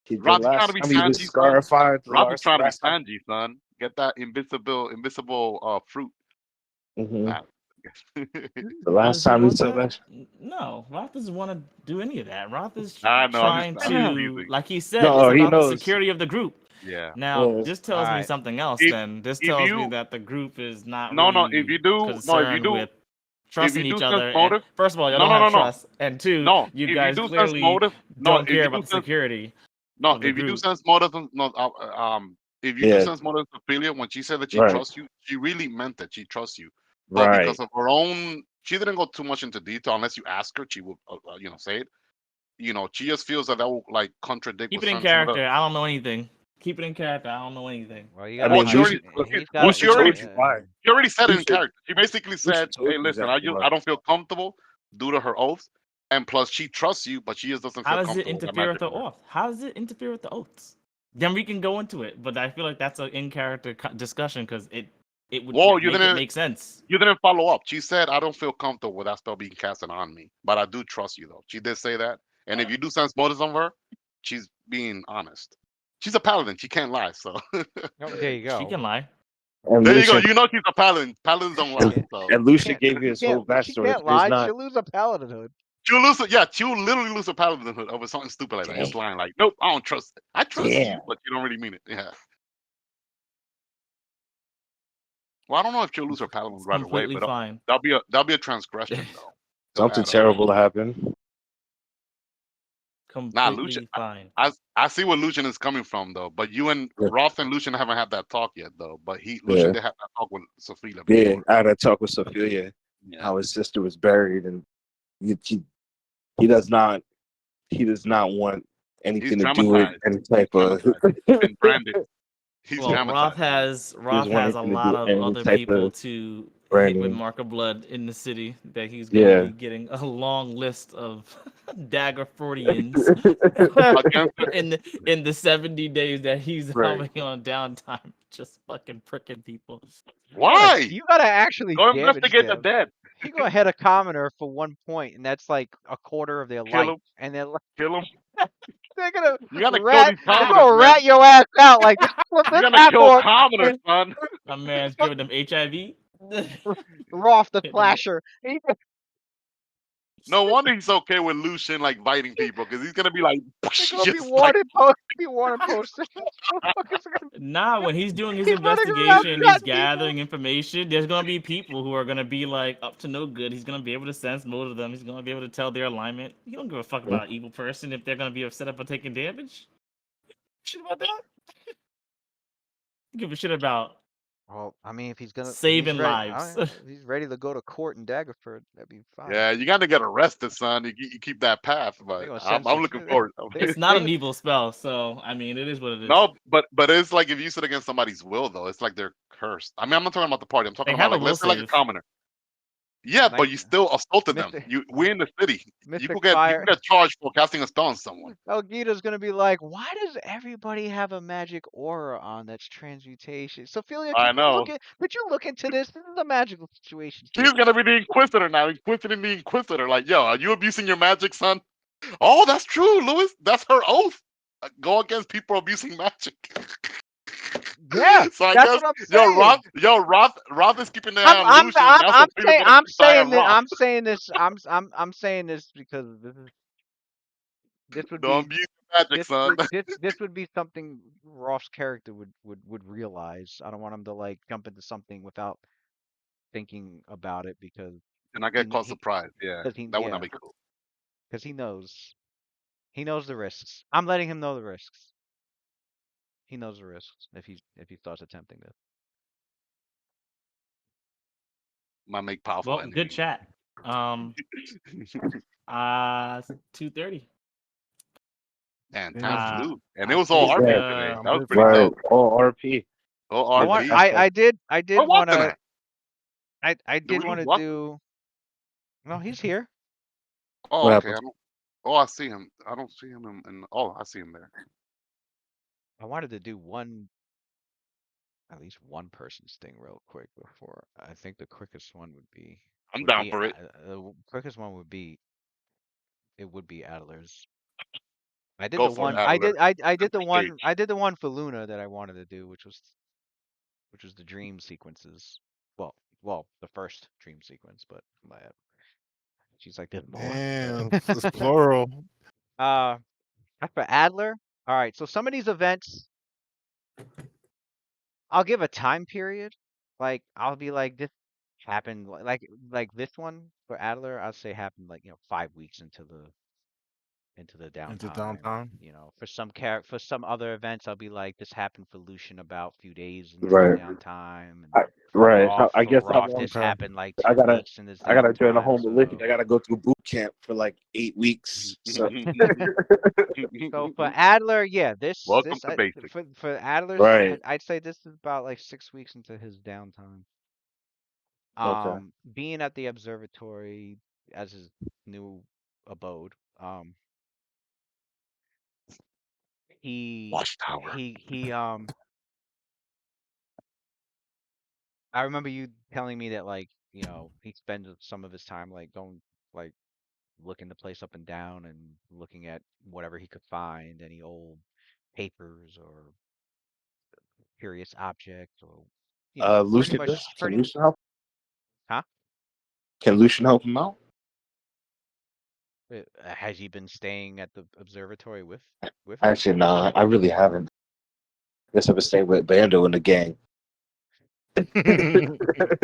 The
Roth, you trying to
last
be
time he was
Sanji, son?
scarified, the
Roth is trying to be
last time.
Sanji, son. Get that invisible fruit.
Hmm.
Nah.
The
Does
last
he
time he
want
said
that?
that.
No, Roth doesn't want to do any of that. Roth is
I know. I'm just
trying
I'm just
to,
teasing.
like he said, it's
No, he
about the
knows.
security of the group.
Yeah.
Now,
Yeah.
this
All
tells me
right.
something else
If
then. This
if
tells me
you
that the group is not
no, if
really
you do no if you
concerned
do
with
if you
trusting
do
each
sense
other. And
motive
first of all, y'all
no
don't
no
have
no no
trust. And two,
no
you
if you
guys
do sense
clearly
motive no
don't
if
care
you do
about the
sense
security
no
of the
if you do
group.
sense motive no if you do
Yeah.
sense motive to Ophelia when she said that she
Right.
trusts you she really meant that she trusts you but because
Right.
of her own she didn't go too much into detail unless you ask her she will say it she just feels that will like contradict
Keep
with
it in
some of the
character. I don't know anything. Keep it in character. I don't know anything.
Well, you
I
gotta
well
mean,
she
trust.
already
Lucian.
He's
well
got.
Lucian told you why.
she already said it in
Lucian.
character. She basically
Lucian
said,
told
"Hey,
you
listen,
exactly why.
I don't feel comfortable due to her oaths, and plus she trusts you, but she just doesn't
How
feel
does it
comfortable with that
interfere with
magic
the
on her."
oath? How does it interfere with the oaths? Then we can go into it, but I feel like that's an in character discussion because it would
Well,
make it make sense.
you didn't follow up. She said, "I don't feel comfortable with that spell being casted on me, but I do trust you, though." She did say that, and if you do sense motives on her, she's being honest. She's a paladin. She can't lie. So
Oh, there you
She
go.
can lie.
And
there you go.
Lucian.
You know she's a paladin. Paladins don't
She
lie.
can't.
So
And
She
Lucian
can't.
gave you
She
his
can't.
whole
She
backstory.
can't
It's
lie.
not.
She'll lose a paladinhood.
she'll lose. Yeah, she'll literally lose her paladinhood over something stupid like that.
Damn.
Just lying like, "Nope, I don't trust. I trust
Damn.
you, but you don't really mean it." Yeah. Well, I don't know if she'll lose her paladin
It's
right away,
completely
but
fine.
that'll be a transgression though. They'll
Something
add on.
terrible to happen.
Nah, Lucian.
Completely fine.
I see where Lucian is coming from though, but you and
Yeah.
Roth and Lucian haven't had that talk yet though. But Lucian
Yeah.
did have that talk with Sophia
Yeah.
before.
I had a talk with Sophia
Yeah.
how his sister was buried, and he does not. He does not want
He's
anything to do with
traumatized.
any
He's
type of.
traumatized. He's been branded. He's
Well,
traumatized.
He
Roth
doesn't want
has a
anything to do
lot
with
of
any
other
type
people
of
to hit with
branding.
mark of blood in the city that he's gonna
Yeah.
be getting a long list of dagger Freudians
Against her.
in the 70 days that he's
Right.
having on downtime, just fucking pricking people.
Why?
You gotta actually
Go
damage
investigate the
them.
dead.
He gonna hit a commoner for 1 point, and that's like a quarter of their
Kill
life.
him.
And they're like,
Kill him.
they're gonna
You gotta kill
rat.
these
They're
commoners,
gonna
man.
rat your ass out like flip
You
this
gotta
hat
kill
on.
commoners, son.
My man's giving them HIV.
Roth the
Hit them with-
slasher.
No wonder he's okay with Lucian like biting people, because he's gonna be like,
They're gonna be
just like
wanted post. Be wanted posters. Motherfuckers are gonna
Nah, when he's doing his
be running around
investigation, he's
shot people.
gathering information. There's gonna be people who are gonna be like up to no good. He's gonna be able to sense most of them. He's gonna be able to tell their alignment. He don't give a fuck about an evil person if they're gonna be upset about taking damage. Shit about that. Give a shit about
Well, I mean, if he's
saving
ready,
lives.
if he's ready to go to court in Daggerford, that'd be fine.
yeah, you gotta get arrested, son. You keep that path,
They're
but
gonna
I'm,
send
I'm looking forward.
It's not an evil spell, so I mean, it is what it is.
No, but it's like if you use it against somebody's will, though, it's like they're cursed. I mean, I'm not talking about the party. I'm talking
They
about
have a
like
will
let's say like a
save.
commoner. Yeah, but
Night,
you still assaulted them.
Mr.
We in the city. You
Mr.
could
Fire.
get charged for casting a spell on someone.
Elgita's gonna be like, why does everybody have a magic aura on that's transmutation? Sophia,
I know.
could you look into this? This is a magical situation here.
She's gonna be the Inquisitor now, inquisiting the Inquisitor. Like, yo, are you abusing your magic, son? Oh, that's true, Lewis. That's her oath. Go against people abusing magic.
Yeah,
So I
that's
guess
what I'm saying.
Roth is keeping an eye on Lucian. Now Sophia's gonna
I'm
keep an eye
saying
on
that
Roth.
I'm saying this because this would
Don't
be
abuse your magic, son.
this would be something Roth's character would realize. I don't want him to like jump into something without thinking about it because
And I
he
get
kn-
caught surprised. Yeah,
because he
that would not
yeah
be cool.
because he knows the risks. I'm letting him know the risks. He knows the risks if he starts attempting this.
Might make powerful
Well, good
enemies.
chat. 2:30.
And time
Yeah,
flew, and it
I
was all
think
Yeah,
RP today. That
I'm
was
good
pretty
for
right.
that.
dope.
All RP.
All
I
Yeah,
want
RP.
that's all.
I
Where
did want
Watson
to
at?
I
Did we
did
lose
want to
Watson?
do no he's here.
Oh,
What
okay.
happened?
Oh, I see him. I don't see him in. Oh, I see him there.
I wanted to do one at least one person's thing real quick before. I think the quickest one
I'm down for it.
the quickest one would be Adler's. I did
Go
the
for it,
one
Adler.
I did the
Center
one
stage.
I did the one for Luna that I wanted to do, which was the dream sequences. Well, the first dream sequence, but she's like, there's more.
Damn, it's plural.
As for Adler, all right. So some of these events, I'll give a time period. Like I'll be like, this happened like this one for Adler. I'll say happened like 5 weeks into the
Into
downtime.
downtime.
For some other events, I'll be like, this happened for Lucian about a few days into the
Right.
downtime, and
I, right. I
For
guess I'm
Roth,
on.
this
Okay.
happened like
I
two
gotta
weeks in this
I gotta join the
downtime.
home militia.
So
I gotta go through boot camp for like 8 weeks. So
for Adler, yeah,
Welcome to basic.
for Adler's,
right.
I'd say this is about like 6 weeks into his downtime.
Okay.
Being at the observatory as his new abode, he
Watchtower.
he I remember you telling me that like, he spends some of his time like going like looking the place up and down and looking at whatever he could find, any old papers or curious object or
Lucian, can
pretty
Lucian help?
huh?
Can Lucian help him out?
Has he been staying at the observatory with him?
Actually, nah. I really haven't. Guess I've been staying with Bando and the gang.
Bando and the gang.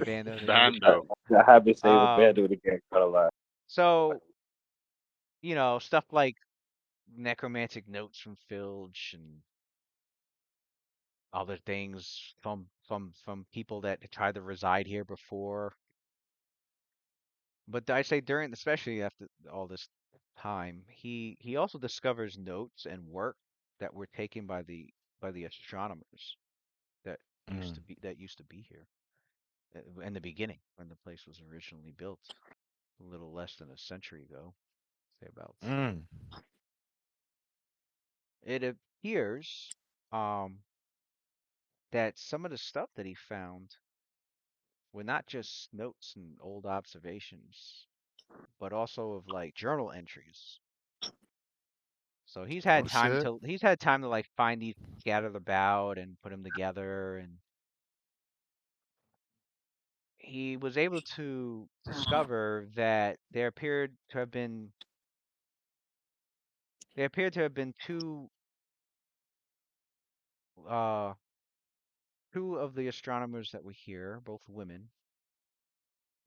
Bando the gang.
Bando.
I have been staying with
Um,
Bando and the gang quite a lot.
so stuff like necromantic notes from Filge and other things from people that tried to reside here before. But I say during, especially after all this time, he also discovers notes and work that were taken by the astronomers
Mm,
that used to be here in the beginning when the place was originally built, a little less than a century ago, say about.
mm.
It appears that some of the stuff that he found were not just notes and old observations, but also of like journal entries. So
Oh shit.
he's had time to like find these scattered about and put them together, and he was able to discover that there appeared to have been uh two of the astronomers that were here, both women,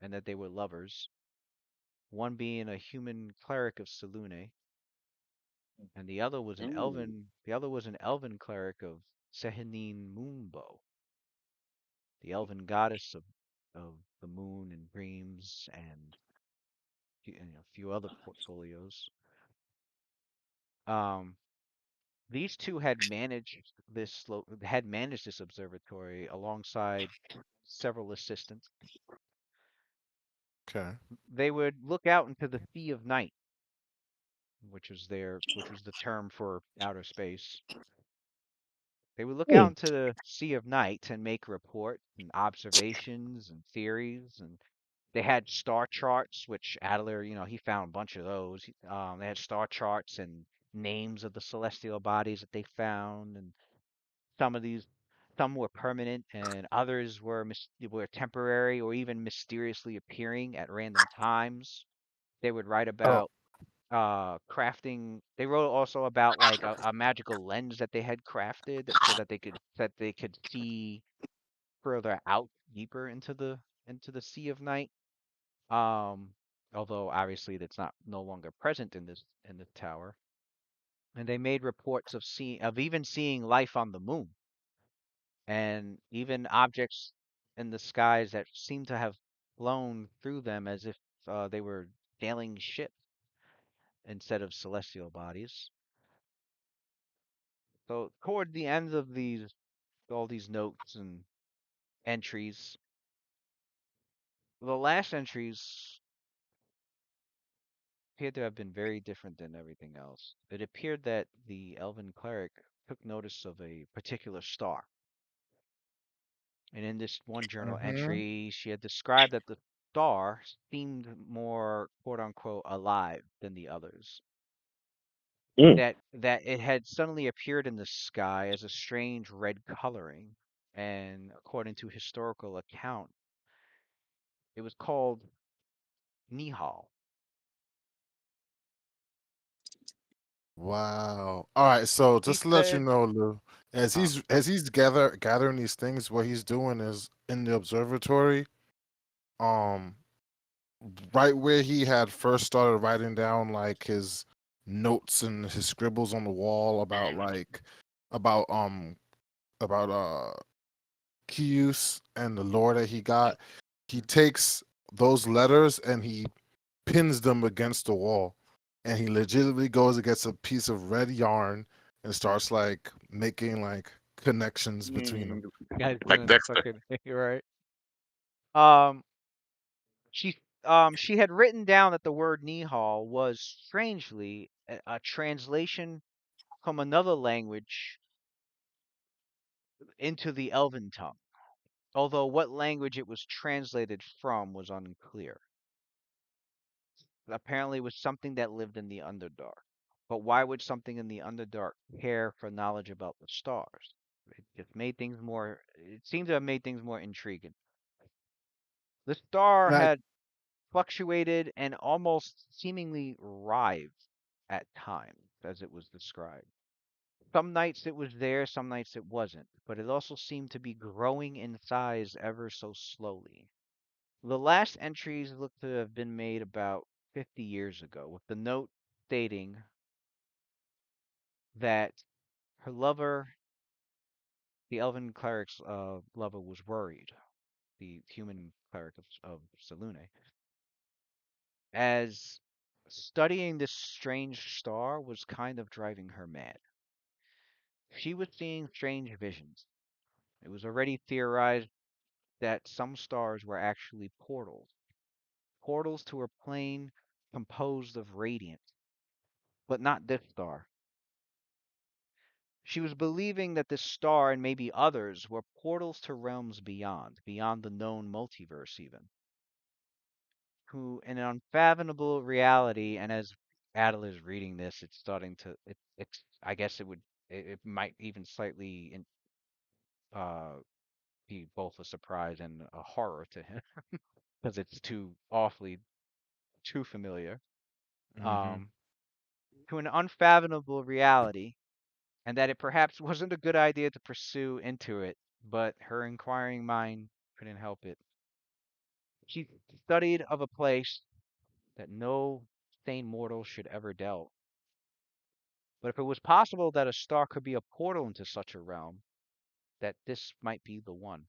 and that they were lovers. One being a human cleric of Selune, and
Mm.
the other was an elven cleric of Sehanine Moonbow, the elven goddess of the moon and dreams and a few other portfolios. Um, these two had managed this observatory alongside several assistants.
Okay.
They would look out into the sea of night, which was the term for outer space. They would look out
Hmm.
into the sea of night and make reports and observations and theories, and they had star charts, which Adler, he found a bunch of those. They had star charts and names of the celestial bodies that they found, and some of these, some were permanent, and others were temporary or even mysteriously appearing at random times. They would write
Oh,
about crafting. They wrote also about like a magical lens that they had crafted so that they could see further out deeper into the sea of night. Um, Although obviously that's not no longer present in the tower. And they made reports of even seeing life on the moon and even objects in the skies that seem to have flown through them as if they were sailing ships instead of celestial bodies. So toward the end of all these notes and entries, the last entries appeared to have been very different than everything else. It appeared that the elven cleric took notice of a particular star. And in this one journal
Mm-hmm.
entry, she had described that the star seemed more quote unquote alive than the others.
Mm.
That it had suddenly appeared in the sky as a strange red coloring, and according to historical account, it was called Nihal.
Wow. All right. So
He
just to let you
said,
know, Lou,
huh,
as he's gathering these things, what he's doing is in the observatory. Um, right where he had first started writing down like his notes and his scribbles on the wall about about um about key use and the lore that he got. He takes those letters and he pins them against the wall. And he legitimately goes and gets a piece of red yarn and starts like making like connections between them.
Mm.
guy's
Like
doing
Dexter.
fucking right. Um, she she had written down that the word Nihal was strangely a translation from another language into the Elven tongue, although what language it was translated from was unclear. Apparently, it was something that lived in the Underdark. But why would something in the Underdark care for knowledge about the stars? It just made things more. It seemed to have made things more intriguing. The star
And I
had fluctuated and almost seemingly writhed at times, as it was described. Some nights it was there, some nights it wasn't, but it also seemed to be growing in size ever so slowly. The last entries look to have been made about 50 years ago, with the note stating that her lover, the elven cleric's lover, was worried, the human cleric of Selune, as studying this strange star was kind of driving her mad. She was seeing strange visions. It was already theorized that some stars were actually portals, portals to a plane composed of radiance, but not this star. She was believing that this star and maybe others were portals to realms beyond the known multiverse even, who in an unfathomable reality, and as Adel is reading this, it's starting to it's I guess it might even slightly uh be both a surprise and a horror to him because it's too awfully too familiar.
mm-hmm.
Um to an unfathomable reality, and that it perhaps wasn't a good idea to pursue into it, but her inquiring mind couldn't help it. She studied of a place that no sane mortal should ever delve. But if it was possible that a star could be a portal into such a realm, that this might be the one.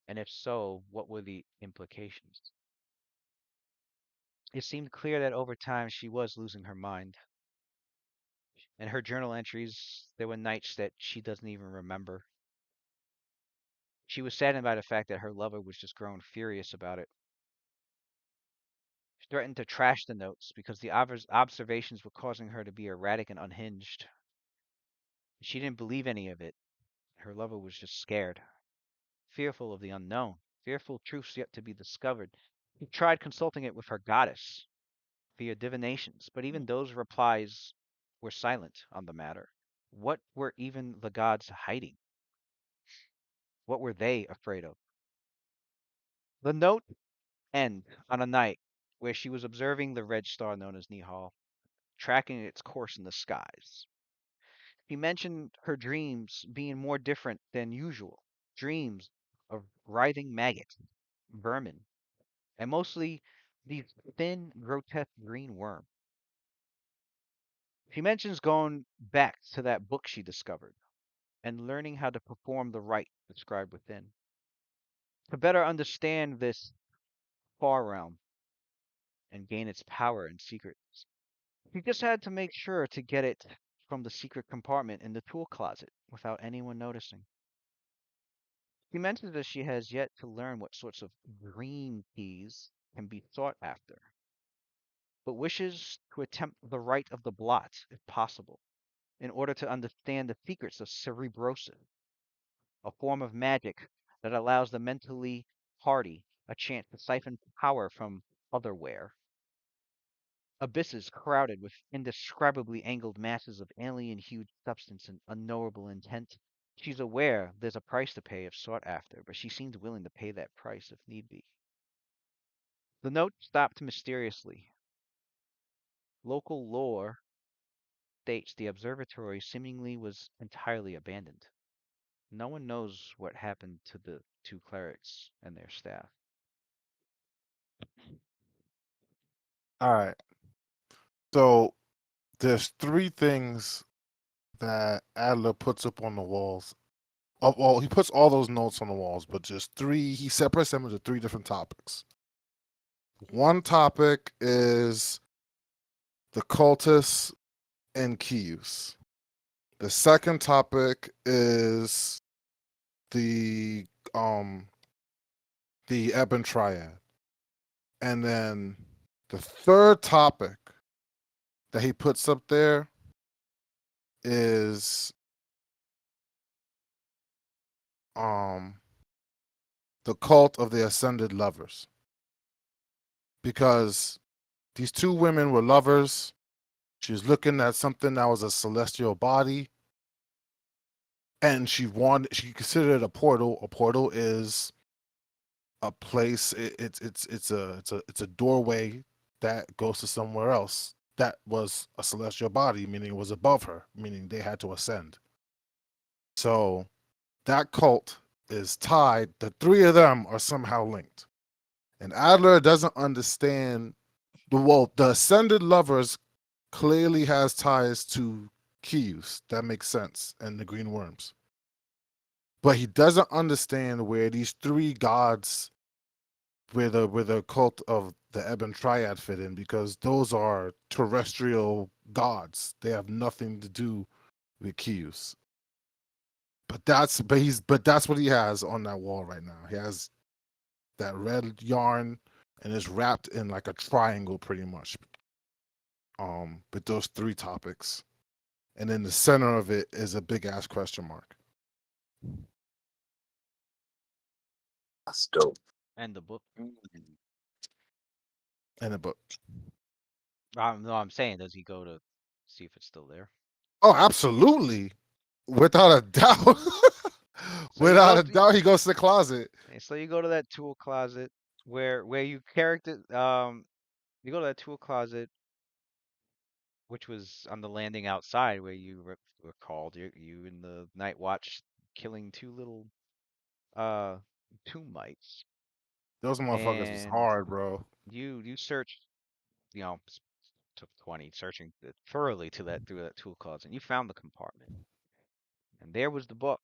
And if so, what were the implications? It seemed clear that over time she was losing her mind. In her journal entries, there were nights that she doesn't even remember. She was saddened by the fact that her lover was just growing furious about it. She threatened to trash the notes because the observations were causing her to be erratic and unhinged. She didn't believe any of it. Her lover was just scared, fearful of the unknown, fearful of truths yet to be discovered. He tried consulting it with her goddess via divinations, but even those replies were silent on the matter. What were even the gods hiding? What were they afraid of? The note end on a night where she was observing the red star known as Nihal, tracking its course in the skies. He mentioned her dreams being more different than usual. Dreams of writhing maggots, vermin, and mostly these thin, grotesque green worms. She mentions going back to that book she discovered and learning how to perform the rite described within. To better understand this far realm and gain its power and secrets, he just had to make sure to get it from the secret compartment in the tool closet without anyone noticing. She mentions that she has yet to learn what sorts of green keys can be sought after, but wishes to attempt the rite of the blot if possible, in order to understand the secrets of cerebrosis, a form of magic that allows the mentally hardy a chance to siphon power from otherwhere. Abysses crowded with indescribably angled masses of alien-hued substance and unknowable intent. She's aware there's a price to pay if sought after, but she seems willing to pay that price if need be. The note stopped mysteriously. Local lore states the observatory seemingly was entirely abandoned. No one knows what happened to the two clerics and their staff.
All right. So there's three things that Adler puts up on the walls. Oh, well, he puts all those notes on the walls, but just three. He separates them into three different topics. One topic is the cultists and keys. The second topic is the um the Ebon Triad. And then the third topic that he puts up there is um the cult of the ascended lovers. Because these two women were lovers. She was looking at something that was a celestial body, and she considered it a portal. A portal is a place. It's a doorway that goes to somewhere else. That was a celestial body, meaning it was above her, meaning they had to ascend. So that cult is tied. The three of them are somehow linked, and Adler doesn't understand the ascended lovers clearly has ties to Keys. That makes sense, and the green worms. But he doesn't understand where these three gods, where the cult of the Ebon Triad fit in, because those are terrestrial gods. They have nothing to do with Keys. But that's what he has on that wall right now. He has that red yarn and it's wrapped in like a triangle pretty much. With those three topics. And in the center of it is a big ass question mark
That's dope.
And the book.
in the book.
No, I'm saying, does he go to see if it's still there?
Oh, absolutely. Without a doubt.
So you
Without
go
a
to
doubt, he goes to the closet.
so you go to that tool closet where you go to that tool closet which was on the landing outside where you were called you in the night watch killing two little uh tomb mites.
Those motherfuckers was
And
hard, bro.
you searched, took 20 searching thoroughly to that through that tool closet, and you found the compartment, and there was the book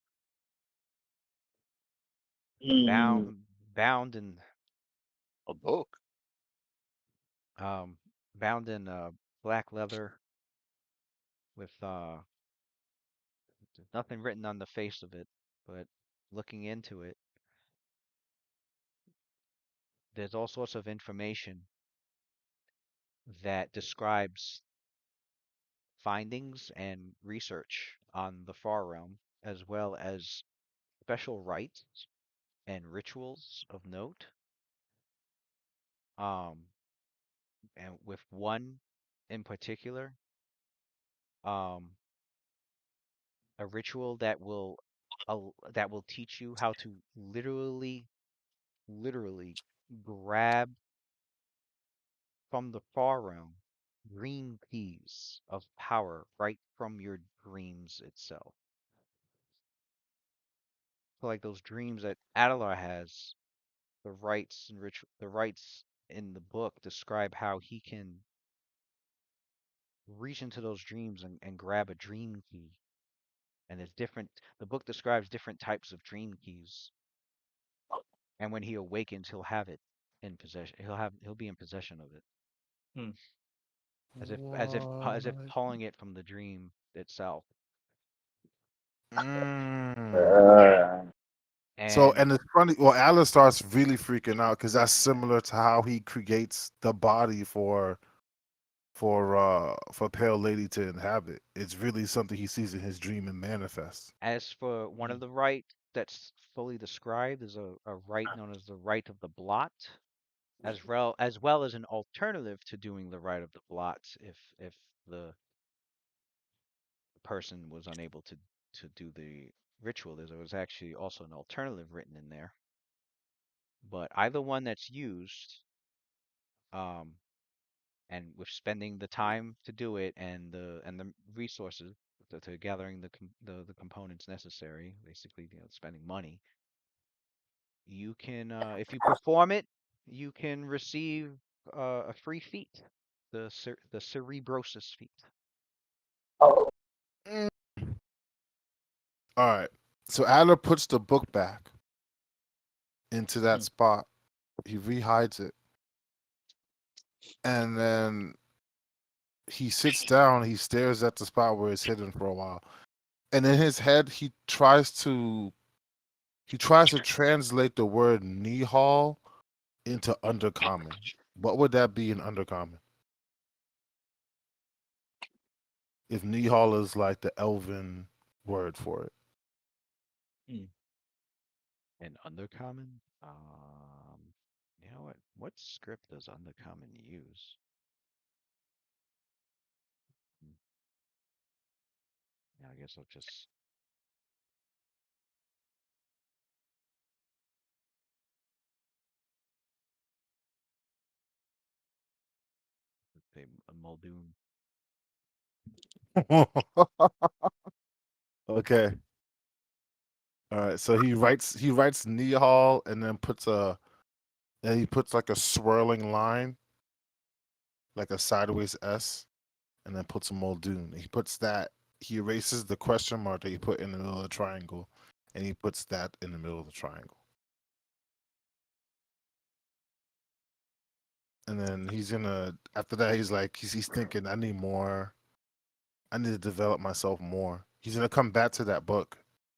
Mm,
bound in
A book.
um bound in black leather with there's nothing written on the face of it, but looking into it, there's all sorts of information that describes findings and research on the Far Realm, as well as special rites and rituals of note. Um, and with one in particular, um, a ritual that will teach you how to literally grab from the Far Realm green keys of power right from your dreams itself. So like those dreams that Adelar has, the rites in the book describe how he can reach into those dreams and grab a dream key. And there's different the book describes different types of dream keys. And when he awakens, he'll have it in possession. He'll be in possession of it.
Hmm.
As if
What?
pulling it from the dream itself.
Mm.
Uh,
So,
And
and it's funny. Well, Alice starts really freaking out because that's similar to how he creates the body for Pale Lady to inhabit. It's really something he sees in his dream and manifests.
as for one
Hmm.
of the rite that's fully described is a rite known as the rite of the blot, as well as an alternative to doing the rite of the blot if the person was unable to do the ritual. There was actually also an alternative written in there. But either one that's used, um, and with spending the time to do it and the resources to gathering the components necessary, basically, spending money, you can if you perform it, you can receive a free feat, the cerebrosis feat.
oh,
Mm. All right. So Adler puts the book back into that
Hmm.
spot. He rehides it, and then he sits down. He stares at the spot where it's hidden for a while, and in his head, he tries to translate the word Nihal into undercommon. What would that be in undercommon? If Nihal is like the elven word for it.
Hmm.
And undercommon, you know what script does undercommon use? Hmm, yeah, I guess I'll just say a Muldoon.
Okay. All right. So he writes Nihal and then he puts like a swirling line, like a sideways S, and then puts a Muldoon. He puts that. He erases the question mark that he put in the middle of the triangle, and he puts that in the middle of the triangle. And then he's gonna after that he's like he's thinking I need more. I need to develop myself more. He's gonna come back to that book,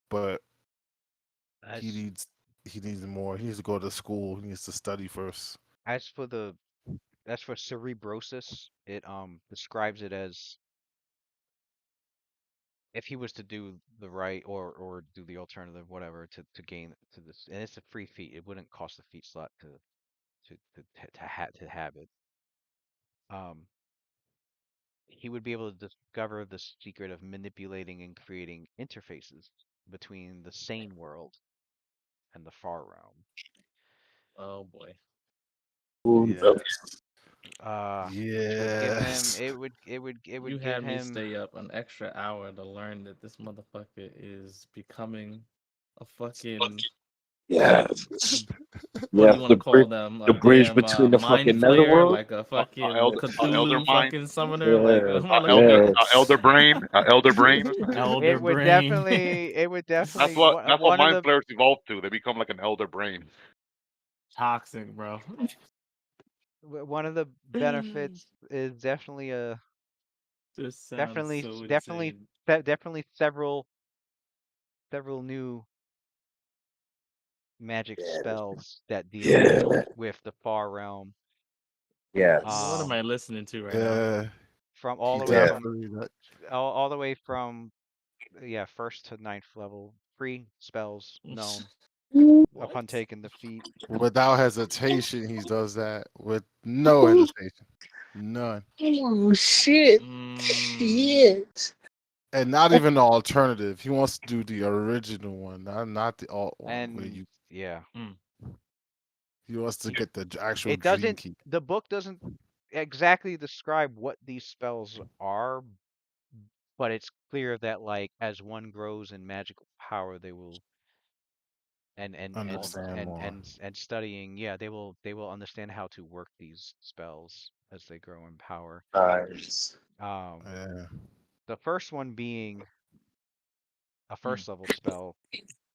but he
As
needs he needs more. He needs to go to school. He needs to study first.
as for the as for cerebrosis, it describes it as if he was to do the right or do the alternative, whatever, to gain to this, and it's a free feat. It wouldn't cost a feat slot to have it. Um, he would be able to discover the secret of manipulating and creating interfaces between the sane world and the far realm.
Oh boy.
Yes.
Uh, which would give him
Yes.
it
You
would give
had me
him
stay up an extra hour to learn that this motherfucker is becoming a fucking
yeah,
what do
yeah.
you want to call them? A
The bridge
damn
between the
mind
fucking
flayer,
netherworld.
like a fucking
elder
Cthulhu
mind,
fucking summoner. Like
Yeah,
am I looking
elder
at?
yeah,
elder brain, elder brain.
Elder
it would
brain.
definitely it would
That's
definitely
what
one
that's what
one of
mind
the
flayers evolve to. They become like an elder brain.
Toxic, bro.
one of the benefits is definitely a
This sounds
definitely
so
definitely
insane.
definitely several new magic
yeah,
spells that deal
yeah,
with the far realm.
What am
yes,
Um,
I listening to right now?
Yeah.
from all
He
the way
yeah.
from
definitely that-
all the way from yeah, first to ninth level, free spells known
What?
upon taking the feat.
without hesitation he does that with no hesitation. None.
Oh shit!
Mm,
Shit!
And not even the alternative. He wants to do the original one, not the alt one where
And
you
yeah,
mm.
he wants to get the actual
it
dream
doesn't
key.
the book doesn't exactly describe what these spells are, but it's clear that like as one grows in magical power, they will
Understand more.
and studying. Yeah, they will understand how to work these spells as they grow in power.
Nice.
Um,
Yeah.
the first one being a
Hmm.
first level spell.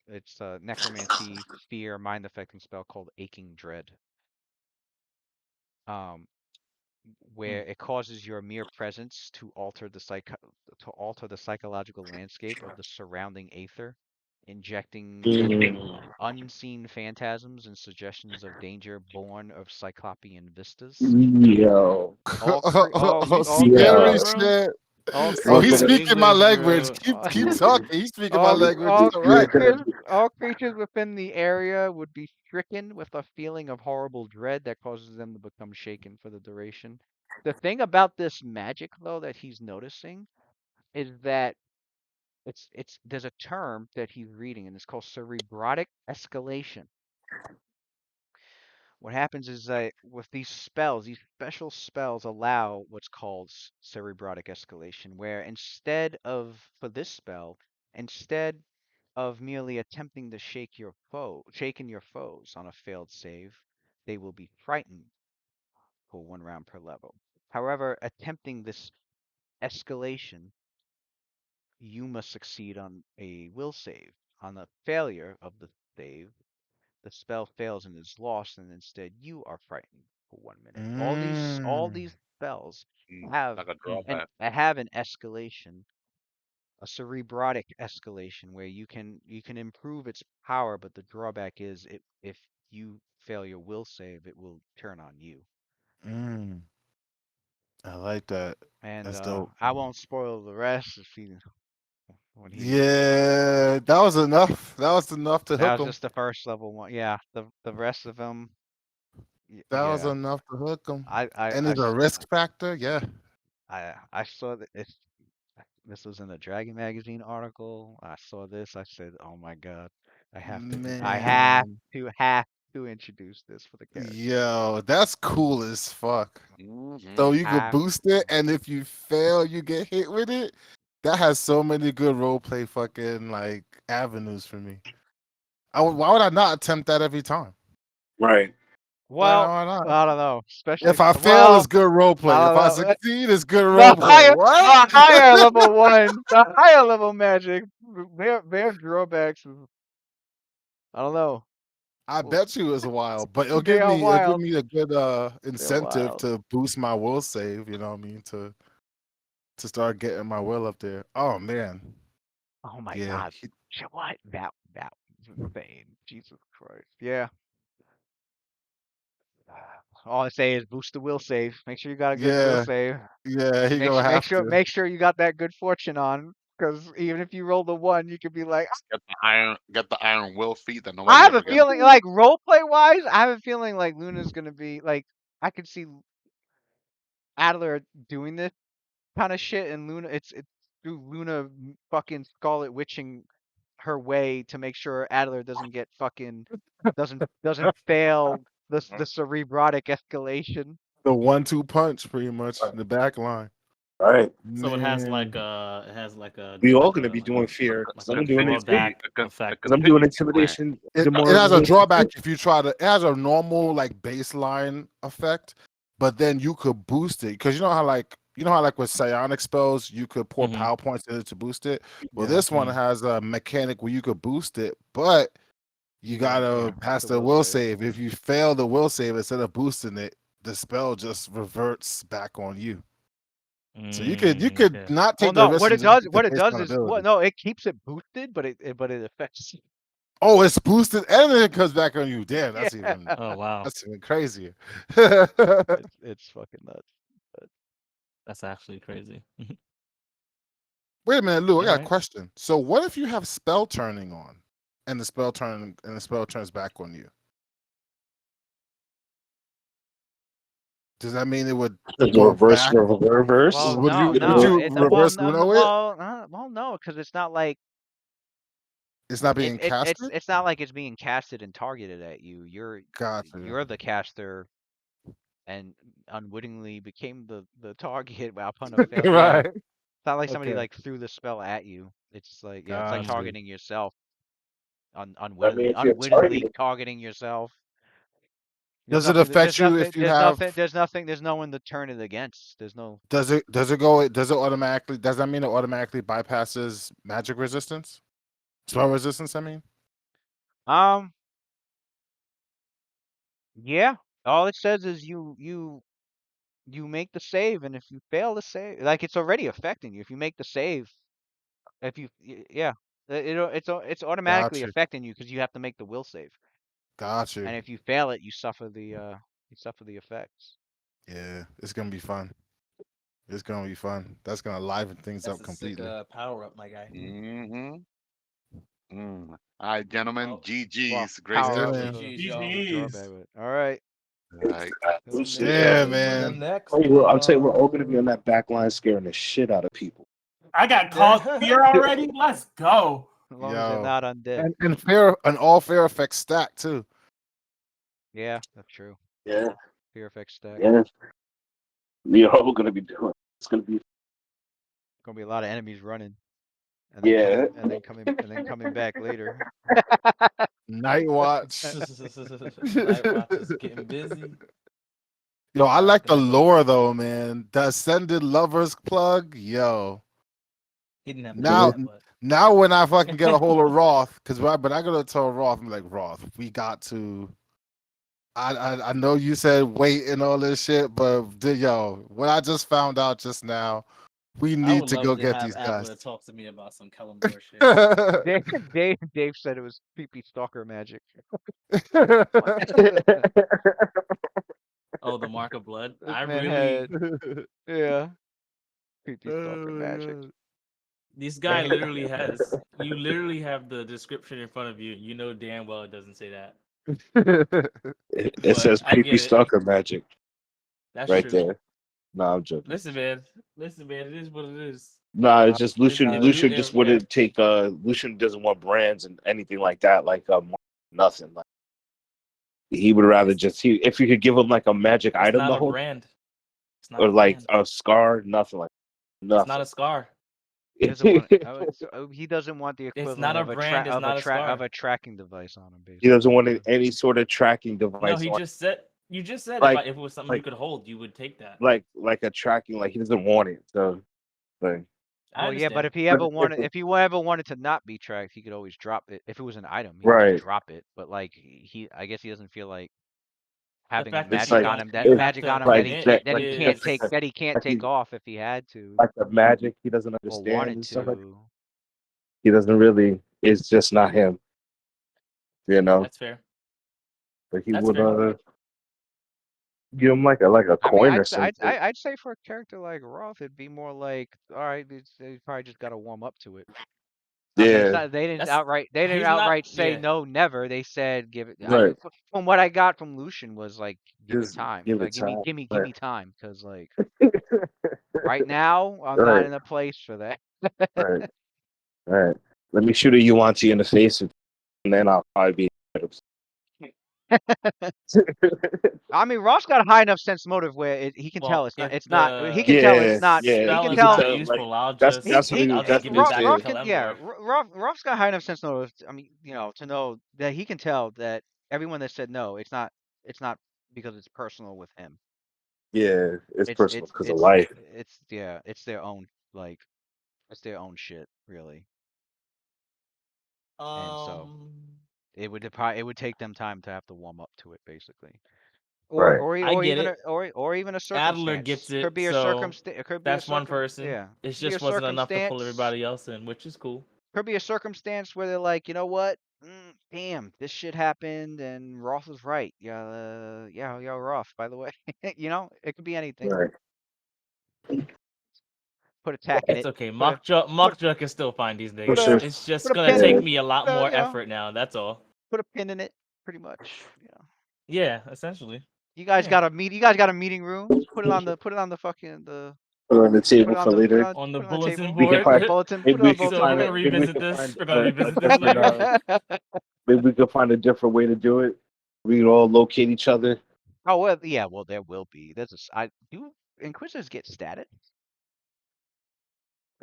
It's a necromancy fear mind affecting spell called Aching Dread. Um,
Hmm.
where it causes your mere presence to alter the psychological landscape of the surrounding aether, injecting unseen phantasms and suggestions of danger born of cyclopean vistas.
Yo.
All
Oh,
all
scary
Yeah.
creatures,
shit.
all
Oh, he's
Looking
creatures,
at
speaking my
English,
language.
bro.
Keep talking. He's speaking my
all
language. It's
all
all right.
looking
creatures,
at
all creatures within the area would be stricken with a feeling of horrible dread that causes them to become shaken for the duration. The thing about this magic, though, that he's noticing is that it's there's a term that he's reading, and it's called cerebrotic escalation. What happens is that with these spells, these special spells allow what's called cerebrotic escalation, where for this spell, instead of merely attempting to shaken your foes on a failed save, they will be frightened for 1 round per level. However, attempting this escalation, you must succeed on a will save. On the failure of the save, the spell fails and is lost, and instead you are frightened for 1 minute. All these
Mm.
spells
Like
have
a
Hmm.
drawback.
an escalation, a cerebrotic escalation, where you can improve its power, but the drawback is if you fail your will save, it will turn on you.
Mm. I like that.
And
That's dope.
I won't spoil the rest if he when he
Yeah, that was enough. That was enough to
that
hook
was
him.
just the first level one. Yeah, the rest of them,
That was
yeah.
enough to hook him.
I I
And
I
there's a
s-
risk factor. Yeah.
I saw that this was in a Dragon magazine article. I saw this. I said, "Oh my God, I
Man.
have to introduce this for the character.
Yo, that's cool as fuck.
Hmm.
So you could
Have
boost it, and if you fail, you get hit with it. That has so many good role play fucking like avenues for me. Why would I not attempt that every time?
right.
Well,
Why not?
I don't know. Especially
If I fail, it's good role play.
I
If I
don't know.
succeed, it's good role
The
play. What?
higher level ones, the higher level magic, their drawbacks. I don't know.
I
Well,
bet you it's wild, but
they are
it'll give
wild.
me a good
They're
incentive
wild.
to boost my will save, you know what I mean, to start getting my will up there. Oh man.
Oh my
Yeah.
God. What? That was insane. Jesus Christ. Yeah. All I say is boost the will save. Make sure you got a good will
Yeah.
save.
Yeah, he
Make
gonna
sure, make
have
sure,
to.
make sure you got that good fortune on. Because even if you roll the one, you could be like,
Get the iron will feat that
I
nobody
have a
ever gets.
feeling like role play wise, I have a feeling like Luna's gonna be like, I could see Adler doing this kind of shit, and Luna, it's through Luna fucking Scarlet Witching her way to make sure Adler doesn't get fucking doesn't fail the cerebrotic escalation.
The 1-2 punch, pretty much. The back line.
Right.
So
Man.
it has like a
We all
like
gonna
a
be
like a
doing fear
like
because
a
I'm doing it too.
drawback
A
effect.
Because I'm doing
contingency plan.
intimidation,
It has a
demoralization
drawback
too.
if you try to. It has a normal like baseline effect, but then you could boost it because you know how like with psionic spells you could pour
Hmm.
power points in it to boost it. Well,
Yeah,
this one has a mechanic where you could boost it, but you
you
gotta
have
pass
to
the
will
will
save.
save. If you fail the will save instead of boosting it, the spell just reverts back on you. So you could
Okay.
not
Well,
take the
no,
risk and just get the
what it does
baseline
is, well,
ability.
no, it keeps it boosted, but it affects.
Oh, it's boosted and then it comes back on you. Damn,
Yeah,
Oh wow,
that's even crazier.
it's fucking nuts. But
that's actually crazy.
Wait a minute, Lou. I
All
got a
right.
question. So, what if you have spell turning on, and the spell turns back on you? Does that mean it would
The
go
reverse,
back?
reverse.
well,
Would
no,
you
You
would
no,
know,
you
it
reverse Uno it?
well, no, because it's not like
It's not being casted.
it's not like it's being casted and targeted at you.
Gotcha.
You're the caster and unwittingly became the target upon a fail. Yeah,
Right.
it's not like somebody
Okay.
like threw the spell at you. It's like, yeah, it's like
Mm.
Gotcha.
targeting yourself.
I mean, if you're
unwittingly
targeted,
targeting yourself.
Does it affect you if you have?
There's no one to turn it against. There's no.
Does it automatically? Does that mean it automatically bypasses magic resistance? Spell resistance, I mean.
Um. Yeah. All it says is you make the save, and if you fail the save, like it's already affecting you. If you make the save, if you yeah, it's
Got
automatically
you.
affecting you because you have to make the will save,
Got you.
and if you fail it, you suffer the effects.
Yeah, it's gonna be fun. It's gonna be fun. That's gonna liven things
That's
up
a sick
completely.
power up, my guy.
Mm-hmm. Mm. All right, gentlemen.
Oh,
Well,
GG's. Great
power
Yeah,
up
stuff.
with
man.
a
GG's, y'all.
drawback
GG's.
with it. All right.
All right.
Who's
Lucy,
next?
Yeah,
Who's up
man.
next?
I'm saying we're all gonna be on that back line scaring the shit out of people.
I got called fear already. Let's go.
As long as they're
Yo,
not undead.
and all fair effects stack too.
Yeah, that's true.
Yeah,
Fear effect stack.
yeah. We are all gonna be doing. It's gonna be.
Gonna be a lot of enemies running, and then
Yeah.
coming back later.
Night watch.
Night Watch is getting busy.
Yo, I
Not
like the
gonna go.
lore though, man. The Ascended Lovers plug, yo.
He didn't have to do
Now,
that, but
now when I fucking get a hold of Roth, but I gotta tell Roth, I'm like, Roth, we got to. I know you said wait and all this shit, but yo, what I just found out just now, we
I
need
would
to
love
go
to
get
have
these guys.
Adler talk to me about some Kellenborg shit.
Dave said it was creepy stalker magic.
Oh, the Mark of Blood.
This
I
man
really,
had yeah, creepy
Oh
stalker
my
magic.
God.
this guy literally has. You literally have the description in front of you. You know damn well it doesn't say that,
It
but
says
I
creepy
get it.
stalker magic
That's
right
true.
there. No, I'm joking.
Listen, man. Listen, man. It is what it is.
Nah, it's
Uh,
just
If
Lucian.
if
uh,
Lu-
Lucian just
if, if
wouldn't take. Lucian doesn't want brands and anything like that. Like nothing. Like he would rather
it's
just if you could give him like a magic
it's
item
not
to
a
hold
brand. It's not a
or like
brand.
a scar, nothing like
It's not
nothing.
a scar.
he doesn't want. He doesn't want the
It's
equivalent
not a
of
brand. It's not a
a
scar.
tracking device on him,
He doesn't
basically.
want
Yeah.
any sort of tracking
No,
device
he
on,
just said. You just said
like
if it was something you
like
could hold, you would take that.
like a tracking. Like he doesn't want it. So like,
I
Well, yeah, but
understand.
but if
if he ever wanted to not be tracked, he could always drop it. If it was an item, he could just
right,
drop it. But like I guess he doesn't feel like
The
having a
fact that
it's
you
magic
like
on
don't,
him. That
you
it's
have
magic
to
on him
like
commit
that he can't
is
take
like
take off if he had to
like the magic he doesn't
or
understand
wanted
and stuff like
to.
he doesn't really. It's just not him, you know.
that's fair.
But he
That's
would
fair.
give him like a
I mean,
coin or something.
I'd say for a character like Roth, it'd be more like, all right, they probably just got to warm up to it. I mean, it's
Yeah,
not
That's
they didn't
he's not.
outright say
Yeah,
no, never. They said give it.
right.
From what I got from Lucian was like, give it
Just
time.
give it
Like,
time.
give
Right,
me time, because like right now I'm not
right,
in a place for that.
right, right. Let me shoot a Yuanti in the face, and then I'll probably be.
I mean, Ross got a high enough sense motive where he can tell
well, if
it's not. He can
the
tell it's
Yeah,
not.
yeah.
He
spell
can
You
is
can
tell.
not
tell. Like
useful, I'll
that's
just
what
I'll
he
just give it back to
Roth
understood.
can, yeah,
Kellenborg.
Roth's got high enough sense motive. I mean, to know that he can tell that everyone that said no, it's not because it's personal with him.
Yeah, it's
It's
personal because of life.
yeah, it's their own like it's their own shit really, and so
Um,
it would take them time to have to warm up to it basically,
Right.
I get it.
or even a
Adler gets
circumstance. Could
it,
be a
so
circumstance. It could be a
that's one person.
yeah.
It
Could be a
just wasn't enough to pull
circumstance.
everybody else in, which is cool.
Could be a circumstance where they're like, you know what? Damn, this shit happened, and Roth was right. Yeah, yeah, Roth. By the way, it could be anything.
Right.
Put a tack in
It's
it.
okay.
Put a
Mock Juck can still find these
For
put
niggas.
a
sure.
It's just
put a
gonna
pin
take
Yeah.
me a lot
put a
more effort now. That's all.
put a pin in it. Pretty much.
Yeah, essentially.
You guys
Yeah.
got a meet. You guys got a meeting room. Put it on the fucking the.
Put it on the table for later.
On the
Put it on the
bulletin
table.
We can
board.
Put
find.
a bulletin.
Maybe
Put it on
we
a
can
bulletin
So we're
find.
board.
gonna
Maybe we
revisit
can
this.
find
We're gonna
a
revisit this
different.
later.
Maybe we can find a different way to do it. We can all locate each other.
Oh well, yeah. Well, there will be. There's I do Inquisitors get status?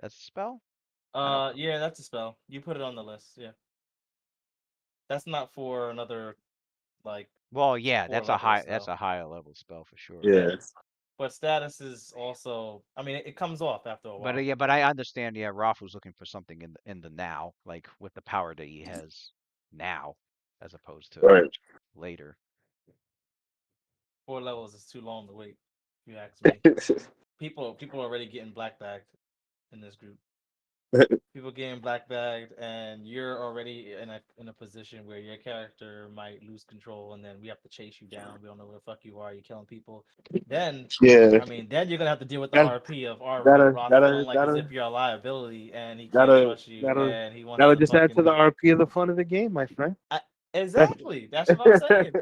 That's a spell. I don't know.
Yeah, that's a spell. You put it on the list. Yeah. That's not for another like
Well, yeah,
4 levels
that's
though.
a higher level spell for sure.
Yeah.
Yeah.
But status is also. I mean, it comes off after a
But
while.
yeah, but I understand. Yeah, Roth was looking for something in the now, like with the power that he has now, as opposed to
Right.
later.
4 levels is too long to wait. If you ask me, people are already getting black bagged in this group. People getting black bagged, and you're already in a position where your character might lose control, and then we have to chase you down. We don't know where the fuck you are. You're killing people. Then,
Yeah.
I mean, then you're gonna have to deal with the
That
RP of RV
that'll
Roth feeling
that'll
like as
that'll
if you're a liability, and he can't
that'll
trust you,
that'll
and he wants
that'll
to
just add to the
fucking.
RP of the fun of the game, my friend.
Exactly. That's what I'm saying.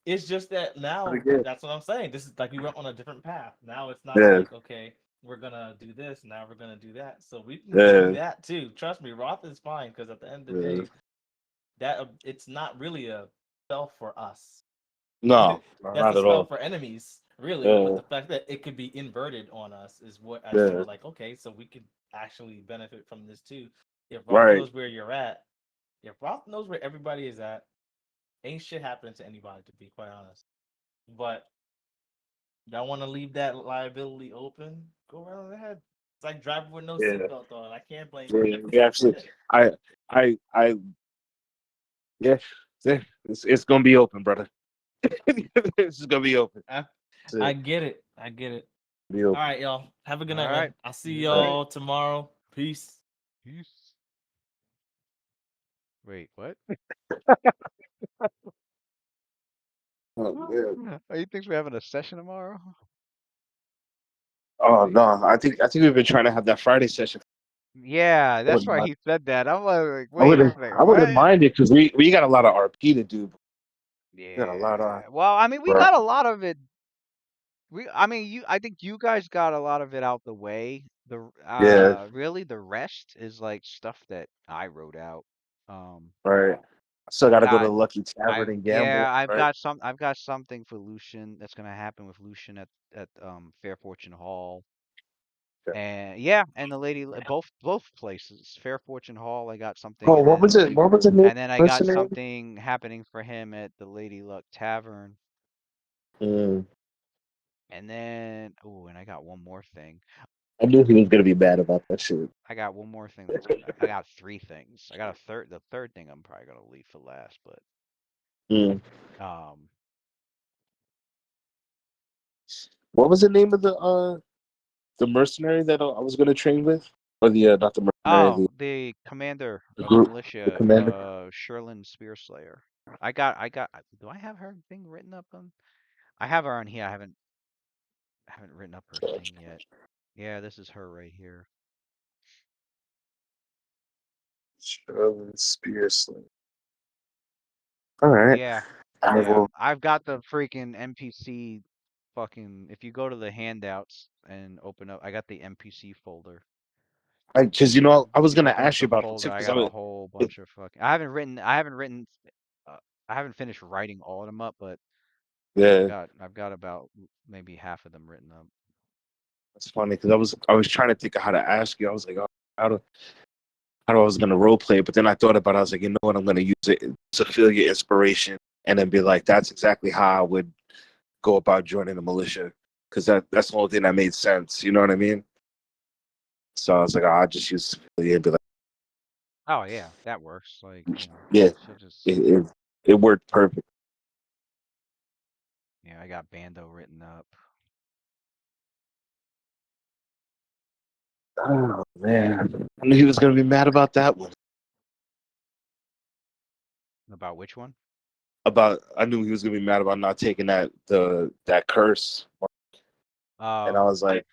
It's just that now that's what I'm saying. This is like we went on a different path. Now it's not
Yeah.
like okay, we're gonna do this. Now we're gonna do that. So we can do
Yeah.
that too. Trust me, Roth is fine because at the end of the
Yeah.
day, that it's not really a spell for us.
No, no,
That's
not
a
at
spell
all.
for enemies, really. But
Yeah.
the fact that it could be inverted on us is what I saw.
Yeah.
Like, okay, so we could actually benefit from this too. If Roth
Right.
knows where you're at, if Roth knows where everybody is at, ain't shit happening to anybody, to be quite honest. But y'all want to leave that liability open? Go right on ahead. It's like driving with no
Yeah.
seatbelt on. I can't blame you.
Yeah. We actually, I, I, yeah. Yeah. It's gonna be open, brother. It's gonna be open.
I,
That's
I
it.
get it. I get it.
Be
All
open.
right, y'all. Have a good
All
night,
right.
man. I'll see
You
All right.
too.
y'all tomorrow. Peace.
Peace. Wait, what?
Oh, man.
Oh, you think we're having a session tomorrow?
Oh
Wait.
no, I think we've been trying to have that Friday session.
Yeah,
I
that's
wouldn't
why
mind.
he said that. I'm like,
I
wait a
wouldn't.
second,
I wouldn't
what?
mind it because we got a lot of RP to do. We got a lot of.
Yeah. Well, I mean, we
Right.
got a lot of it. I mean, I think you guys got a lot of it out the way.
Yeah.
Really, the rest is like stuff that I wrote out. Um,
Right. I still got to go to
got
the Lucky Tavern and gamble. Right.
I've got something for Lucian that's gonna happen with Lucian at Fair Fortune Hall.
Okay.
And yeah, and the lady both places, Fair Fortune Hall, I got something,
Oh, what was it? What was the name?
and then I got
Mercenary.
something happening for him at the Lady Luck Tavern,
Mm,
and then oh, and I got one more thing.
I knew he was gonna be mad about that shit.
I got one more thing I got three things. I got the third thing I'm probably gonna leave for last, but
Mm.
um
What was the name of the mercenary that I was gonna train with, or the not the mercenary,
oh, the commander
the
of the
group, the
militia,
commander.
Sherlin Spearslayer. Do I have her thing written up on? I have her on here. I haven't written up her thing yet. Yeah, this is her right here.
Charlotte Spearsley. All right.
Yeah.
I
Yeah.
will.
I've got the freaking NPC fucking if you go to the handouts and open up I got the NPC folder.
Because I
If
was
you
gonna
open up
ask you
the
about that too.
folder, I
Because
got a whole
it,
bunch of fucking uh, I haven't finished writing all of them up, but
yeah,
I've got about maybe half of them written up.
it's funny because I was trying to think of how to ask you. I was like, oh, how do I was gonna role play it, but then I thought about it. I was like, you know what? I'm gonna use it to feel your inspiration, and then be like, that's exactly how I would go about joining the militia. Because that's the only thing that made sense. You know what I mean? So I was like, oh, I'll just use Ophelia and be like,
Oh yeah, that works. Like,
yeah,
she'll just
it, it, it worked perfect.
yeah, I got Bando written up.
Oh man, I knew he was gonna be mad about that one.
About which one?
I knew he was gonna be mad about not taking that curse, and
Oh,
I was like,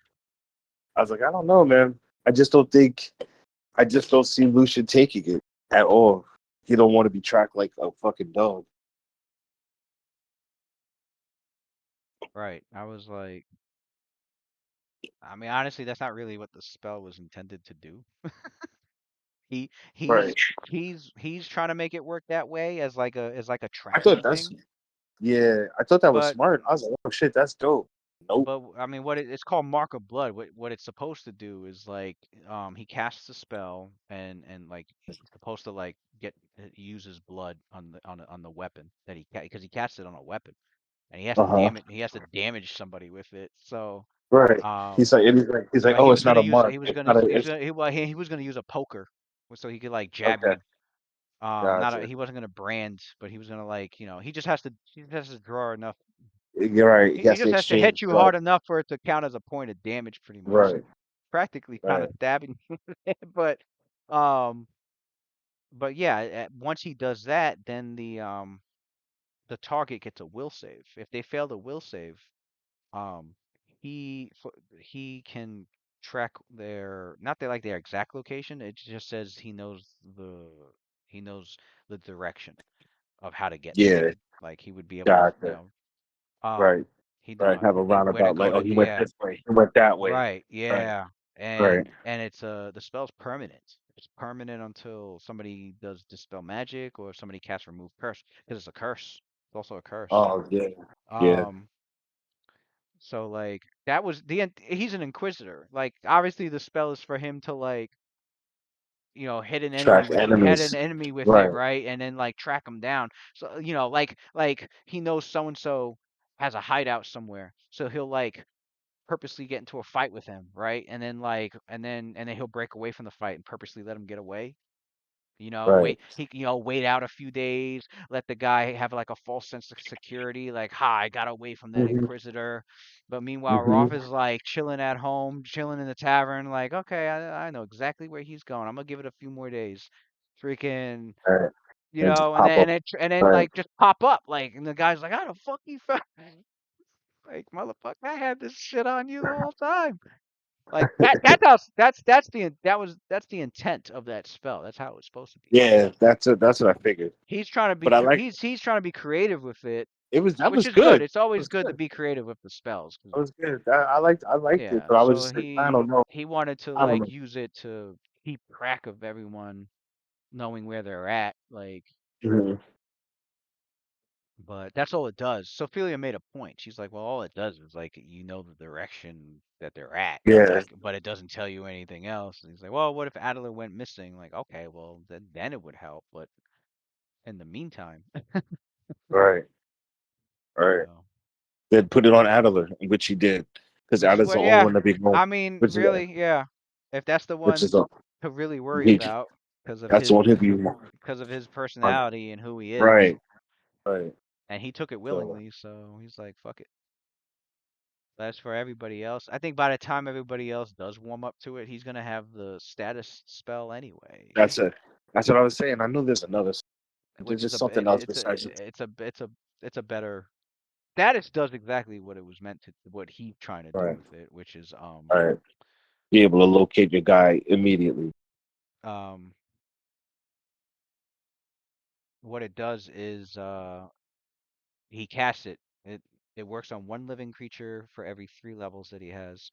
I don't know, man. I just don't see Lucian taking it at all. He don't want to be tracked like a fucking dog.
right. I was like, I mean, honestly, that's not really what the spell was intended to do. He
Right.
he's trying to make it work that way as like a
I
tracking
thought that's
thing.
yeah. I thought that was
But
smart. I was like, oh shit, that's dope. Nope.
But I mean, it's called Mark of Blood. What it's supposed to do is like, he casts a spell and like he's supposed to like use his blood on the weapon that because he casts it on a weapon and he has to
Uh-huh.
damage somebody with it. So
Right.
um,
He's like,
but
oh, it's not a mark. It's not a. It's
he was gonna use a poker so he could like jab
okay.
you. Not
Gotcha.
he wasn't gonna brand, but he was gonna like he just has to draw enough.
You're right. He
He
has to
just has to
exchange
hit you
blood.
hard enough for it to count as a point of damage, pretty much.
Right.
Practically kind
Right.
of stabbing, but um, but yeah, once he does that, then the target gets a will save. If they fail the will save, um, he can track their not their like their exact location. It just says he knows the direction of how to get to
Yeah.
them. Like he would be able to,
Gotcha. Right.
he
Right. Have a
where to
roundabout.
go
Like,
to,
oh, he went
yeah,
this way. He went that way.
right,
Right.
yeah,
Right.
and it's the spell's permanent. It's permanent until somebody does dispel magic or somebody casts remove curse because it's a curse. It's also a curse.
Oh yeah. Yeah.
Um, so like that was he's an inquisitor. Like obviously the spell is for him to like
Track
hit an
enemies.
enemy with it,
Right.
right? And then like track them down. So like he knows so and so has a hideout somewhere, so he'll like purposely get into a fight with him, right? And then he'll break away from the fight and purposely let him get away.
Right.
Wait out a few days, let the guy have like a false sense of security, like, ha, I got away from that
Mm-hmm.
inquisitor. But meanwhile,
Mm-hmm.
Rolf is like chilling at home, chilling in the tavern, like, okay, I know exactly where he's going. I'm gonna give it a few more days. Freaking,
Right. And just pop up.
and then
Right.
like just pop up, like, and the guy's like, how the fuck you found like, motherfucker, I had this shit on you the whole time. Like that's the intent of that spell. That's how it was supposed to be.
Yeah. That's it. That's what I figured.
He's trying to be
But I like.
he's trying to be creative with it,
It was. That
which
was
is good.
good.
It's
It
always
was
good to
good.
be creative with the spells.
That was good. I liked. I liked it.
Yeah,
But I was
so
just like, I don't know.
he wanted to
I don't
like
know.
use it to keep track of everyone knowing where they're at, like,
Mhm.
but that's all it does. Sophia made a point. She's like, well, all it does is like the direction that they're at,
Yeah.
like, but it doesn't tell you anything else. And he's like, well, what if Adler went missing? Like, okay, well, then it would help, but in the meantime,
Right. Right.
so.
Then put it on Adler, which he did, because
Which is
Adler's
what,
the only
yeah.
one that be going.
I mean,
Which is
really, yeah. If that's the
which is
one
the
to really worry
he.
about because of
That's the one who be
his
on.
personality and who he is,
Right. Right.
and he took it
So
willingly, so he's like, fuck it. That's for everybody else. I think by the time everybody else does warm up to it, he's gonna have the status spell anyway,
that's it. That's what I was saying. I know there's another. There's
which is
just something else
it's
besides.
a better status does exactly what it was meant to what he's trying to do
Right.
with it, which is
Right. Be able to locate your guy immediately.
um what it does is he casts it. It works on one living creature for every 3 levels that he has.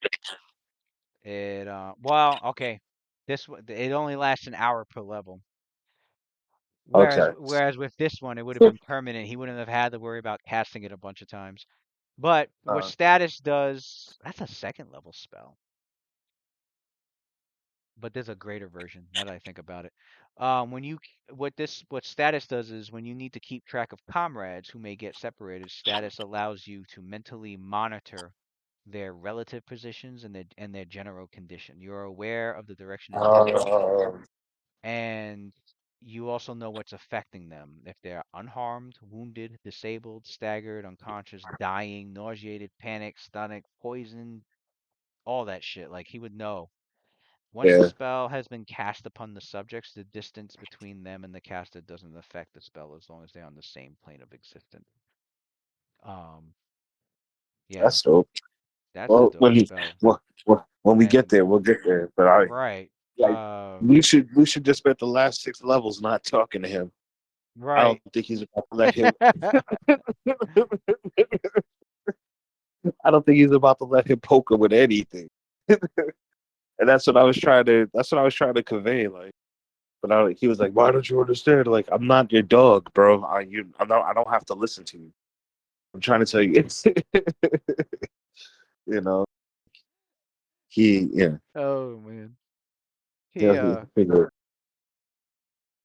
Okay. It only lasts an hour per level.
Okay.
Whereas with this one it would have been permanent. He wouldn't have had to worry about casting it a bunch of times. But what
Uh,
status does, that's a second level spell. But there's a greater version now that I think about it. When you what status does is when you need to keep track of comrades who may get separated, status allows you to mentally monitor their relative positions and their general condition. You're aware of the direction his men are,
uh,
and you also know what's affecting them. If they're unharmed, wounded, disabled, staggered, unconscious, dying, nauseated, panicked, stomach, poisoned, all that shit. Like he would know. Once the
yeah.
spell has been cast upon the subjects, the distance between them and the caster doesn't affect the spell as long as they're on the same plane of existence. Um, yeah,
That's dope.
that's a
Well,
dope spell.
when we get
And
there, we'll get there. But I
right,
like we should just spend the last 6 levels not talking to him. I don't
right.
think he's about to let him. I don't think he's about to let him poke him with anything. And that's what I was trying to. That's what I was trying to convey. Like, but he was like, "Why don't you understand? Like, I'm not your dog, bro. I'm not. I don't have to listen to you. I'm trying to tell you." You know, he yeah,
Oh man. He
he can figure it.